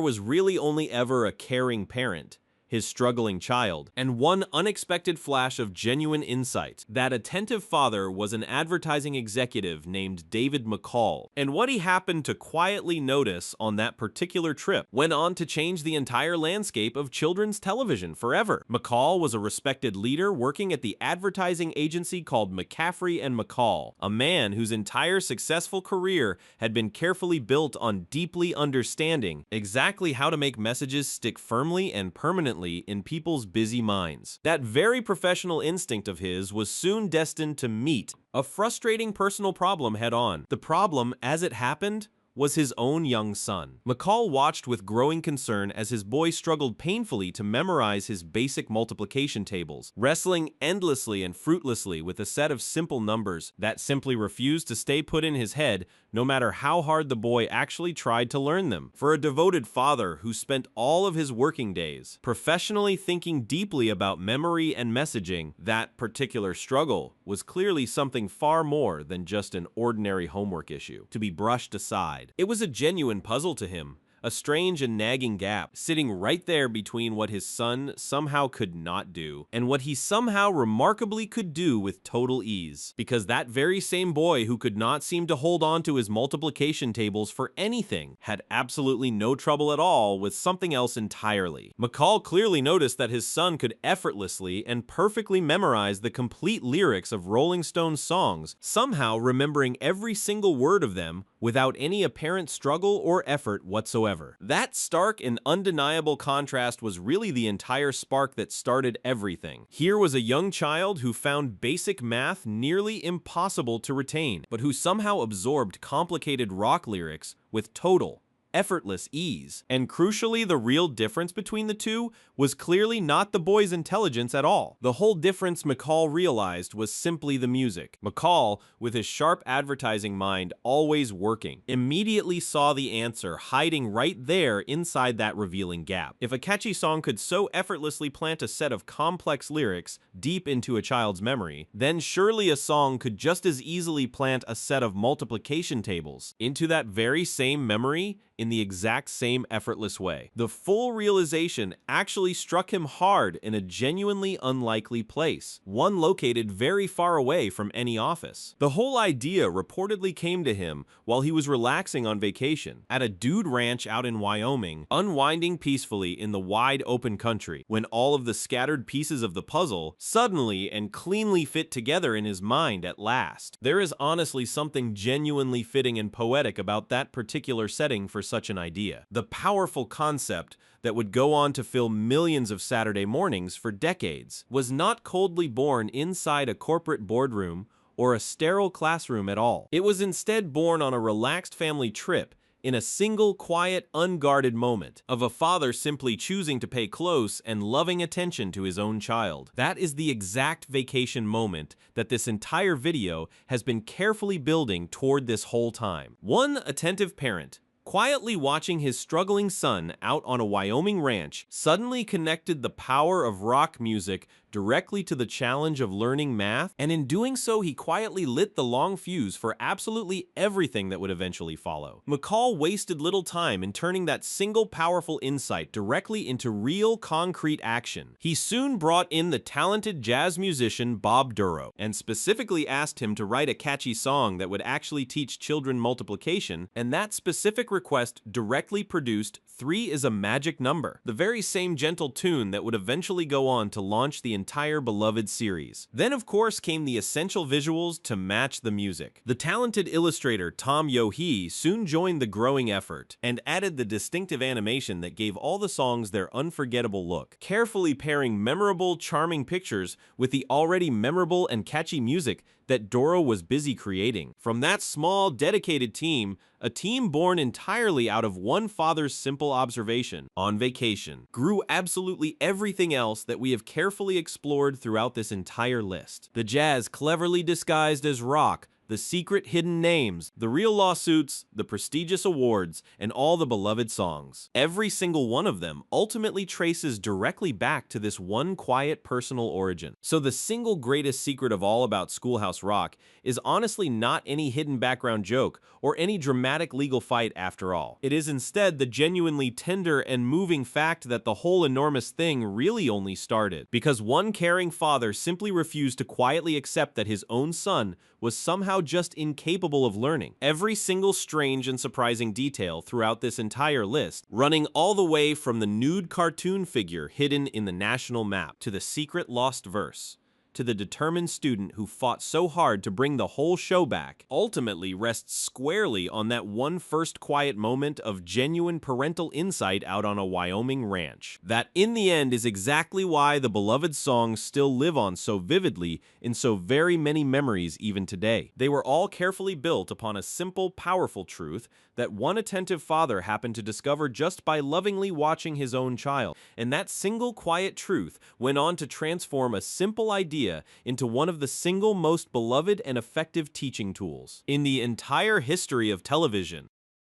was really only ever a caring parent, his struggling child, and one unexpected flash of genuine insight. That attentive father was an advertising executive named David McCall, and what he happened to quietly notice on that particular trip went on to change the entire landscape of children's television forever. McCall was a respected leader working at the advertising agency called McCaffrey and McCall, a man whose entire successful career had been carefully built on deeply understanding exactly how to make messages stick firmly and permanently in people's busy minds. That very professional instinct of his was soon destined to meet a frustrating personal problem head-on. The problem, as it happened, was his own young son. McCall watched with growing concern as his boy struggled painfully to memorize his basic multiplication tables, wrestling endlessly and fruitlessly with a set of simple numbers that simply refused to stay put in his head no matter how hard the boy actually tried to learn them. For a devoted father who spent all of his working days professionally thinking deeply about memory and messaging, that particular struggle was clearly something far more than just an ordinary homework issue to be brushed aside. It was a genuine puzzle to him, a strange and nagging gap sitting right there between what his son somehow could not do and what he somehow remarkably could do with total ease. Because that very same boy who could not seem to hold on to his multiplication tables for anything had absolutely no trouble at all with something else entirely. McCall clearly noticed that his son could effortlessly and perfectly memorize the complete lyrics of Rolling Stones songs, somehow remembering every single word of them without any apparent struggle or effort whatsoever. That stark and undeniable contrast was really the entire spark that started everything. Here was a young child who found basic math nearly impossible to retain, but who somehow absorbed complicated rock lyrics with total, effortless ease. And crucially, the real difference between the two was clearly not the boy's intelligence at all. The whole difference McCall realized was simply the music. McCall, with his sharp advertising mind always working, immediately saw the answer hiding right there inside that revealing gap. If a catchy song could so effortlessly plant a set of complex lyrics deep into a child's memory, then surely a song could just as easily plant a set of multiplication tables into that very same memory in the exact same effortless way. The full realization actually struck him hard in a genuinely unlikely place, one located very far away from any office. The whole idea reportedly came to him while he was relaxing on vacation at a dude ranch out in Wyoming, unwinding peacefully in the wide open country, when all of the scattered pieces of the puzzle suddenly and cleanly fit together in his mind at last. There is honestly something genuinely fitting and poetic about that particular setting for such an idea. The powerful concept that would go on to fill millions of Saturday mornings for decades was not coldly born inside a corporate boardroom or a sterile classroom at all. It was instead born on a relaxed family trip in a single, quiet, unguarded moment of a father simply choosing to pay close and loving attention to his own child. That is the exact vacation moment that this entire video has been carefully building toward this whole time. One attentive parent, quietly watching his struggling son out on a Wyoming ranch, suddenly connected the power of rock music directly to the challenge of learning math, and in doing so, he quietly lit the long fuse for absolutely everything that would eventually follow. McCall wasted little time in turning that single powerful insight directly into real, concrete action. He soon brought in the talented jazz musician Bob Duro, and specifically asked him to write a catchy song that would actually teach children multiplication, and that specific request directly produced 3 is a Magic Number, the very same gentle tune that would eventually go on to launch the entire beloved series. Then, of course, came the essential visuals to match the music. The talented illustrator Tom Yohee soon joined the growing effort and added the distinctive animation that gave all the songs their unforgettable look, carefully pairing memorable, charming pictures with the already memorable and catchy music that Doro was busy creating. From that small, dedicated team, a team born entirely out of one father's simple observation, on vacation, grew absolutely everything else that we have carefully explored throughout this entire list. The jazz cleverly disguised as rock, the secret hidden names, the real lawsuits, the prestigious awards, and all the beloved songs. Every single one of them ultimately traces directly back to this one quiet personal origin. So the single greatest secret of all about Schoolhouse Rock is honestly not any hidden background joke or any dramatic legal fight after all. It is instead the genuinely tender and moving fact that the whole enormous thing really only started because one caring father simply refused to quietly accept that his own son was somehow just incapable of learning. Every single strange and surprising detail throughout this entire list, running all the way from the nude cartoon figure hidden in the national map to the secret lost verse, to the determined student who fought so hard to bring the whole show back, ultimately rests squarely on that one first quiet moment of genuine parental insight out on a Wyoming ranch. That, in the end, is exactly why the beloved songs still live on so vividly in so very many memories even today. They were all carefully built upon a simple, powerful truth that one attentive father happened to discover just by lovingly watching his own child. And that single quiet truth went on to transform a simple idea into one of the single most beloved and effective teaching tools in the entire history of television.